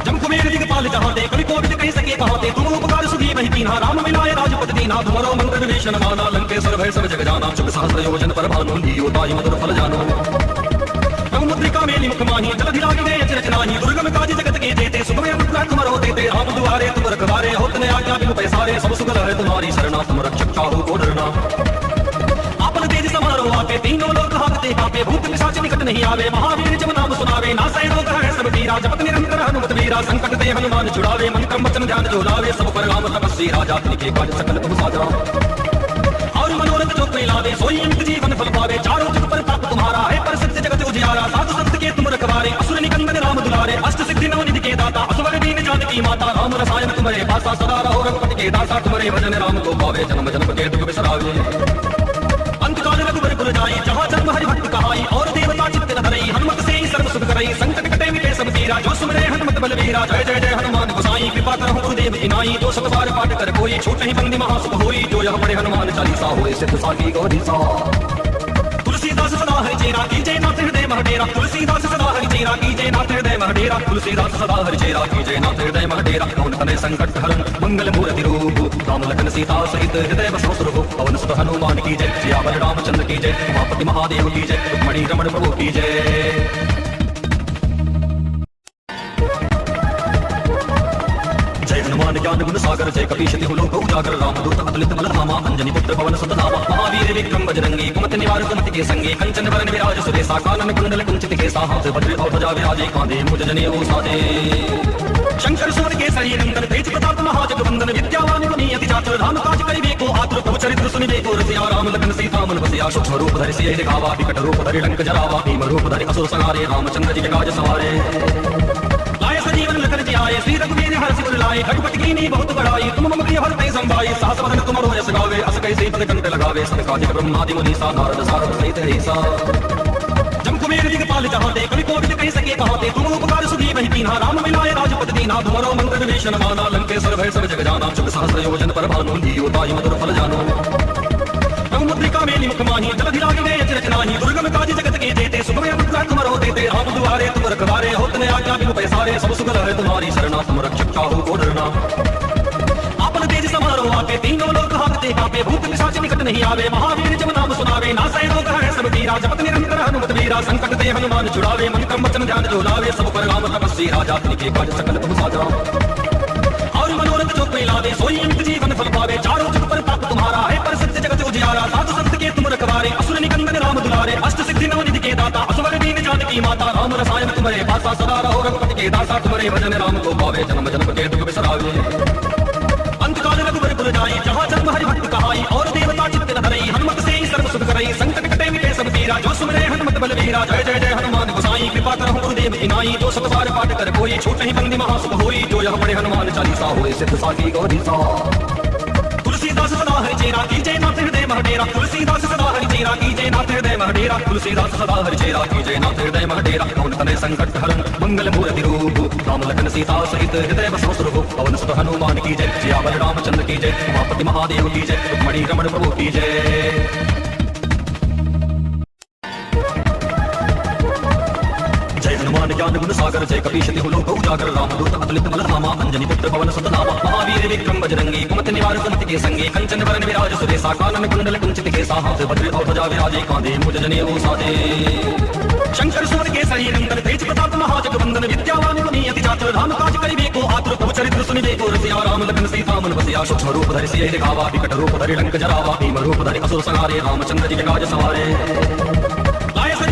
जम कुबेर दिगपाल जहाते कवि कोविद कह सके कहाते तुम उपकार सुधी वही कीन्हा राम मिलाए राजपद दीन्हा तुम्हारो मंत्र विभीषण माना लंकेश्वर भय सब जग जाना चुक सहस्र योजन पर भानु लीयो ताई मधुर फल जानो मुद्रिका मेली मुख माही जलधि लागे गए अचरज नाही दुर्गम काज जगत के देते सुखमय अनुग्रह तुमरो देते राम दुआरे तुम रखवारे होत ने आज्ञा बिनु पैसारे सब सुगल है तुम्हारी शरणा तुम रक्षक काहू को डरना आपन तेज समारो आपे तीनों लोक हाकते कापे भूत पिशाच निकट नहीं आवे महावीर जब नाम सुनावे नासै रोग है सब पीरा जपत निरंतर हनुमत वीरा संकट ते हनुमान छुड़ावे मन क्रम वचन ध्यान जो लावे सब पर राम तपस्वी राजा तिनके काज सकल तुम साजा और मनोरथ जो कोई लावे सोई अंत जीवन फल पावे चारों जुग पर ताप तुम्हारा है पर सत्य जगत उजियारा साधु संत के तुम रखवारे असुर निकंदन राम दुलारे अष्ट सिद्धि नवनिधि के दाता असवर दीन जानकी माता राम रसायन तुम्हारे पासा सदा रहो रघुपति के दासा तुम्हारे भजन राम को पावे जन्म जन्म के दुख बिसरावे अंत काल रघुवर पुर जाई जहाँ जन्म हरि भक्त कहाई और देवता चित्त न धरई हनुमत से ही सर्व सुख करई संकट कटे मिटे सब पीरा जो सुमरे हनुमत बलवीरा जय जय जय हनुमान गोसाई कृपा करहु गुरुदेव इनाई जो सब बार पाठ कर कोई छूट नहीं बंदी महासुख होई जो यह पढ़े हनुमान चालीसा होए सिद्ध साकी गौरी सा तुलसीदास सदा हरि चेरा कीजय नाथ हृदय महडेरा तुलसीदास सदा हरि चेरा कीजय नाथ हृदय महडेरा तुलसीदास सदा हरि चेरा कीजय नाथ हृदय महडेरा कौन तने संकट हरण मंगल मूर्ति रूप राम लखन सीता सहित हृदय बसो सुरभु पवन सुत हनुमान की जय सियावर रामचंद्र की जय उमापति महादेव की जय रुक्मणी रमण प्रभु की जय हनुमान ज्ञान गुण सागर जय कपीश तिहु लोक उजागर रामदूत अतुलित बल धामा अंजनी पुत्र पवन सुत नामा महावीर विक्रम बजरंगी कुमति निवार सुमति के संगे कंचन वरण विराज सुरेशा कानन कुंडल कुंचित केसा हाथ वज्र और ध्वजा विराजे कांधे मुझ जनेऊ साजे शंकर सुवन के शरीर नंदन तेज प्रताप महाजगवंदन विद्यावान मुनि अति चातुर राम काज करिबे को आतुर प्रभु चरित्र सुनिबे को रसिया राम लखन सीता मन बसिया सूक्ष्म रूप धरि सिय दिखावा विकट रूप धरि लंक जरावा भीम रूप धरि असुर संहारे रामचंद्र जी के काज सवारे लाए सजीवन लखन जी आए श्री रघुवीर हर्षि उर लाए रघुपति कीनी बहुत बड़ाई तुम मम प्रिय भरते संभाई सहस वदन तुम रोयस गावे अस कैसे पद कंठ लगावे सनकादिक ब्रह्मादि मुनि सा नारद सारद सहित ऐसा जम कुबेर दिगपाल जहाते कवि कोविद कह सके कहाते तुम उपकार सुधी वही कीन्हा राम मिलाए राजपद दीन्हा धुमरो मंत्र विभीषण माना लंकेश्वर भय सब जग जाना चुग सहस्र योजन पर भानु लियो ताई मधुर फल जानो मुद्रिका मेली मुख माही जलधि लागिने अचरज नाही दुर्गम काज जगत के जेते सुगम अनुग्रह तुम रहो देते राम दुआरे तुम रखवारे होत ने आज्ञा बिनु पैसारे सब सुगल है तुम्हारी शरणा तुम रक्षक चाहो को डरना आपन तेज समारो आके तीनों लोक हाकते कांपे भूत पिशाच निकट नहीं आवे महावीर जब नाम सुनावे नासै रोग है सब पीरा जपत निरंतर हनुमत वीरा संकट ते हनुमान छुड़ावे मन क्रम वचन ध्यान जो लावे सब पर राम तपस्वी राजा तिनके काज सकल तुम साजा और मनोरथ जो कोई लावे सोई अमित जीवन फल पावे चारों जुग पर ताप तुम्हारा है पर सत्य जगत उजियारा साधु संत के तुम रखवारे असुर निकंदन राम दुलारे अष्ट सिद्धि नव निधि के दाता असवर दीन जानकी माता राम रसायन तुम्हारे पासा सदा रहो रघुपति के दासा तुम्हारे भजन राम को पावे जन्म जन्म के दुख बिसरावे अंतकाल रघुवर पुर जाई जहाँ जन्म हरि भक्त कहाई और देवता चित्त न धरई हनुमत से ही सर्व सुख करई संकट कटे मिटे सब पीरा जो सुमरे हनुमत बलवीरा जय जय जय हनुमान गोसाई कृपा करहु गुरुदेव की नाई जो सब बार पाठ कर कोई छूट नहीं बंदी महासुख होई जो यह पढ़े हनुमान चालीसा होए सिद्ध साकी गौरी सा तुलसीदास सदा हरि चेरा कीजय नाथ हृदय महडेरा तुलसीदास सदा हरि चेरा कीजय नाथ हृदय महडेरा तुलसीदास सदा हरि चेरा कीजय नाथ हृदय महडेरा कौन तने संकट हरन मंगल मूर्ति रूप राम लखन सीता सहित हृदय बसो सुरभु पवन सुत हनुमान की जय सियावर रामचंद्र की जय उमापति महादेव की जय रुक्मणी रमण प्रभु की जय हनुमान ज्ञान गुण सागर जय कपीश तिहु लोक उजागर रामदूत अतुलित बल धामा अंजनी पुत्र पवन सुत नामा महावीर विक्रम बजरंगी कुमति निवार कुमति के संगे कंचन वरण विराज सुरेशा कानन कुंडल कुंचित केसा हाथ वज्र और ध्वजा विराजे कांधे मुज जनेऊ साजे शंकर सुवन के सही नंदन तेज प्रताप महाजगवंदन विद्यावान गुणी अति चातुर राम काज करिबे को आतुर प्रभु चरित्र सुनिबे को रसिया राम लखन सीता मन बसिया सूक्ष्म रूप धरि सियहि दिखावा विकट रूप धरि लंक जरावा भीम रूप धरि असुर संहारे रामचंद्र जी के काज सवारे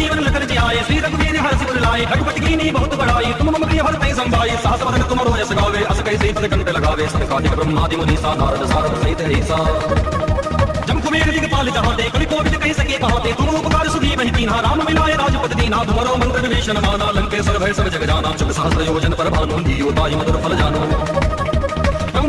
जीवन लखन जी आए श्री रघुवीर हर्षि पुर लाए रघुपति कीनी बहुत बड़ाई तुम मम प्रिय भरतहि संभाई सहस वदन तुम रोयस गावे अस कैसे पद कंठ लगावे सनकादिक ब्रह्मादि मुनीसा नारद सारद सहित ऐसा जम कुबेर दिगपाल जहाते कवि कोविद कहि सके कहाते तुम उपकार सुधी वहि कीन्हा राम मिलाए राजपद दीना तुमरो मंत्र विभीषण माना लंकेश्वर भय सब जग जाना चुग सहस्र योजन पर भानु लियो ताई मधुर फल जानो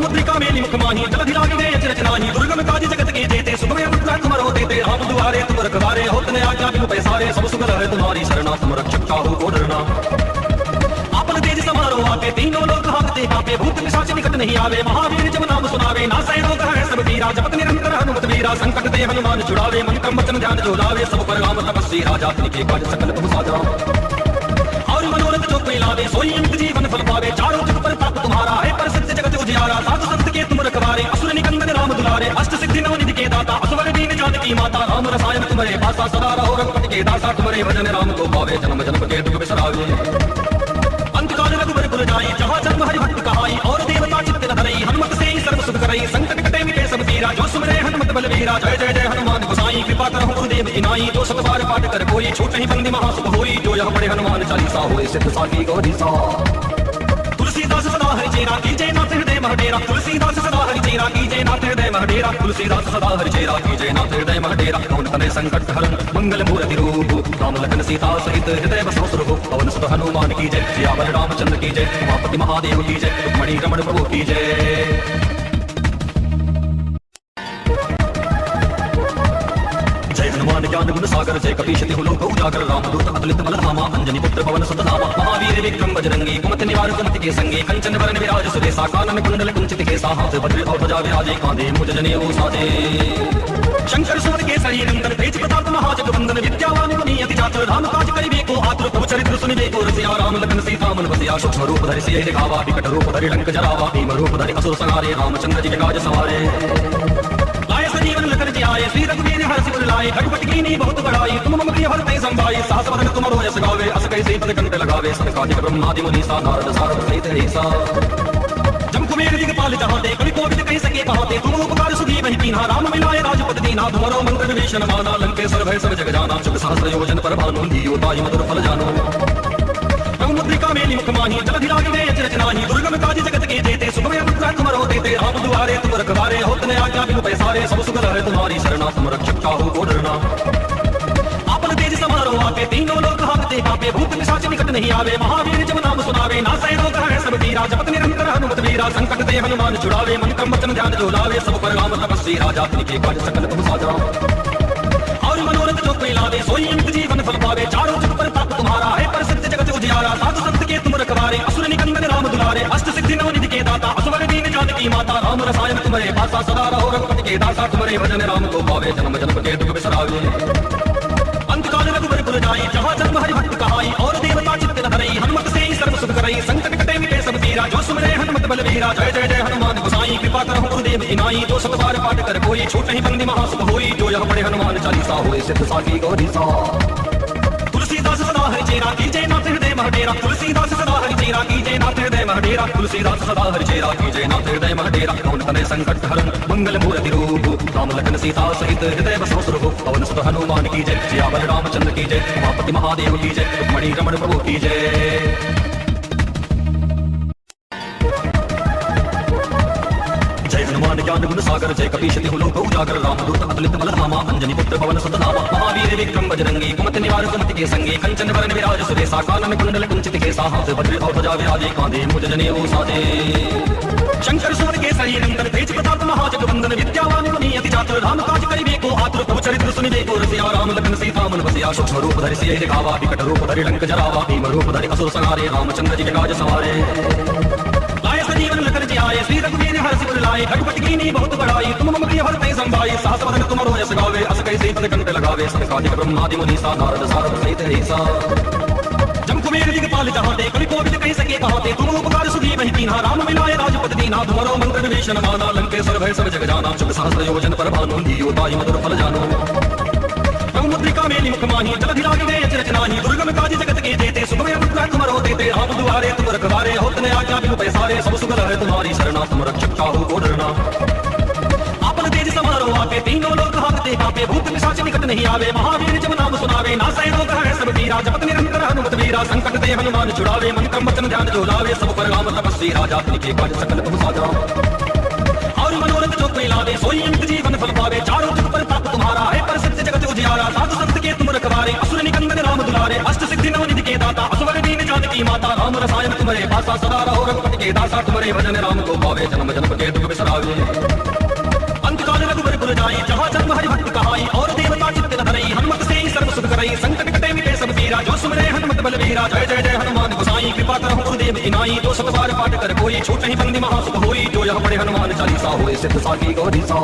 मुद्रिका मेली मुख माही जलधि लागिने अचरज नाही दुर्गम काज जगत के जेते सुगम अनुग्रह तुम रहो देते राम दुआरे तुम रखवारे होत ने आज्ञा बिनु पैसारे सब सुगल है तुम्हारी शरणा तुम रक्षक चाहो को डरना आपन तेज समारो आके तीनों लोक हाकते कांपे भूत पिशाच निकट नहीं आवे महावीर जब नाम सुनावे नासै रोग है सब पीरा जपत निरंतर हनुमत वीरा संकट ते हनुमान छुड़ावे मन क्रम वचन ध्यान जो लावे सब पर राम तपस्वी राजा तिनके काज सकल तुम साजा और मनोरथ जो कोई लावे सोई अमित जीवन फल पावे चारों जुग पर ताप तुम्हारा है पर सत्य जगत उजियारा साधु संत के तुम रखवारे असुर निकंदन राम दुलारे अष्ट सिद्धि नव निधि के दाता असवर दीन जानकी माता राम रसायन तुम्हारे पासा सदा रहो रघुपति के दासा तुम्हारे भजन राम को पावे जन्म जन्म के दुख बिसरावे अंतकाल रघुवर पुर जाई जहाँ जन्म हरि भक्त कहाई और देवता चित्त न धरई हनुमत से ही सर्व सुख करई संकट कटे मिटे सब पीरा जो सुमरे हनुमत बलवीरा जय जय जय हनुमान गोसाई कृपा करहु गुरुदेव की नाई जो सब बार पाठ कर कोई छूट नहीं बंदी महासुख होई जो यह पढ़े हनुमान चालीसा होए सिद्ध साकी गौरी सा तुलसीदास सदा हरि चेरा कीजय नाथ हृदय महडेरा तुलसीदास सदा हरि चेरा कीजय नाथ हृदय महडेरा तुलसीदास सदा हरि चेरा कीजय नाथ हृदय महडेरा कौन तने संकट हरन मंगल मूर्ति रूप राम लखन सीता सहित हृदय बसो सुरभु पवन सुत हनुमान की जय सियावर रामचंद्र की जय उमापति महादेव की जय रुक्मणी रमण प्रभु की जय हनुमान ज्ञान गुण सागर जय कपीश तिहु लोक उजागर रामदूत अतुलित बल धामा अंजनी पुत्र पवन सुत नामा महावीर विक्रम बजरंगी कुमति निवार कुमति के संगे कंचन वरण विराज सुरेशा कानन कुंडल कुंचित केसा हाथ वज्र और ध्वजा विराजे कांधे मुज जनेऊ साजे शंकर सुवन के सही नंदन तेज प्रताप महाजगवंदन विद्यावान गुणी अति चातुर राम काज करिबे को आतुर प्रभु चरित्र सुनिबे को रसिया राम लखन सीता मन बसिया सूक्ष्म रूप धरि सियहि दिखावा विकट रूप धरि लंक जरावा भीम रूप धरि असुर संहारे रामचंद्र जी के काज सवारे जीवन लखन जी आए श्री रघुवीर हर्षि पुर लाए रघुपति कीनी बहुत बड़ाई तुम मम प्रिय भरतहि संभाई सहस वदन तुम रोयस गावे अस कैसे पद कंठ लगावे सनकादिक ब्रह्मादि मुनीसा नारद सारद सहित ऐसा जम कुबेर दिगपाल जहाते कवि कोविद कहि सके कहाते तुम उपकार सुधी वहि कीन्हा राम मिलाए राजपद दीना तुमरो मंत्र विभीषण माना लंकेश्वर भय सब जग जाना चुग सहस्र योजन पर भानु लियो ताई मधुर फल जानो मुद्रिका मेली मुख माही जलधि लागिने अचरज नाही दुर्गम काज जगत के जेते सुगम अनुग्रह तुम रहो देते राम दुआरे तुम रखवारे होत ने आज्ञा बिनु पैसारे सब सुगल है तुम्हारी शरणा तुम रक्षक चाहो को डरना आपन तेज समारो आके तीनों लोक हाकते कांपे भूत पिशाच निकट नहीं आवे महावीर जब नाम सुनावे नासै रोग है सब पीरा जपत निरंतर हनुमत वीरा संकट ते हनुमान छुड़ावे मन क्रम वचन ध्यान जो लावे सब पर राम तपस्वी राजा तिनके काज सकल तुम साजा और मनोरथ जो कोई लावे सोई अमित जीवन फल पावे चारों जुग पर ताप तुम्हारा है पर सत्य जगत उजियारा साधु संत के तुम रखवारे असुर निकंदन राम दुलारे अष्ट सिद्धि के दाता असवर दीन जानकी माता राम रसायन तुम्हारे पासा सदा रहो रघुपति के दासा तुम्हारे भजन राम को पावे जन्म जन्म के दुख बिसरावे अंतकाल रघुबर पुर जाई जहाँ जन्म हरि भक्त कहाई और देवता चित्त न धरई हनुमत से ही सर्व सुख करई संकट कटे मिटे सब पीरा जो सुमरे हनुमत बलवीरा जय जय जय हनुमान गोसाई कृपा करहु गुरुदेव की नाई जो सब बार पाठ कर कोई छूट नहीं बंदी महासुख होई जो यह पढ़े हनुमान चालीसा होए सिद्ध साकी गौरी सा तुलसीदास सदा हरि चेरा कीजय नाथ हृदय महडेरा तुलसीदास सदा हरि चेरा कीजय नाथ हृदय महडेरा तुलसीदास सदा हरि चेरा कीजय नाथ हृदय महडेरा कौन तने संकट हरन मंगल मूर्ति रूप राम लखन सीता सहित हृदय बसो सुरभु पवन सुत हनुमान की जय सियावर रामचंद्र की जय उमापति महादेव की जय रुक्मणी रमण प्रभु की जय हनुमान ज्ञान गुण सागर जय कपीश तिहु लोक उजागर रामदूत अतुलित बल धामा अंजनी पुत्र पवन सुत नामा महावीर विक्रम बजरंगी कुमति निवार सुमति के संगे कंचन वरण विराज सुरेशा कानन कुंडल कुंचित केसा हाथ वज्र और ध्वजा विराजे कांधे मुज जनेऊ साजे शंकर सुमन के सही नंदन तेज प्रताप महाजगवंदन विद्यावान मुनि अति चातुर राम काज करिबे को आतुर प्रभु चरित्र सुनिबे को रसिया राम लखन सीता मन बसिया सूक्ष्म रूप धरि सिय दिखावा विकट रूप धरि लंक जरावा भीम रूप धरि असुर संहारे रामचंद्र जी के काज सवारे लाए सजीवन लखन जी आए श्री रघुवीर हर सिर लाए रघुपति कीनी बहुत बड़ाई तुम मम प्रिय भरते संभाई सहस वदन तुम रोयस गावे अस कैसे पद कंठ लगावे सनकादिक ब्रह्मादि मुनि सा नारद सारद सहित ऐसा जम कुबेर दिगपाल चाहते कवि कोविद कह सके कहते तुम उपकार सुधी वही कीन्हा राम मिलाए राजपति दीना तुम्हारो मंत्र विभीषण माना लंकेश्वर भय सब जग जाना शुभ सहस्र योजन पर भानु दियो ताई मधुर फल जानो मुद्रिका मेली मुख माही जलधि लागे गए अचरज नाही दुर्गम काज जगत के जेते सुगम अनुग्रह तुम रहो देते हम दुआरे तुम रखवारे होत ने आज्ञा बिनु पैसारे सब सुगल है तुम्हारी शरणा तुम रक्षक चाहो को डरना आपन तेज समारो आके तीनों लोग हाथते कांपे भूत पिशाच निकट नहीं आवे महावीर जब नाम सुनावे नासै रोग है सब पीरा जपत निरंतर हनुमत वीरा संकट ते हनुमान छुड़ावे मन क्रम वचन ध्यान जो लावे सब पर राम तपस्वी राजा के काज सकल तुम साजा और मनोरथ जो कोई लावे सोई अंत जीवन फल पावे चारों जुग पर ताप तुम्हारा है पर सत्य जगत उजियारा साधु संत के तुम रखवारे असुर निकंदन राम दुलारे अष्ट सिद्धि नव निधि के दाता असवर दीन जानकी माता राम रसायन तुम्हारे पासा सदा रहो रघुपति के दासा तुम्हारे भजन राम को पावे जन्म जन्म के दुख बिसरावे अंतकाल रघुबर पुर जाई जहाँ जन्म हरि भक्त कहाई और देवता चित्त न धरई हनुमत से ही सर्व सुख करई संकट कटे मिटे सब पीरा जो सुमरे हनुमत बलवीरा जय जय जय हनुमान गोसाई कृपा करहु गुरुदेव की नाई जो सब बार पाठ कर कोई छूट नहीं बंदी महासुख होई जो यह पढ़े हनुमान चालीसा होए सिद्ध साकी गौरी सा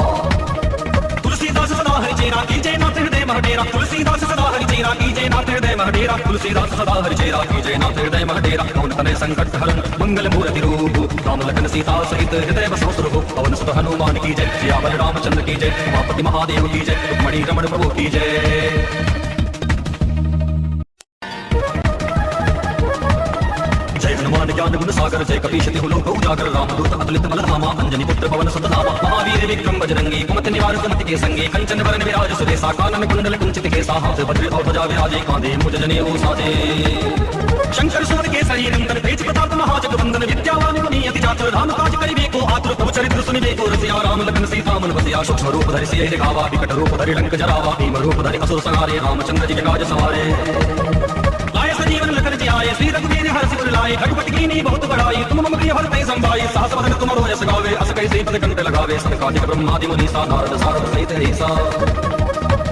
तुलसीदास सदा हरि चेरा कीजय नाथ हृदय महडेरा तुलसीदास सदा हरि चेरा कीजय नाथ हृदय महडेरा तुलसीदास सदा हरि चेरा कीजय नाथ हृदय महडेरा कौन तने संकट हरन मंगल मूर्ति रूप राम लखन सीता सहित हृदय बसो सुरभु पवन सुत हनुमान की जय सियावर रामचंद्र की जय उमापति महादेव की जय रुक्मणी रमण प्रभु की जय हनुमान ज्ञान गुण सागर जय कपीश तिहु लोक उजागर रामदूत अतुलित बल धामा अंजनी पुत्र पवन सुत नामा महावीर विक्रम बजरंगी कुमति निवार सुमति के संगे कंचन वरण विराज सुरेशा कानन कुंडल कुंचित केसा हाथ वज्र और ध्वजा विराजे कांधे मुज जनेऊ साजे शंकर सुमन के सही नंदन तेज प्रताप महाजगवंदन विद्यावान मुनि अति चातुर राम काज करिबे को आतुर प्रभु चरित्र सुनिबे को रसिया राम लखन सीता मन बसिया सूक्ष्म रूप धरि सिय दिखावा विकट रूप धरि लंक जरावा भीम रूप धरि असुर संहारे रामचंद्र जी के काज सवारे लाए सजीवन लखन जी आए श्री रघुवीर हर सिर लाए रघुपति कीनी बहुत बड़ाई तुम मम प्रिय भरते संभाई सहस वदन तुम रोयस गावे अस कैसे पद कंठ लगावे सनकादिक ब्रह्मादि मुनि सा नारद सारद सहित ऐसा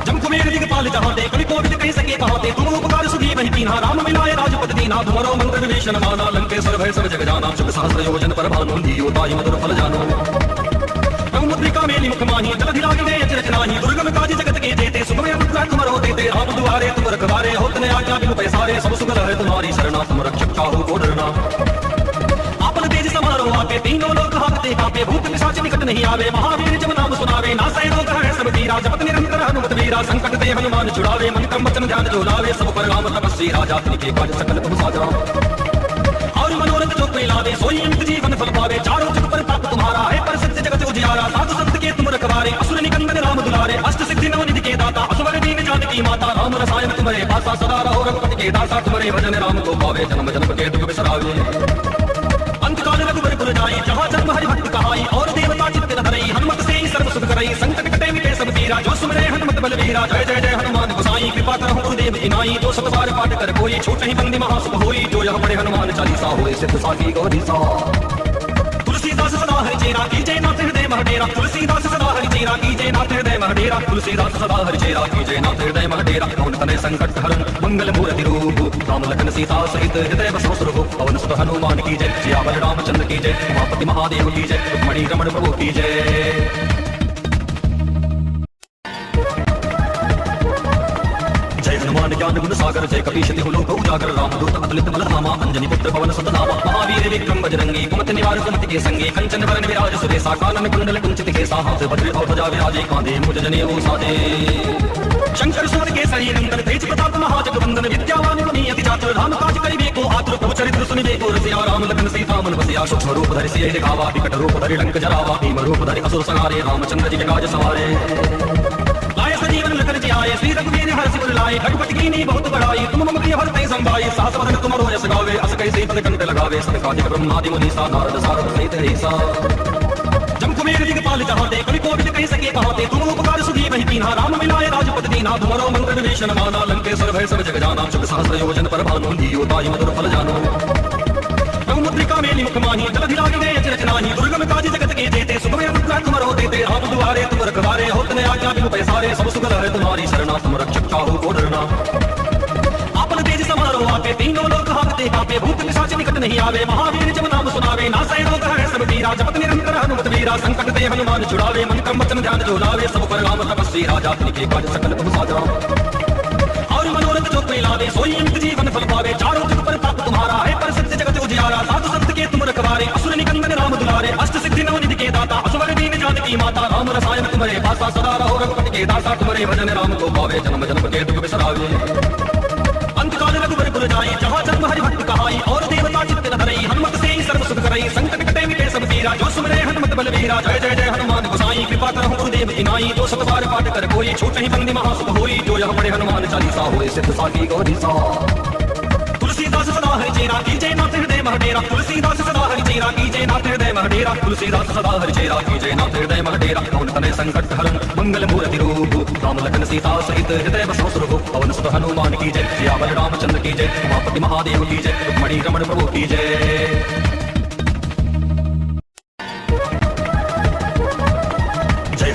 जम कुबेर दिगपाल चाहते कवि कोविद कह सके कहते तुम उपकार सुधी वही कीन्हा राम मिलाए राजपति दीना तुम्हारो मंत्र विभीषण माना लंकेश्वर भय सब जग जाना शुभ सहस्र योजन पर भानु दियो ताई मधुर फल जानो मुद्रिका मेली मुख माही जलधि लागे गए अचरज नाही दुर्गम काज जगत के जेते सुगम अनुग्रह तुम रहो देते हम दुआरे तुम रखवारे होत ने आज्ञा बिनु पैसारे सब सुगल है तुम्हारी शरणा तुम रक्षक चाहो को डरना आपन तेज समारो आके तीनों लोग हाथते कांपे भूत पिशाच निकट नहीं आवे महावीर जब नाम सुनावे नासै रोग है सब पीरा जपत निरंतर हनुमत वीरा संकट ते हनुमान छुड़ावे मन क्रम वचन ध्यान जो लावे सब पर राम तपस्वी राजा के काज सकल तुम साजा और मनोरथ जो कोई लावे सोई अंत जीवन फल पावे चारों जुग पर ताप तुम्हारा है पर सत्य जगत उजियारा साधु संत के तुम रखवारे असुर निकंदन राम दुलारे अष्ट सिद्धि नव निधि के दाता असवर दीन जानकी माता राम रसायन तुम्हारे पासा सदा रहो रघुपति के दासा तुम्हारे भजन राम को पावे जन्म जन्म के दुख बिसरावे अंतकाल रघुबर पुर जाई जहाँ जन्म हरि भक्त कहाई और देवता चित्त न धरई हनुमत से ही सर्व सुख करई संकट कटे मिटे सब पीरा जो सुमरे हनुमत बलवीरा जय जय जय हनुमान गोसाई कृपा करहु गुरुदेव की नाई जो सब बार पाठ कर कोई छूट नहीं बंदी महासुख होई जो यह पढ़े हनुमान चालीसा होए सिद्ध साकी गौरी सा तुलसीदास सदा हरि चेरा कीजय नाथ हृदय महडेरा तुलसीदास सदा हरि चेरा चेरा की जय नाथ हृदय महडेरा तुलसीदास सदा हरि चेरा की जय नाथ हृदय महडेरा पवन तनय संकट हरन मंगल मूर्ति रूप राम लखन सीता सहित हृदय बसो स्वरूप पवन सुत हनुमान की जय सियावर रामचंद्र की जय उमापति महादेव की जय रुक्मणी रमण प्रभु की जय। हनुमान ज्ञान गुण सागर जय कपीश तिहु लोक उजागर रामदूत अतुलित बल धामा अंजनी पुत्र पवन सुत नामा महावीर विक्रम बजरंगी कुमति निवार सुमति के संगे कंचन वरण विराज सुरेशा कानन कुंडल कुंचित केसा हाथ वज्र और ध्वजा विराजे कांधे मुज जनेऊ साजे शंकर सुर के सरी नंदन तेज प्रताप महाजगवंदन विद्यावान गुणी अति चातुर राम काज करिबे को आतुर प्रभु चरित्र सुनिबे को रसिया राम लखन सीता मन बसिया सूक्ष्म रूप धरि सिय दिखावा विकट रूप धरि लंक जरावा भीम रूप धरि असुर संहारे रामचंद्र जी के काज सवारे लाय सजीवन लखन जी आए श्री रघुवीर हर्ष सिर लाए रघुपति कीनी बहुत बड़ाई तुम मम प्रिय भरते संभाई सहस वदन तुम रोयस गावे अस कैसे पद कंठ लगावे सनकादिक ब्रह्मादि मुनीसा नारद सारद सहित ऐसा जम कुबेर दिगपाल चाहते कवि कोविद कह सके कहते तुम उपकार सुधी वही कीन्हा राम मिलाए राजपति दीना तुम्हारो मंत्र विभीषण माना लंकेश्वर भय सब जग जाना शुभ सहस्र योजन पर भानु लियो ताई मधुर फल जानो मुद्रिका मेली मुख माही जलधि लागे गए अचरज नाही दुर्गम काज जगत के जेते सुगम अनुग्रह तुम रहो देते आप दुआरे तुम रखवारे होत न आज्ञा बिनु पैसारे सब सुगल है तुम्हारी शरणा तुम रक्षक चाहो को डरना आपन तेज समारो आके तीनों लोग हाकते कांपे भूत पिशाच निकट नहीं आवे महावीर जब नाम सुनावे नासै रोग है सब पीरा जपत निरंतर हनुमत वीरा संकट ते हनुमान छुड़ावे मन क्रम वचन ध्यान जो लावे सब पर राम तपस्वी राजा के काज सकल तुम साजा और मनोरथ जो कोई लावे सोई अंत जीवन फल पावे चारों जुग पर ताप तुम्हारा है पर सत्य जगत उजियारा साधु संत के तुम रखवारे असुर निकंदन राम दुलारे अष्ट सिद्धि नवनिधि के दाता असवर दीन जानकी माता राम रसायन तुम्हारे पासा सदा रहो रघुपति के दासा तुम्हारे भजन राम को पावे जन्म जन्म के दुख बिसरावे अंतकाल रघुवर पुर जाई जहाँ जन्म हरि भक्त कहाई और देवता चित्त न धरई हनुमत से ही सर्व सुख करई संकट कटे मिटे सब पीरा जो सुमरे हनुमत बलवीरा जय जय जय हनुमान गोसाई कृपा करहु गुरुदेव की नाई जो सब बार पाठ कर कोई छूट नहीं बंदी महासुख होई जो यह पढ़े हनुमान चालीसा होए सिद्ध साकी गौरी सा तुलसीदास सदा हरि चेरा की जय नाथ हृदय महडेरा तुलसीदास सदा हरि चेरा की जय नाथ हृदय महडेरा तुलसीदास सदा हरि चेरा की जय नाथ हृदय महडेरा पवन तनय संकट हरन मंगल मूर्ति रूप राम लखन सीता सहित हृदय बसो स्वरूप पवन सुत हनुमान की जय सियावर रामचंद्र की जय उमापति महादेव की जय रुक्मणी रमण प्रभु की जय।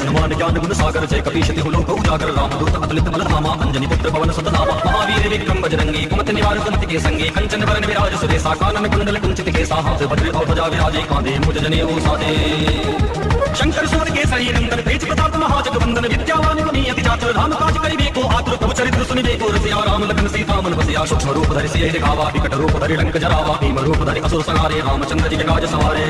हनुमान ज्ञान गुण सागर जय कपीश तिहु लोक उजागर रामदूत अतुलित बल धामा अंजनी पुत्र पवन सुत नामा महावीर विक्रम बजरंगी कुमति निवार सुमति के संगे कंचन वरण विराज सुरेशा कानन कुंडल कुंचित केसा हाथ वज्र और ध्वजा विराजे कांधे मुज जनेऊ साजे शंकर सुर के सही नंदन तेज प्रताप महाजगवंदन विद्यावान गुणी अति चातुर राम काज करिबे को आतुर प्रभु चरित्र सुनिबे को रसिया राम लखन सीता मन बसिया सूक्ष्म रूप धरि सिय दिखावा विकट रूप धरि लंक जरावा भीम रूप धरि असुर संहारे रामचंद्र जी के काज सवारे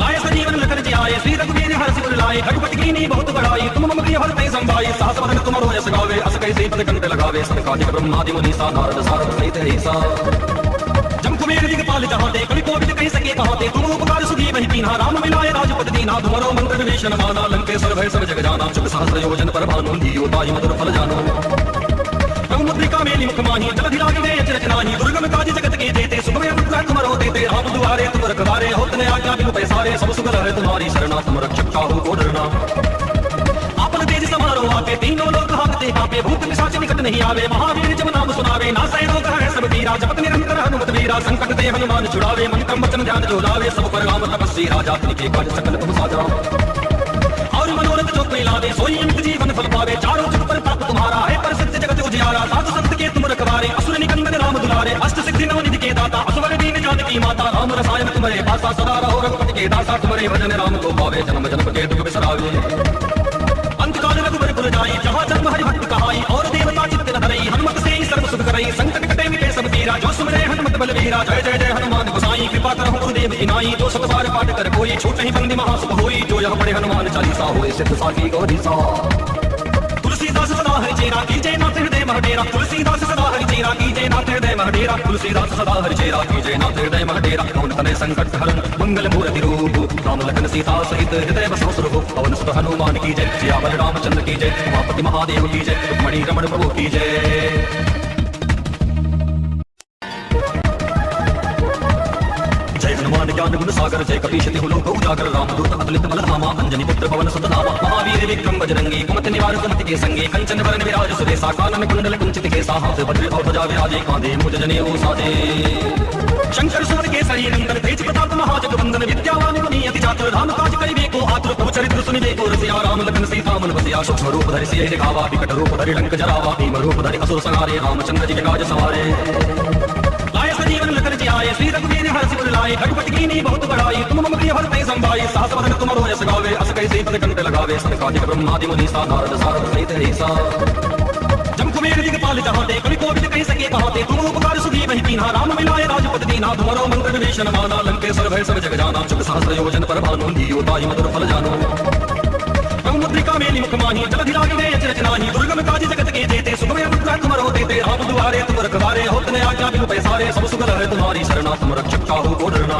लाय सजीवन लखन जी आए श्री रघुवीर हर्ष सिर लाए रघुपति कीनी बहुत बड़ाई तुम मम प्रिय भरते संभाई सहस वदन तुम रोयस गावे अस कैसे पद कंठ लगावे सनकादिक ब्रह्मादि मुनीसा नारद सारद सहित ऐसा जम कुबेर दिगपाल चाहते कवि कोविद कह सके कहते तुम उपकार सुधी वही कीन्हा राम मिलाए राजपति दीना तुम्हारो मंत्र विभीषण माना लंकेश्वर भय सब जग जाना शुभ सहस्र योजन पर भानु लियो ताई मधुर फल जानो मुद्रिका मेली मुख माही जलधि लागे गए अचरज नाही दुर्गम काज जगत के जेते सुगम अनुग्रह तुम रहो देते आप दुआरे तुम रखवारे होत न आज्ञा बिनु पैसारे सब सुगल है तुम्हारी शरणा तुम रक्षक चाहो को डरना आपन तेज समारो आके तीनों लोग हाकते कांपे भूत पिशाच निकट नहीं आवे महावीर जब नाम सुनावे नासै रोग है सब पीरा जपत निरंतर हनुमत वीरा संकट ते हनुमान छुड़ावे मन क्रम वचन ध्यान जो लावे सब पर राम तपस्वी राजा के काज सकल तुम साजा और मनोरथ जो कोई लावे सोई अंत जीवन फल पावे चारों जुग पर ताप तुम्हारा है पर सत्य जगत उजियारा साधु संत के तुम रखवारे असुर निकंदन राम दुलारे अष्ट सिद्धि नवनिधि के दाता असवर दीन जानकी माता राम रसायन तुम्हारे पासा सदा रहो रघुपति के दासा तुम्हारे भजन राम को पावे जन्म जन्म के दुख बिसरावे अंतकाल रघुवर पुर जाई जहाँ जन्म हरि भक्त कहाई और देवता चित्त न धरई हनुमत से ही सर्व सुख करई संकट कटे मिटे सब पीरा जो सुमरे हनुमत बलवीरा जय जय जय हनुमान गोसाई कृपा करहु गुरुदेव की नाई जो सब बार पाठ कर कोई छूट नहीं बंदी महासुख होई जो यह पढ़े हनुमान चालीसा होए सिद्ध साकी गौरी सा तुलसीदास सदा हरि चेरा की जय नाथ हृदय महडेरा तुलसीदास सदा हरि चेरा की जय नाथ हृदय महडेरा तुलसीदास सदा हरि चेरा की जय नाथ हृदय महडेरा पवन तनय संकट हरन मंगल मूर्ति रूप राम लखन सीता सहित हृदय बसो स्वरूप पवन सुत हनुमान की जय सियावर रामचंद्र की जय उमापति महादेव की जय रुक्मणी रमण प्रभु की जय। हनुमान ज्ञान गुण सागर जय कपीश तिहु लोक उजागर रामदूत अतुलित बल धामा अंजनी पुत्र पवन सुत नामा महावीर विक्रम बजरंगी कुमति निवार सुमति के संगे कंचन वरण विराज सुरेशा कानन कुंडल कुंचित केसा हाथ वज्र और ध्वजा विराजे कांधे मुज जनेऊ साजे शंकर सुर के सही नंदन तेज प्रताप महाजगवंदन विद्यावान गुणी अति चातुर राम काज करिबे को आतुर प्रभु चरित्र सुनिबे को रसिया बसिया सूक्ष्म रूप धरि सिय दिखावा विकट रूप धरि लंक जरावा भीम रूप धरि असुर संहारे रामचंद्र जी के काज सवारे लाए सजीवन लखन जी आए श्री रघुवीर हर्ष सिर लाए रघुपति कीनी बहुत बड़ाई तुम मम प्रिय भरत संभाई सहस वदन तुम रोयस गावे अस कैसे पद कंठ लगावे सनकादिक ब्रह्मादि मुनीसा नारद सारद सहित ऐसा जम कुबेर दिगपाल जहाते कवि कोविद कह सके कहाते तुम उपकार सुधी वही कीन्हा राम मिलाए राजपति दीना तुम्हारो मंत्र विभीषण माना लंकेश्वर भय सब जग जाना चुप सहस्र योजन पर भानु लियो ताई मधुर फल जानो मुद्रिका मेली मुख माही जलधि लागी गए अचरज नाही दुर्गम काज जगत के जेते सुगम अनुग्रह तुम रो देते राम दुआरे तुम रखवारे होत ने आज्ञा बिनु पैसारे सब सुगल है तुम्हारी शरणा तुम रक्षक काहू को डरना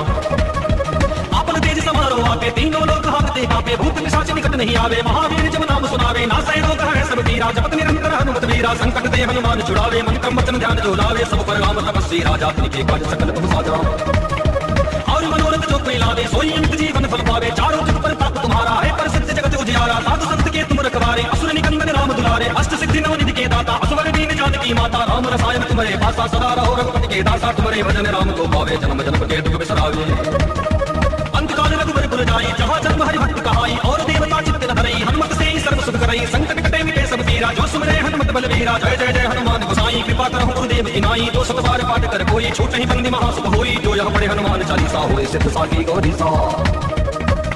आपन तेज समारो आपे तीनों लोग हाथते कांपे भूत पिशाच निकट नहीं आवे महावीर जब नाम सुनावे नासै रोग है सब पीरा जपत निरंतर हनुमत वीरा संकट ते हनुमान छुड़ावे मन क्रम वचन ध्यान जो लावे सब पर राम तपस्वी राजा तिनके काज सकल तुम साजा और मनोरथ जो कोई लावे सोई अंत जीवन फल पावे चारों जुग पर ताप तुम्हारा है पर सत्य जगत उजियारा साधु संत के तुम रखवारे असुर निकंदन राम दुलारे अष्ट सिद्धि नव निधि के दाता असुर दीन जानकी माता राम रसायन तुम्हारे पासा सदा रहो रघुपति के दासा तुम्हारे भजन राम को पावे जन्म जन्म के दुख बिसरावे अंतकाल रघुवर पुर जाई जहाँ जन्म हरि भक्त कहाई और देवता चित्त न धरई हनुमत से ही सर्व सुख करई संकट कटे मिटे सब पीरा जो सुमरे हनुमत बलवीरा जय जय जय हनुमान गोसाई कृपा करहु गुरुदेव की नाई जो सब बार पाठ कर कोई छूट नहीं बंदी महासुख होई जो यह पढ़े हनुमान चालीसा होए सिद्ध साकी गौरी सा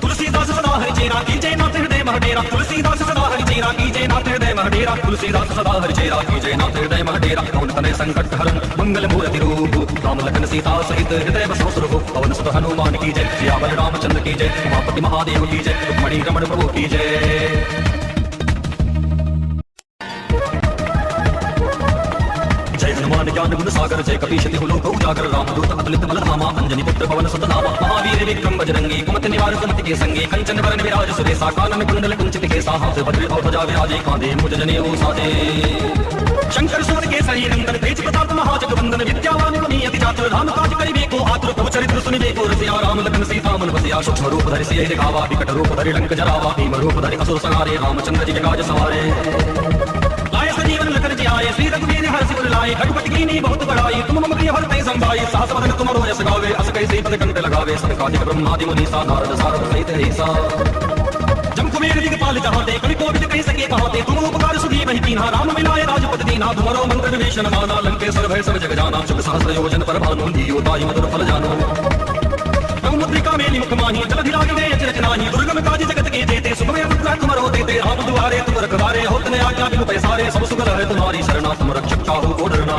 तुलसीदास सदा हरि चेरा कीजय नाथ हृदय महडेरा तुलसीदास सदा हरि चेरा कीजय नाथ हृदय महडेरा तुलसीदास सदा हरि चेरा कीजय नाथ हृदय महडेरा कौन तने संकट हरन मंगल मूर्ति रूप राम लखन सीता सहित हृदय बसो सुरभु पवन सुत हनुमान की जय सियावर रामचंद्र की जय उमापति महादेव की जय रुक्मणी रमण प्रभु की जय हनुमान ज्ञान गुण सागर जय कपीश तिहु लोक उजागर रामदूत अतुलित बल धामा अंजनी पुत्र पवन सुत नामा महावीर विक्रम बजरंगी कुमति निवार सुमति के संगी कंचन वरण विराज सुरेशा कानन कुंडल कुंचित केसा हाथ वज्र और ध्वजा विराजे कांधे मुज जनेऊ साजे शंकर सुर के सही नंदन तेज प्रताप महाजगवंदन विद्यावान गुणी अति चातुर राम काज करिबे को आतुर प्रभु चरित्र सुनिबे को रसिया राम लखन सीता मन बसिया सूक्ष्म रूप धरि सिय दिखावा विकट रूप धरि लंक जरावा भीम रूप धरि असुर संहारे रामचंद्र जी के काज सवारे लाए सजीवन लखन जी आए श्री रघुवीर हर्ष सिर लाए रघुपति कीनी बहुत बड़ाई तुम मम प्रिय भरत संभाई सहस वदन तुम रोयस गावे अस कैसे पद कंठ लगावे सनकादिक ब्रह्मादि मुनीसा नारद सारद सहित ऐसा जम कुबेर दिगपाल जहाते कवि कोविद कह सके कहाते तुम उपकार सुधी वही कीन्हा राम मिलाए राजपति दीना तुम्हारो मंत्र विभीषण माना लंकेश्वर भय सब जग जाना चुप सहस्र योजन पर भानु लियो ताई मधुर फल जानो मुद्रिका मेली मुख माही जलधि लागी गए अचरज नाही दुर्गम काज जगत के जेते सुगम अनुग्रह तुम रो देते राम दुआरे तुम रखवारे होत ने आज्ञा बिनु पैसारे सब सुगल है तुम्हारी शरणा तुम रक्षक काहू को डरना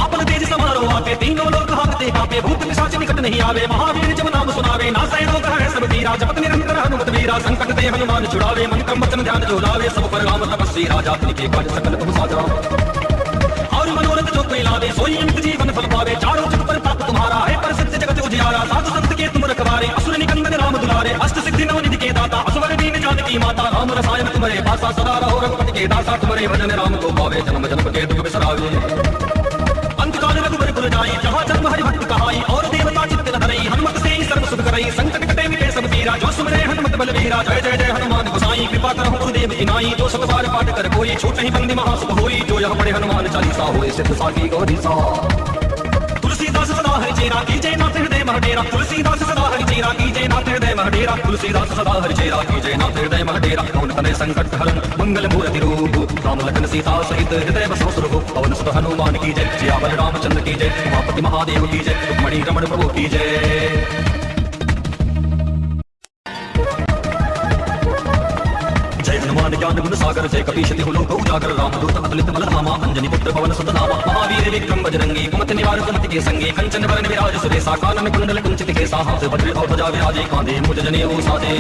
आपन तेज समारो आपे तीनों लोग हाथते कांपे भूत पिशाच निकट नहीं आवे महावीर जब नाम सुनावे नासै रोग है सब पीरा जपत निरंतर हनुमत वीरा संकट ते हनुमान छुड़ावे मन क्रम वचन ध्यान जो लावे सब पर राम तपस्वी राजा तिनके काज सकल तुम साजा और मनोरथ जो कोई लावे सोई अंत जीवन फल पावे चारों जुग पर ताप तुम्हारा है पर सत्य जगत उजियारा साधु संत के तुम रखवारे असुर निकंदन राम दुलारे अष्ट सिद्धि नव निधि के दाता असुर दीन जानकी माता राम रसायन तुम्हारे पासा सदा रहो रघुपति के दासा तुम्हारे भजन राम को पावे जन्म जन्म के दुख बिसरावे अंतकाल रघुवर पुर जाई जहाँ जन्म हरि भक्त कहाई और देवता चित्त न धरई हनुमत से ही सर्व सुख करई संकट कटे मिटे सब पीरा जो सुमरे हनुमत बलवीरा जय जय जय हनुमान गोसाई कृपा करहु गुरुदेव की नाई जो सब बार पाठ कर कोई छूट नहीं बंदी महासुख होई जो यह पढ़े हनुमान चालीसा होए सिद्ध साकी गौरी सा तुलसीदास सदा हरि चेरा कीजय नाथ हृदय महडेरा तुलसीदास सदा हरि चेरा कीजय नाथ हृदय महडेरा तुलसीदास सदा हरि चेरा कीजय नाथ हृदय महडेरा कौन तने संकट हरन मंगल मूर्ति रूप राम लखन सीता सहित हृदय बसो सुरभु पवन सुत हनुमान की जय सियावर रामचंद्र की जय उमापति महादेव की जय रुक्मणी रमण प्रभु की जय हनुमान ज्ञान गुण सागर जय कपीश तिहु लोक उजागर रामदूत अतुलित बल धामा अंजनी पुत्र पवन सुत नामा महावीर विक्रम बजरंगी कुमति निवार सुमति के संगी कंचन वरण विराज सुरेशा कानन कुंडल कुंचित केसा हाथ वज्र और ध्वजा विराजे कांधे मुज जनेऊ साजे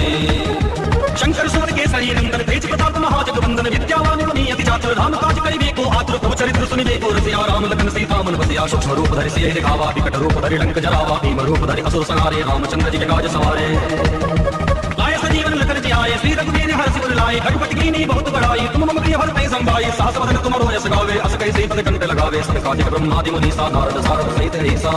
शंकर सुर के सही नंदन तेज प्रताप महाजगवंदन विद्यावान गुणी अति चातुर राम काज करिबे को आतुर प्रभु चरित्र सुनिबे को रसिया राम लखन सीता मन बसिया सूक्ष्म रूप धरि सिय दिखावा विकट रूप धरि लंक जरावा भीम रूप धरि असुर संहारे रामचंद्र जी के काज सवारे लाए सजीवन लखन जी आए श्री रघुवीर हर्ष सिर लाए रघुपति कीनी बहुत बड़ाई तुम मम प्रिय भरत संभाई सहस वदन तुम रोयस गावे अस कैसे पद कंठ लगावे सनकादिक ब्रह्मादि मुनीसा नारद सारद सहित ऐसा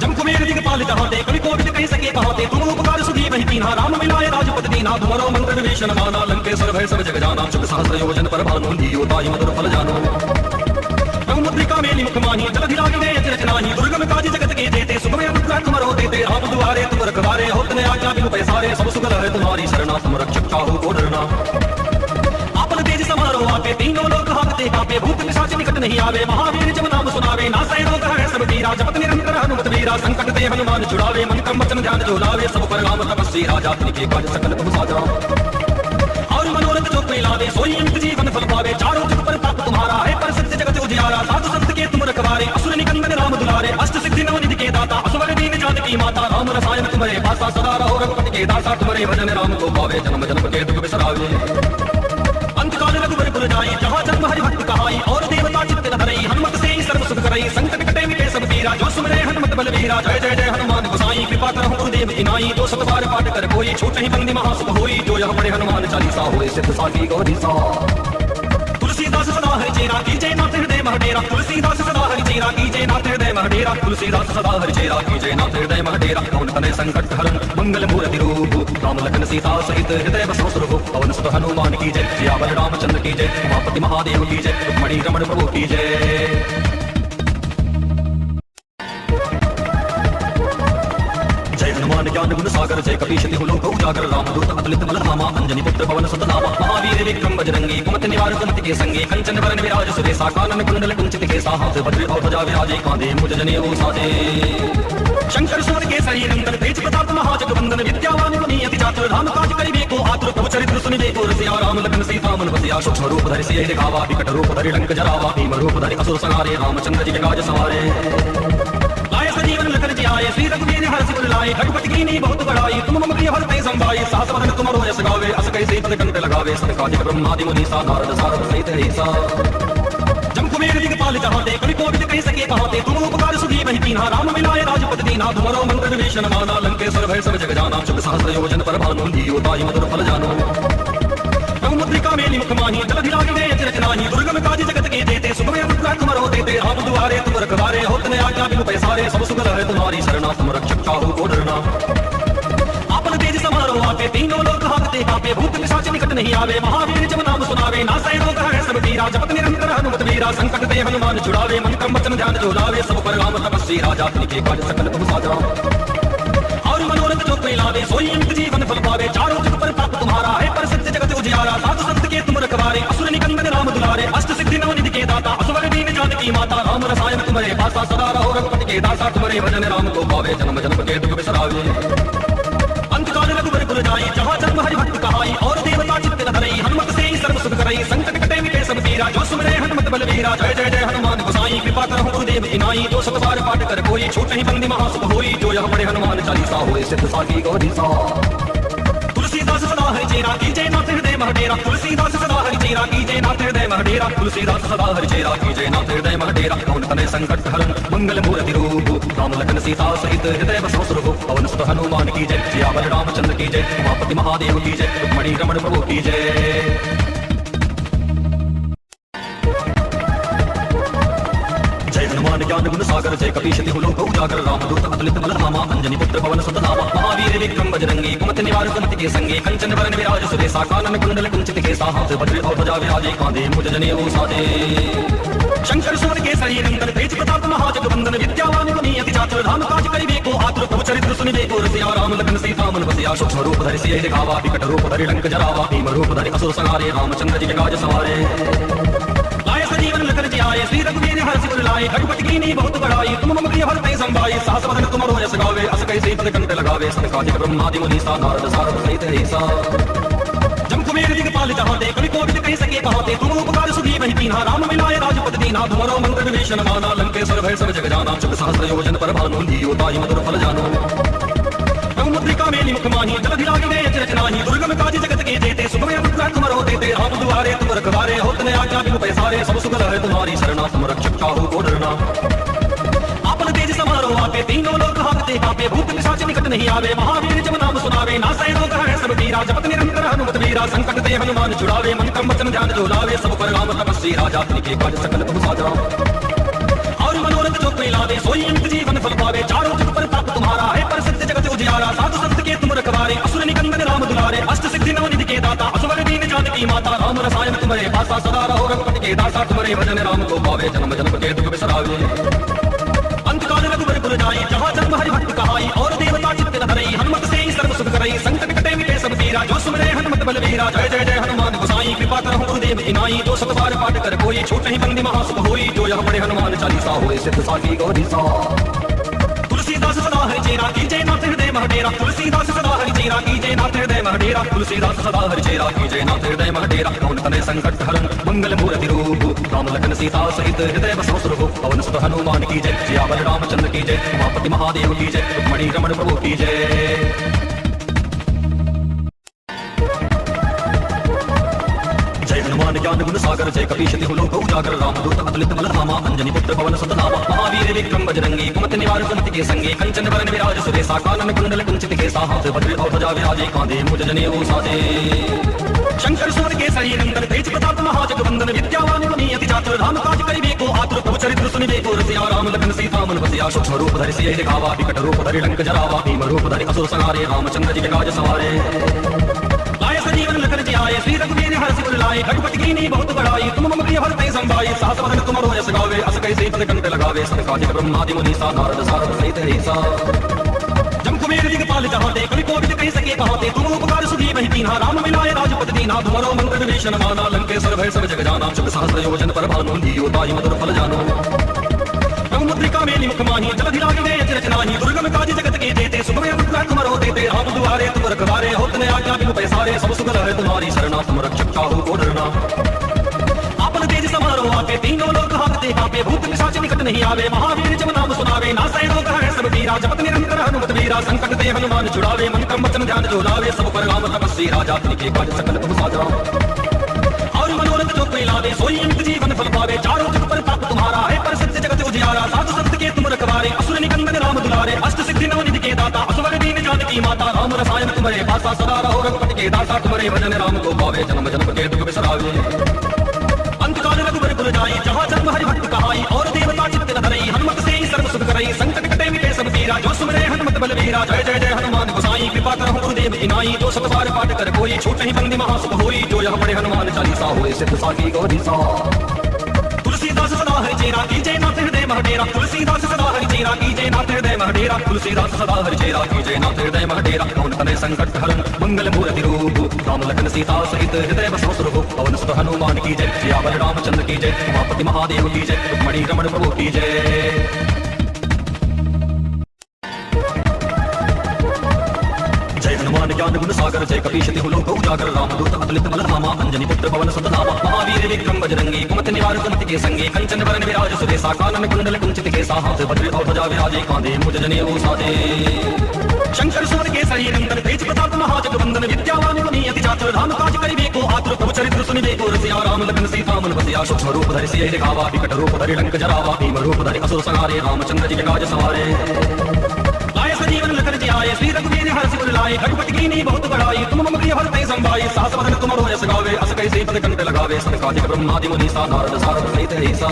जम कुबेर दिगपाल जहाते कवि कोविद कह सके कहाते तुम उपकार सुधी वही कीन्हा राम मिलाए राजपति दीना तुम्हारो मंत्र विभीषण माना लंकेश्वर भय सब जग जाना चुप सहस्र योजन पर भानु लियो ताई मधुर फल जानो मुद्रिका मेली मुख माही जलधि लागी गए अचरज नाही दुर्गम काज जगत के जेते सुगम अनुग्रह तुम रो देते राम दुआरे तुम रखवारे होत ने आज्ञा बिनु पैसारे सब सुगल है तुम्हारी शरणा तुम रक्षक काहू को डरना। आपन तेज समारोह आपे तीनों लोग हाकते कापे, भूत पिशाच निकट नहीं आवे, महावीर जब नाम सुनावे, नासै रोग है सब पीरा, जपत निरंतर हनुमत वीरा, संकट ते हनुमान छुड़ावे, मन क्रम वचन ध्यान जो लावे, सब पर राम तपस्वी राजा, तिनके काज सकल तुम साजा। और मनोरथ जो कोई लावे, सोई अंत जीवन फल पावे, चारों जुग पर ताप तुम्हारा है, पर सत्य जगत उजियारा, साधु संत के तुम रखवारे, असुर निकंदन राम दुलारे, अष्ट सिद्धि नवनिधि के दाता, असवर दीन जानकी माता, राम रसायन तुम्हारे पासा, सदा रहो रघुपति के दासा, तुम्हारे भजन राम को पावे, जन्म जन्म के दुख बिसरावे। अंतकाल रघुवर पुर जाई, जहाँ जन्म हरि भक्त कहाई, और देवता चित्त न धरई, हनुमत से ही सर्व सुख करई, संकट कटे मिटे सब पीरा, जो सुमरे हनुमत बलवीरा, जय जय जय हनुमान गोसाई, कृपा करहु गुरुदेव की नाई, जो सत बार पाठ कर कोई, छूट ही बंदी महासुख होई, जो यह पढ़े हनुमान चालीसा होए, सिद्ध साखी गौरी सा। तुलसीदास सदा हरि चेरा कीजय नाथ हृदय महडेरा, तुलसीदास सदा हरि चेरा कीजय नाथ हृदय महडेरा, तुलसीदास सदा हरि चेरा कीजय नाथ हृदय महडेरा, कौन तनय संकट हरन मंगल मूर्ति रूप, राम लखन सीता सहित हृदय बसो सुरभु, पवन सुत हनुमान की जय, सियावर रामचंद्र की जय, उमापति महादेव की जय, रुक्मणी रमण प्रभु की जय। हनुमान ज्ञान गुण सागर जय कपीश तिहु लोक उजागर, रामदूत अतुलित बल धामा, अंजनी पुत्र पवन सुत नामा, महावीर विक्रम बजरंगी, कुमति निवार सुमति के संगी, कंचन वरन विराज सुरेशा, कानन कुंडल कुंचित केसा, हाथ वज्र और ध्वजा विराजे, कांधे मुज जनेऊ साजे। शंकर सुर के शरीर नंदन, तेज प्रताप महाजगवंदन, विद्यावान गुणी अति चातुर, राम काज करिबे को आतुर, प्रभु चरित्र सुनिबे को रसिया, राम लखन सीता मन बसिया, सूक्ष्म रूप धरि सियहि दिखावा, विकट रूप धरि लंक जरावा, भीम रूप धरि असुर संहारे, रामचंद्र जी के काज सवारे। लाए सजीवन लखन जी आए, श्री रघुवीर हर्ष उर लाए, रघुपति कीन्ही बहुत बड़ाई, तुम मम प्रिय भरते संभाई, सहस वदन तुमरो यश गावे, अस कैसे पद कंठ लगावे, सनकादिक ब्रह्मादि मुनीसा, नारद सारद सहित ऐसा। जम कुबेर दिगपाल जहाँ ते, कवि कोविद कह सके कहाँ ते, तुम उपकार सुधी वही कीन्हा, राम मिलाए राजपद दीन्हा, तुम्हारो मंत्र विभीषण माना, लंकेश्वर भय सब जग जाना, चुप सहस्र योजन पर भानु, लियो ताहि मधुर फल जानो। मुद्रिका मेली मुख माही, जलधि लागिने अचरज नाही, दुर्गम काज जगत के जेते, सुगम अनुग्रह तुम रहो देते, राम दुआरे तुम रखवारे, होत न आज्ञा बिनु पैसारे, सब सुख है तुम्हारी शरणा, तुम रक्षक काहू को डरना। आपन तेज समारोह आपे तीनों लोग हाकते कापे, भूत पिशाच निकट नहीं आवे, महावीर जब नाम सुनावे, नासै रोग है सब पीरा, जपत निरंतर हनुमत वीरा, संकट ते हनुमान छुड़ावे, मन क्रम वचन ध्यान जो लावे, सब पर राम तपस्वी राजा, तिनके काज सकल तुम साजा। और मनोरथ जो कोई लावे, सोई अंत जीवन फल पावे, चारों जुग पर ताप तुम्हारा है, पर सत्य जगत उजियारा, साधु संत के तुम रखवारे, असुर निकंदन राम दुलारे, अष्ट सिद्धि नवनिधि के दाता, असवर दीन जानकी माता, राम रसायन तुम्हारे पासा, सदा रहो रघुपति के दासा, तुम्हारे भजन राम को पावे, जन्म जन्म के दुख बिसरावे। अंतकाल रघुवर पुर जाई, जहाँ जन्म हरि भक्त कहाई, और देवता चित्त न धरई, हनुमत से ही सर्व सुख करई, संकट कटे मिटे सब पीरा, जो सुमरे हनुमत बलवीरा, जय जय जय हनुमान गोसाई, कृपा करहु गुरुदेव की नाई, जो सत बार पाठ कर कोई, छूट ही बंदी महासुख होई, जो यह पढ़े हनुमान चालीसा होए, सिद्ध साखी गौरी सा। तुलसीदास सदा हरि चेरा कीजय नाथ हृदय महडेरा, तुलसीदास सदा हरि चेरा कीजय नाथ हृदय महडेरा, तुलसीदास सदा हरि चेरा कीजय नाथ हृदय महडेरा, कौन तनय संकट हरन मंगल मूर्ति रूप, राम लखन सीता सहित हृदय बसो सुरभु, पवन सुत हनुमान की जय, सियावर रामचंद्र की जय, उमापति महादेव की जय, रुक्मणी रमण प्रभु की जय। हनुमान ज्ञान गुण सागर जय कपीश तिहु लोक उजागर, रामदूत अतुलित बल धामा, अंजनी पुत्र पवन सुत नामा, महावीर विक्रम बजरंगी, कुमति निवार सुमति के संगी, कंचन वरन विराज सुरेशा, कानन कुंडल कुंचित केसा, हाथ वज्र और ध्वजा विराजे, कांधे मुज जनेऊ साजे। शंकर सुर के शरीर नंदन, तेज प्रताप महाजगवंदन, विद्यावान गुणी अति चातुर, राम काज करिबे को आतुर, प्रभु चरित्र सुनिबे को रसिया, राम लखन सीता मन बसिया, सूक्ष्म रूप धरि सियहि दिखावा, विकट रूप धरि लंक जरावा, भीम रूप धरि असुर संहारे, रामचंद्र जी के काज सवारे। लाए सजीवन लखन जी आए, श्री रघुवीर हर्ष उर लाए, रघुपति कीन्ही बहुत बड़ाई, तुम मम प्रिय भरते संभाई, सहस वदन तुमरो यश गावे, अस कैसे पद कंठ लगावे, सनकादिक ब्रह्मादि मुनीसा, नारद सारद सहित ऐसा। जम कुबेर दिगपाल जहाँ ते, कवि कोविद कह सके कहाँ ते, तुम उपकार सुधी वही कीन्हा, राम मिलाए राजपद दीन्हा, तुम्हारो मंत्र विभीषण माना, लंकेश्वर भय सब जग जाना, चुप सहस्र योजन पर भानु, लियो ताहि मधुर फल जानो। मुद्रिका मेली मुख माही, जलधि लागिने अचरज नाही, दुर्गम काज जगत के जेते, सुगम अनुग्रह तुम रहो देते, राम दुआरे तुम रखवारे, होत न आज्ञा बिनु पैसारे, सब सुख है तुम्हारी शरणा, तुम रक्षक काहू को डरना। आपन तेज समारोह आपे तीनों लोग हाकते कापे, भूत पिशाच निकट नहीं आवे, महावीर जब नाम सुनावे, नासै रोग है सब पीरा, जपत निरंतर हनुमत वीरा, संकट ते हनुमान छुड़ावे, मन क्रम वचन ध्यान जो लावे, सब पर राम तपस्वी राजा, तिनके काज सकल तुम साजा। और मनोरथ जो कोई लावे, सोई अंत जीवन फल पावे, चारों जुग पर ताप तुम्हारा है, पर सत्य जगत उजियारा, साधु संत के तुम रखवारे, असुर निकंदन राम दुलारे, अष्ट सिद्धि नवनिधि के दाता, असवर दीन जानकी माता, राम रसायन तुम्हारे पासा, सदा रहो रघुपति के दासा, तुम्हारे भजन राम को पावे, जन्म जन्म के दुख बिसरावे। अंतकाल रघुवर पुर जाई, जहाँ जन्म हरि भक्त कहाई, और देवता चित्त न धरई, हनुमत से ही सर्व सुख करई, संकट कटे मिटे सब पीरा, जो सुमरे हनुमत बलवीरा। इनाई जो 7 बार पाठ कर कोई छूट नहीं बंदी महासुख होई जो यह पढ़े हनुमान चालीसा होए सिद्ध साखी गौरी सा। तुलसीदास सदा हरि चेरा कीजय नाथ हृदय महडेरा तुलसीदास सदा हरि चेरा कीजय नाथ हृदय महडेरा तुलसीदास सदा हरि चेरा कीजय नाथ हृदय महडेरा कौन तने संकट हरण मंगल मूर्ति रूप राम लखन सीता सहित हृदय बसो सुरभु पवन सुत हनुमान की जय सियावर रामचंद्र की जय उमापति महादेव की जय रुक्मणी रमण प्रभु की जय। हनुमान ज्ञान गुण सागर जय कपीश तिहु लोक उजागर रामदूत अतुलित बल धामा अंजनी पुत्र पवन सुत नामा महावीर विक्रम बजरंगी कुमति निवार सुमति के संगे कंचन वरण विराज सुरेशा कानन कुंडल कुंचित केसा हाथ वज्र और ध्वजा विराजे कांधे मुझ जनेऊ साजे। शंकर सुवन केसरी नंदन तेज प्रताप महाजगवंदन विद्यावान गुणी अति चातुर राम काज करिबे को आतुर प्रभु चरित्र सुनिबे को रसिया राम लखन सीता मन बसिया सूक्ष्म रूप धरि सियहि दिखावा विकट रूप धरि लंक जरावा भीम रूप धरि असुर संहारे रामचंद्र जी के काज सवारे। जीवन लखन जी आए श्री रघुवीर हर्ष उर लाए रघुपति कीनी बहुत बड़ाई तुम मम प्रिय भरते संभाई सहस वदन तुमरो यश गावे अस कैसे पद कंठ लगावे सब काज ब्रह्मादि मुनीसा नारद सारद सहित ऐसा। जम कुबेर दिगपाल जहाते कवि कोविद कह सके कहाते तुम उपकार सुधी वही कीन्हा राम मिलाए राजपति दीन्हा तुम्हारो मंत्र विभीषण माना लंकेश्वर भय सब जग जाना शुभ सहस्र योजन पर भानु लियो ताई मधुर फल जानो। मुद्रिका मेली मुख माही जलधि लागे गए अचरज नाही दुर्गम काज जगत के देते सुगम अनुग्रह तुम रो देते आप दुआरे तुम रखवारे होत ने आज्ञा बिनु पैसारे सब सुगल है तुम्हारी शरणा तुम रक्षक काहू को डरना। आपन तेज समारो आके तीनों लोग हाकते कांपे भूत पिशाच निकट नहीं आवे महावीर जब नाम सुनावे नासै रोग है सब पीरा जपत निरंतर हनुमत वीरा संकट ते हनुमान छुड़ावे मन क्रम वचन ध्यान जो लावे सब पर राम तपस्वी राजा तिनके काज सकल तुम साजा। और मनोरथ जो कोई लावे सोई अमित जीवन फल पावे चारों जुग पर ताप तुम्हारा है पर सत्य जगत उजियारा साधु संत के तुम रखवारे असुर निकंदन राम दुलारे अष्ट सिद्धि नव निधि के दाता असवर दीन जानकी माता राम रसायन तुम्हारे पासा सदा रहो रघुपति के दासा तुम्हारे भजन राम को पावे जन्म जन्म के दुख बिसरावे। अंतकाल रघुबर पुर जाई जहाँ जन्म हरि भक्त कहाई और देवता चित्त न धरई हनुमत से ही सर्व सुख करई संकट कटे मिटे सब पीरा जो सुमरे हनुमत बलवीरा जय जय जय हनुमान गोसाई कृपा करहु गुरुदेव की नाई जो 7 बार पाठ कर कोई छूट नहीं बंदी महासुख होई जो यह पढ़े हनुमान चालीसा होए सिद्ध साखी गौरी सा। तुलसीदास सदा हरि चेरा कीजय नाथ हृदय महडेरा तुलसीदास सदा हरि चेरा कीजय नाथ हृदय महडेरा तुलसीदास सदा हरि चेरा कीजय नाथ हृदय महडेरा कौन तने संकट हरण मंगल मूर्ति रूप राम लखन सीता सहित हृदय बसो सुरभु पवन सुत हनुमान की जय सियावर रामचंद्र की जय उमापति महादेव की जय रुक्मणी रमण प्रभु की जय। हनुमान ज्ञान गुण सागर जय कपीश तिहु लोक उजागर रामदूत अतुलित बल धामा अंजनी पुत्र पवन सुत नामा महावीर विक्रम बजरंगी कुमति निवार सुमति के संगे कंचन वरण विराज सुरेशा कानन कुंडल कुंचित केसा हाथ वज्र और ध्वजा विराजे कांधे मुझ जनेऊ साजे। शंकर सुवन केसरी नंदन तेज प्रताप महाजगवंदन विद्यावान गुणी अति चातुर राम काज करिबे को आतुर प्रभु चरित्र सुनिबे को रसिया राम लखन सीता मन बसिया सूक्ष्म रूप धरि सियहि दिखावा विकट रूप धरि लंक जरावा भीम रूप धरि असुर संहारे रामचंद्र जी के काज सवारे। जीवन लखन जी आए श्री रघुवीर हर्ष उर लाए रघुपति कीनी बहुत बड़ाई तुम मम प्रिय भरते संभाई सहस वदन तुमरो यश गावे अस कैसे पद कंठ लगावे सब काज ब्रह्मादि मुनीसा नारद सारद सहित ऐसा।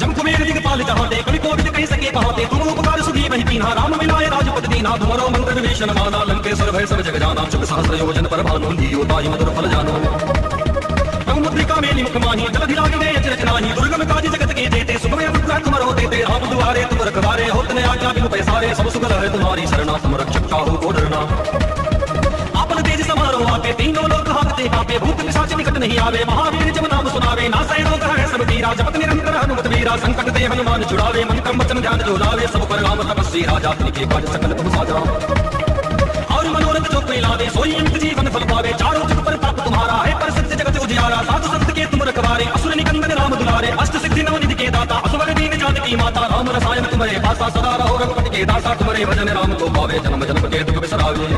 जम कुबेर दिगपाल जहाते कवि कोविद कह सके कहाते तुम उपकार सुधी वही कीन्हा राम मिलाए राजपति दीन्हा तुम्हारो मंत्र विभीषण माना लंकेश्वर भय सब जग जाना शुभ सहस्र योजन पर भानु लियो ताई मधुर फल जानो। मुद्रिका मेली मुख माही जलधि लागे गए अचरज नाही दुर्गम काज जगत के देते सुगम अनुग्रह तुम रो देते राम दुआरे तुम रखवारे होत ने आज्ञा बिनु पैसारे सब सुगल है तुम्हारी शरणा तुम रक्षक काहू को डरना। आपन तेज समारो आके तीनों लोग हाकते कांपे भूत पिशाच निकट नहीं आवे महावीर जब नाम सुनावे नासै रोग है सब पीरा जपत निरंतर हनुमत वीरा संकट ते हनुमान छुड़ावे मन क्रम वचन ध्यान जो लावे सब पर राम तपस्वी राजा तिनके काज सकल तुम साजा। और मनोरथ जो कोई लावे सोई अमित जीवन फल पावे चारों जुग पर ताप तुम्हारा है पर सत्य जगत उजियारा साधु संत के तुम रखवारे असुर निकंदन राम दुलारे अष्ट सिद्धि नव निधि के दाता असवर दीन जानकी माता राम रसायन तुम्हारे पासा सदा रहो रघुपति के दासा तुम्हारे भजन राम को पावे जन्म जन्म के दुख बिसरावे।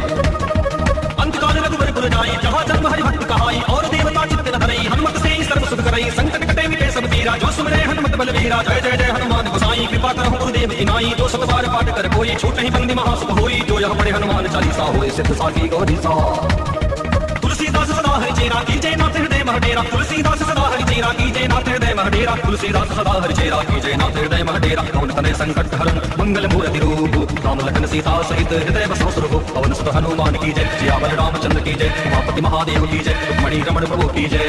अंतकाल रघुबर पुर जाई जहाँ जन्म हरि भक्त कहाई और देवता चित्त न धरई हनुमत से ही सर्व सुख करई संकट कटे मिटे सब पीरा जो सुमरे हनुमत बलवीरा जय जय जय हनुमान गोसाई कृपा करहु गुरुदेव की नाई जो 7 बार पाठ कर कोई छूट नहीं बंदी महासुख होई जो यह पढ़े हनुमान चालीसा होए सिद्ध साखी गौरी सा। तुलसीदास सदा हरि चेरा कीजय नाथ हृदय महडेरा तुलसीदास सदा हरि चेरा कीजय नाथ हृदय महडेरा तुलसीदास सदा हरि चेरा कीजय नाथ हृदय महडेरा कौन तने संकट हरण मंगल मूर्ति रूप राम लखन सीता सहित हृदय बसो सुरभु पवन सुत हनुमान की जय सियावर रामचंद्र की जय उमापति महादेव की जय रुक्मणी रमण प्रभु की जय।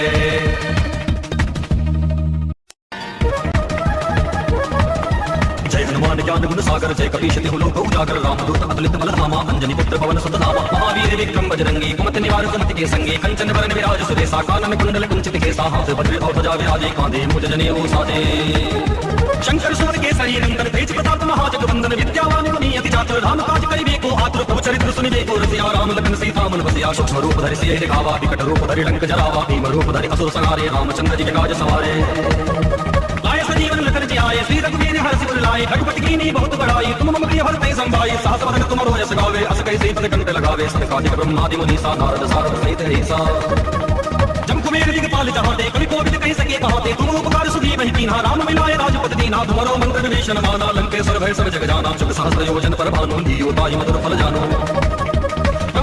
हनुमान ज्ञान गुण सागर जय कपीश तिहु लोक उजागर रामदूत अतुलित बल धामा अंजनी पुत्र पवन सुत नामा महावीर विक्रम बजरंगी कुमति निवार सुमति के संगे कंचन वरण विराज सुरेशा कानन कुंडल कुंचित केसा हाथ वज्र और ध्वजा विराजे कांधे मुझ जनेऊ साजे शंकर सुर के शरीर नंदन तेज प्रताप महाजगवंदन विद्यावान गुणी अति चातुर राम काज करिबे को आतुर चरित्र सुनिबे को रसिया राम लखन सीता मन बसिया सूक्ष्म रूप धरि सिय दिखावा विकट रूप धरि लंक जरावा भीम रूप धरि असुर संहारे रामचंद्र जी के काज सवारे लाए सजीवन लखन जी आए श्री रघुवीर हर्षि उर लाए रघुपति कीनी बहुत बड़ाई तुम मम प्रिय भरते संभाई सहस वदन तुमरो यश गावे अस कैसे पद कंठ लगावे सनकादिक ब्रह्मादि मुनीसा नारद सारद सहित ऐसा जम कुबेर दिगपाल जहाते कवि कोविद कह सके कहाते तुम उपकार सुधी वही कीन्हा राम मिलाए राजपति दीना तुम्हारो मंत्र विभीषण माना लंकेश्वर भय सब जग जाना चुक सहस्र योजन पर भानु लियो ताई मधुर फल जानो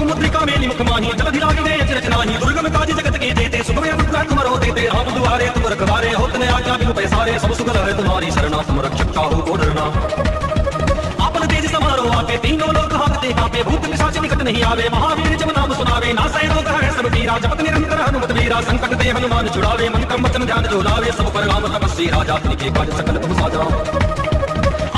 मुद्रिका मेली मुख माही जलधि लागे दे अचरज नाही दुर्गम काज जगत के देते सुगम अनुग्रह तुम रो देते आप दुआरे तुम रखवारे होत ने आज्ञा बिनु पैसारे सब सुगल है तुम्हारी शरणा तुम रक्षक काहू को डरना आपन तेज समारो आपे तीनों लोक हाकते कापे भूत पिशाच निकट नहीं आवे महावीर जब नाम सुनावे नासै रोग है सब पीरा जपत निरंतर हनुमत वीरा संकट ते हनुमान छुड़ावे मन क्रम वचन ध्यान जो लावे सब पर राम तपस्वी राजा तिनके काज सकल तुम साजा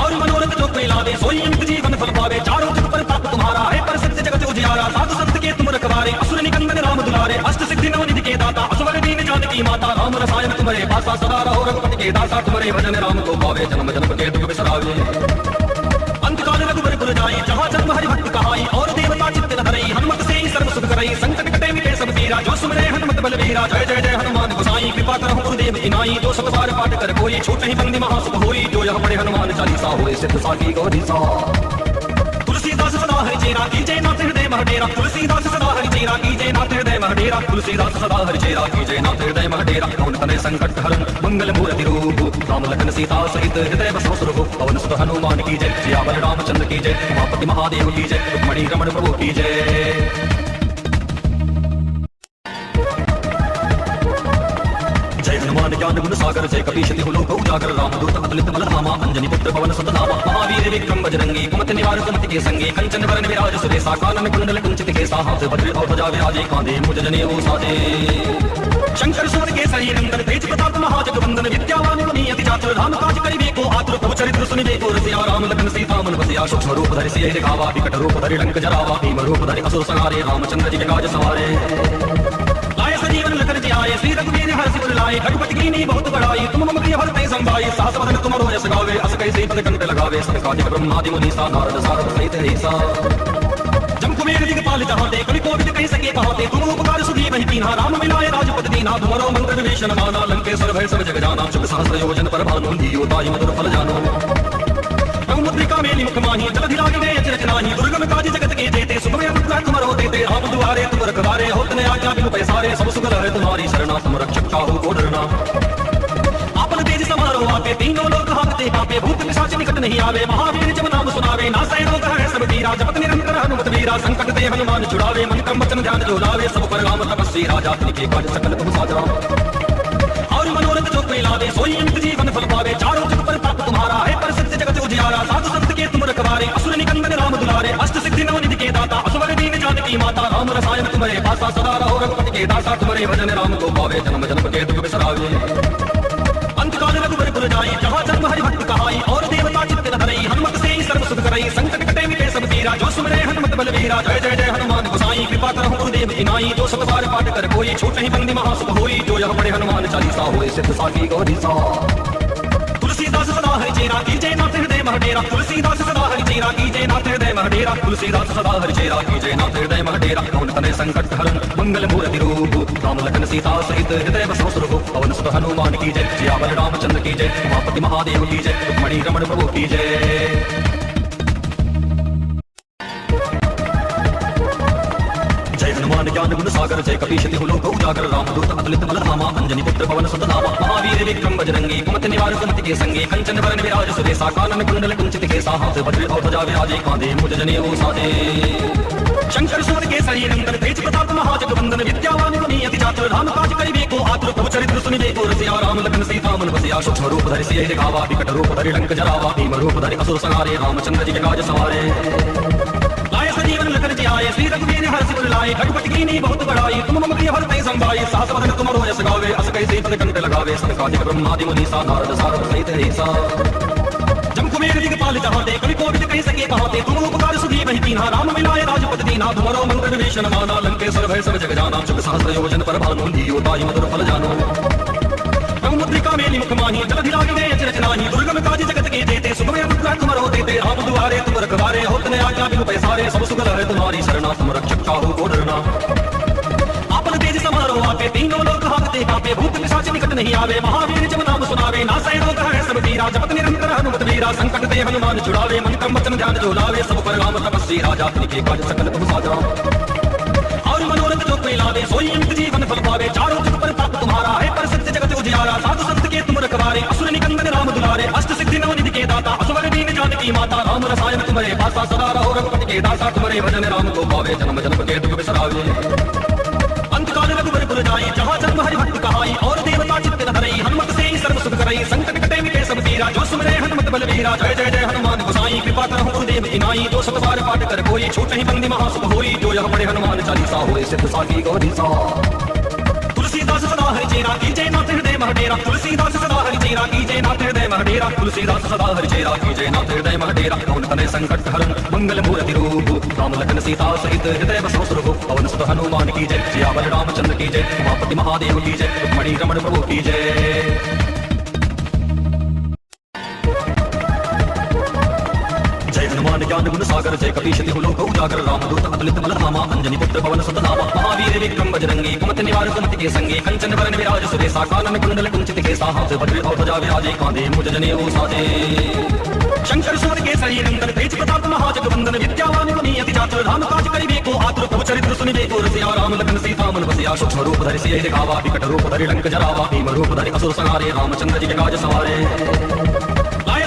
और मनोरथ जो कोई लावे सोई अमित जीवन फल पावे चारों जुग पर ताप तुम्हारा है पर सत्य जगत उजियारा साधु संत के तुम रखवारे असुर निकंदन राम दुलारे अष्ट सिद्धि नवनिधि के दाता असवर दीन जानकी माता राम रसायन तुम्हारे पासा सदा रहो रघुपति के दासा तुम्हारे भजन राम को पावे जन्म जन्म के दुख बिसरावे अंतकाल रघुबर पुर जाई जहाँ जन्म हरि भक्त कहाई और देवता चित्त न धरई हनुमत से ही सर्व सुख करई संकट कटे मिटे सब पीरा जो सुमरे हनुमत बलवीरा जय जय जय हनुमान गोसाई कृपा करहु गुरुदेव की नाई जो सब बार पाठ कर कोई छूट नहीं बंदी महासुख होई जो यह पढ़े हनुमान चालीसा होए सिद्ध साकी गौरी सा तुलसीदास सदा हरि चेरा कीजय नाथ हृदय महडेरा तुलसीदास सदा हरि चेरा कीजय नाथ हृदय महडेरा तुलसीदास सदा हरि चेरा कीजय नाथ हृदय महडेरा कौन तने संकट हरन मंगल मूर्ति रूप राम लखन सीता सहित हृदय बसो सुरभु पवन सुत हनुमान की जय सियावर रामचंद्र की जय उमापति महादेव की जय रुक्मणी रमण प्रभु की जय हनुमान ज्ञान गुण सागर जय कपीश तिहु लोक उजागर रामदूत अतुलित बल धामा अंजनी पुत्र पवन सुत नामा महावीर विक्रम बजरंगी कुमति निवार सुमति के संगे कंचन वरण विराज सुरेशा कानन कुंडल कुंचित केसा हाथ वज्र और ध्वजा विराजे कांधे मुझ जनेऊ साजे शंकर सुर के शरीर नंदन तेज प्रताप महाजगवंदन विद्यावान गुणी अति चातुर राम काज करिबे को आतुर चरित्र सुनिबे को रसिया राम लखन सीता मन बसिया सूक्ष्म रूप धरि सिय दिखावा विकट रूप धरि लंक जरावा भीम रूप धरि असुर संहारे रामचंद्र जी के काज सवारे लाए सजीवन लखन जी आए श्री रघुवीर हर्षि उर लाए रघुपति कीनी बहुत बड़ाई तुम मम प्रिय भरते संभाई सहस वदन तुमरो यश गावे अस कैसे पद कंठ लगावे सनकादिक ब्रह्मादि मुनीसा नारद सारद सहित ऐसा जम कुबेर दिगपाल जहाते कवि कोविद कह सके कहाते तुम उपकार सुधी वही कीन्हा राम मिलाए राजपति दीना तुम्हारो मंत्र विभीषण माना लंकेश्वर भय सब जग जाना चुक सहस्र योजन पर भानु लियो ताई मधुर फल जानो मुद्रिका मेली मुख माही जलधि लागे दे अचरज नाही दुर्गम काज जगत के देते सुगम अनुग्रह तुमरो देते आप दुआरे तुम रखवारे होत ने आज्ञा बिनु पैसारे सब सुगल है तुम्हारी शरणा तुम रक्षक काहू को डरना आपन तेज समारो आपे तीनों लोक हाकते कापे भूत पिशाच निकट नहीं आवे महावीर जब नाम सुनावे नासै रोग है सब पीरा जपत निरंतर हनुमत वीरा संकट ते हनुमान छुड़ावे मन क्रम वचन ध्यान जो लावे सब पर राम तपस्वी राजा तिनके काज सकल तुम साजा और मनोरथ जो कोई लावे सोई अमित जीवन फल पावे चारों जुग पर ताप तुम्हारा है पर सत्य जगत उजियारा साधु संत के तुम रखवारे असुर निकंदन राम दुलारे अष्ट सिद्धि नवनिधि के दाता असवर दीन जानकी माता राम रसायन तुम्हारे पासा सदा रहो रघुपति के दासा तुम्हारे भजन राम को पावे जन्म जन्म के दुख बिसरावे अंतकाल रघुबर पुर जाई जहाँ जन्म हरि भक्त कहाई और देवता चित्त न धरई हनुमत से ही सर्व सुख करई संकट कटे मिटे सब पीरा जो सुमरे हनुमत बलवीरा जय जय जय हनुमान गोसाई कृपा करहु गुरुदेव की नाई जो सब बार पाठ कर कोई छूट नहीं बंदी महासुख होई जो यह पढ़े हनुमान चालीसा होए सिद्ध साकी गौरी सा तुलसीदास सदा हरि चेरा कीजय नाथ हृदय महडेरा तुलसीदास सदा हरि चेरा कीजय नाथ हृदय महडेरा तुलसीदास सदा हरि चेरा कीजय नाथ हृदय महडेरा कौन तने संकट हरन मंगल मूर्ति रूप राम लखन सीता सहित हृदय बसो सुरभु पवन सुत हनुमान की जय सियावर रामचंद्र की जय उमापति महादेव की जय रुक्मणी रमण प्रभु की जय हनुमान ज्ञान गुण सागर जय कपीश तिहु लोक उजागर रामदूत अतुलित बल धामा अंजनी पुत्र पवन सुत नामा महावीर विक्रम बजरंगी कुमति निवार सुमति के संगे कंचन वरण विराज सुरेशा कानन कुंडल कुंचित केसा हाथ वज्र और ध्वजा विराजे कांधे मुझ जनेऊ साजे शंकर सुर के शरीर नंदन तेज प्रताप महाजगवंदन विद्यावान गुणी अति चातुर राम काज करिबे को आतुर चरित्र सुनिबे को रसिया राम लखन सीता मन बसिया सूक्ष्म रूप धरि सिय दिखावा विकट रूप धरि लंक जरावा भीम रूप धरि असुर संहारे रामचंद्र जी के काज सवारे लाए सजीवन लखन जी आए श्री रघुवीर हर्षि उर लाए रघुपति कीनी बहुत बड़ाई तुम मम प्रिय भरते संभाई सहस वदन तुमरो यश गावे अस कैसे पद कंठ लगावे सनकादिक ब्रह्मादि मुनीसा नारद सारद सहित ऐसा जम कुबेर दिगपाल जहाते कवि कोविद कह सके कहाते तुम उपकार सुधी वही कीन्हा राम मिलाए राजपद दीना तुम्हारो मंत्र विभीषण माना लंकेश्वर भय सब जग जाना चुप सहस्र योजन पर भानु लियो ताई मधुर फल जानो मुद्रिका मेली मुख माही जलधि लागी दे अचरज नाही दुर्गम काज जगत के जेते सुगम अनुग्रह तुम्हारो देते राम दुआरे तुम रखवारे होत ने आज्ञा बिनु पैसारे सब सुगल है तुम्हारी शरणा तुम रक्षक चाहो को डरना आपन तेज समारो आपे तीनों लोक हाकते कापे भूत पिशाच निकट नहीं आवे महावीर जब नाम सुनावे नासै रोग है सब पीरा जपत निरंतर हनुमत वीरा संकट ते हनुमान छुड़ावे मन क्रम वचन ध्यान जो लावे सब पर राम तपस्वी राजा तिनके काज सकल तुम साजा और मनोरथ जो कोई लावे सोई अमित जीवन फल पावे चारों जुग पर ताप तुम्हारा है पर सत्य जगत उजियारा साधु संत के तुम रखवारे असुर निकंदन राम दुलारे अष्ट सिद्धि नव निधि के दाता असवर दीन जानकी माता राम रसायन तुम्हारे पासा सदा रहो रघुपति के दासा तुम्हारे भजन राम को पावे जन्म जन्म के दुख बिसरावे अंतकाल रघुवर पुर जाई जहाँ जन्म हरि भक्त कहाई और देवता चित्त न धरई हनुमत से ही सर्व सुख करई संकट कटे मिटे सब पीरा जो सुमरे हनुमत बलवीरा जय जय जय हनुमान गोसाई कृपा करहु गुरुदेव की नाई जो सब बार पाठ कर कोई छूट नहीं बंदी महासुख होई जो यह पढ़े हनुमान चालीसा होए सिद्ध साकी गौरीसा तुलसीदास सदा हरि चेरा की जय नाथ हृदय महडेरा तुलसीदास सदा हरि चेरा की जय नाथ हृदय महडेरा तुलसीदास सदा हरि चेरा की जय नाथ हृदय महडेरा कौन तने संकट हरन मंगल मूर्ति रूप राम लखन सीता सहित हृदय बसो सुरभु पवन सुत हनुमान की जय सियावर रामचंद्र की जय उमापति महादेव की जय रुक्मणी रमण प्रभु की जय हनुमान ज्ञान गुण सागर जय कपीश तिहु लोक उजागर रामदूत अतुलित बल धामा अंजनी पुत्र पवन सुत नामा महावीर विक्रम बजरंगी कुमति निवार सुमति के संगे कंचन वरण विराज सुरेशा कानन कुंडल कुंचित केसा हाथ वज्र और ध्वजा विराजे कांधे मुज जनेऊ साजे शंकर सुर के सही नंदन तेज प्रताप महाजग वंदन विद्यावान गुणी अति चातुर राम काज करिबे को आतुर प्रभु चरित्र सुनिबे को रसिया राम लखन सीता मन बसिया सूक्ष्म रूप धरि सिय दिखावा विकट रूप धरि लंक जरावा भीम रूप धरि असुर संहारे रामचंद्र जी के काज सवारे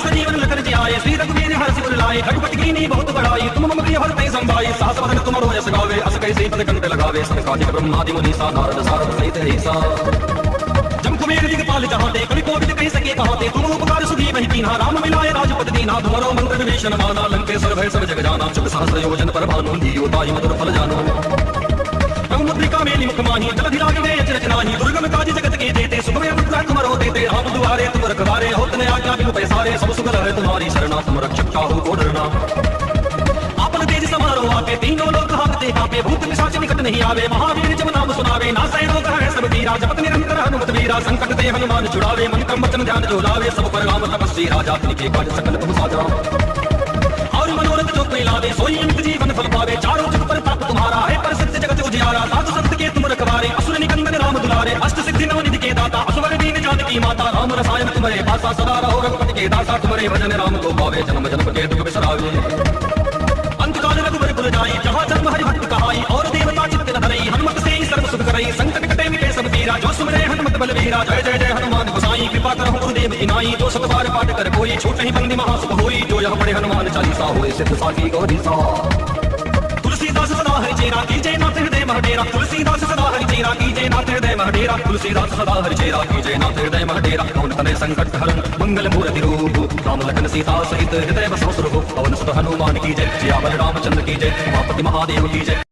जीवन लखन जी आए श्री रघुवीर हर सिर लाए रघुपति कीनी बहुत बड़ाई तुम मम प्रिय भरते संभाई सास बदन तुम रोज सगावे अस कैसे पद कंठ लगावे संकादिक ब्रह्मादि मुनीसा नारद सारद सहित ऐसा जम कुबेर दिगपाल जहाते कवि कोविद कह सके कहाते तुम उपकार सुधी वही कीन्हा राम मिलाए राजपद दीना तुम्हारो मंत्र विभीषण माना लंकेश्वर भय सब जग जाना चुप सहस्र योजन पर भानु लियो ताई मधुर फल जानो मुद्रिका मेली मुख माही जलधि लागी दे अचरज नाही दुर्गम काज जगत के जेते सुगम अनुग्रह तुम्हारो देते राम दुआरे तुम रखवारे होत ने आज्ञा बिनु पैसारे सब सुगल है तुम्हारी शरणा तुम रक्षक चाहो को डरना आपन तेज समारो आपे तीनों लोक हाकते कापे भूत पिशाच निकट नहीं आवे महावीर जब नाम सुनावे नासै रोग है सब पीरा जपत निरंतर हनुमत वीरा संकट ते हनुमान छुड़ावे मन क्रम वचन ध्यान जो लावे सब पर राम तपस्वी राजा तिनके काज सकल तुम साजा और मनोरथ जो कोई लावे सोई अमित जीवन फल पावे चारों जुग पर ताप तुम्हारा है पर सत्य जगत उजियारा साधु संत के तुम रखवारे असुर निकंदन राम दुलारे अष्ट सिद्धि नव निधि के दाता असवर दीन जानकी माता राम रसायन तुम्हारे पासा सदा रहो रघुपति के दासा तुम्हारे भजन राम को पावे जन्म जन्म के दुख बिसरावे अंतकाल रघुवर पुर जाई जहाँ जन्म हरि भक्त कहाई और देवता चित्त न धरई हनुमत से ही सर्व सुख करई संकट कटे मिटे सब पीरा जो सुमरे हनुमत बलवीरा जय जय जय हनुमान गोसाई कृपा करहु गुरुदेव की नाई जो सब बार पाठ कर कोई छूट नहीं बंदी महासुख होई जो यह पढ़े हनुमान चालीसा होए सिद्ध साकी गौरीसा तुलसीदास सदा हरि चेरा की जय नाथ हृदय महडेरा तुलसीदास सदा हरि चेरा की जय नाथ हृदय महडेरा तुलसीदास सदा हरि चेरा की जय नाथ हृदय महडेरा कौन तने संकट हरन मंगल मूर्ति रूप राम लखन सीता सहित हृदय बसो सुरभु पवन सुत हनुमान की जय सियावर रामचंद्र की जय उमापति महादेव की जय।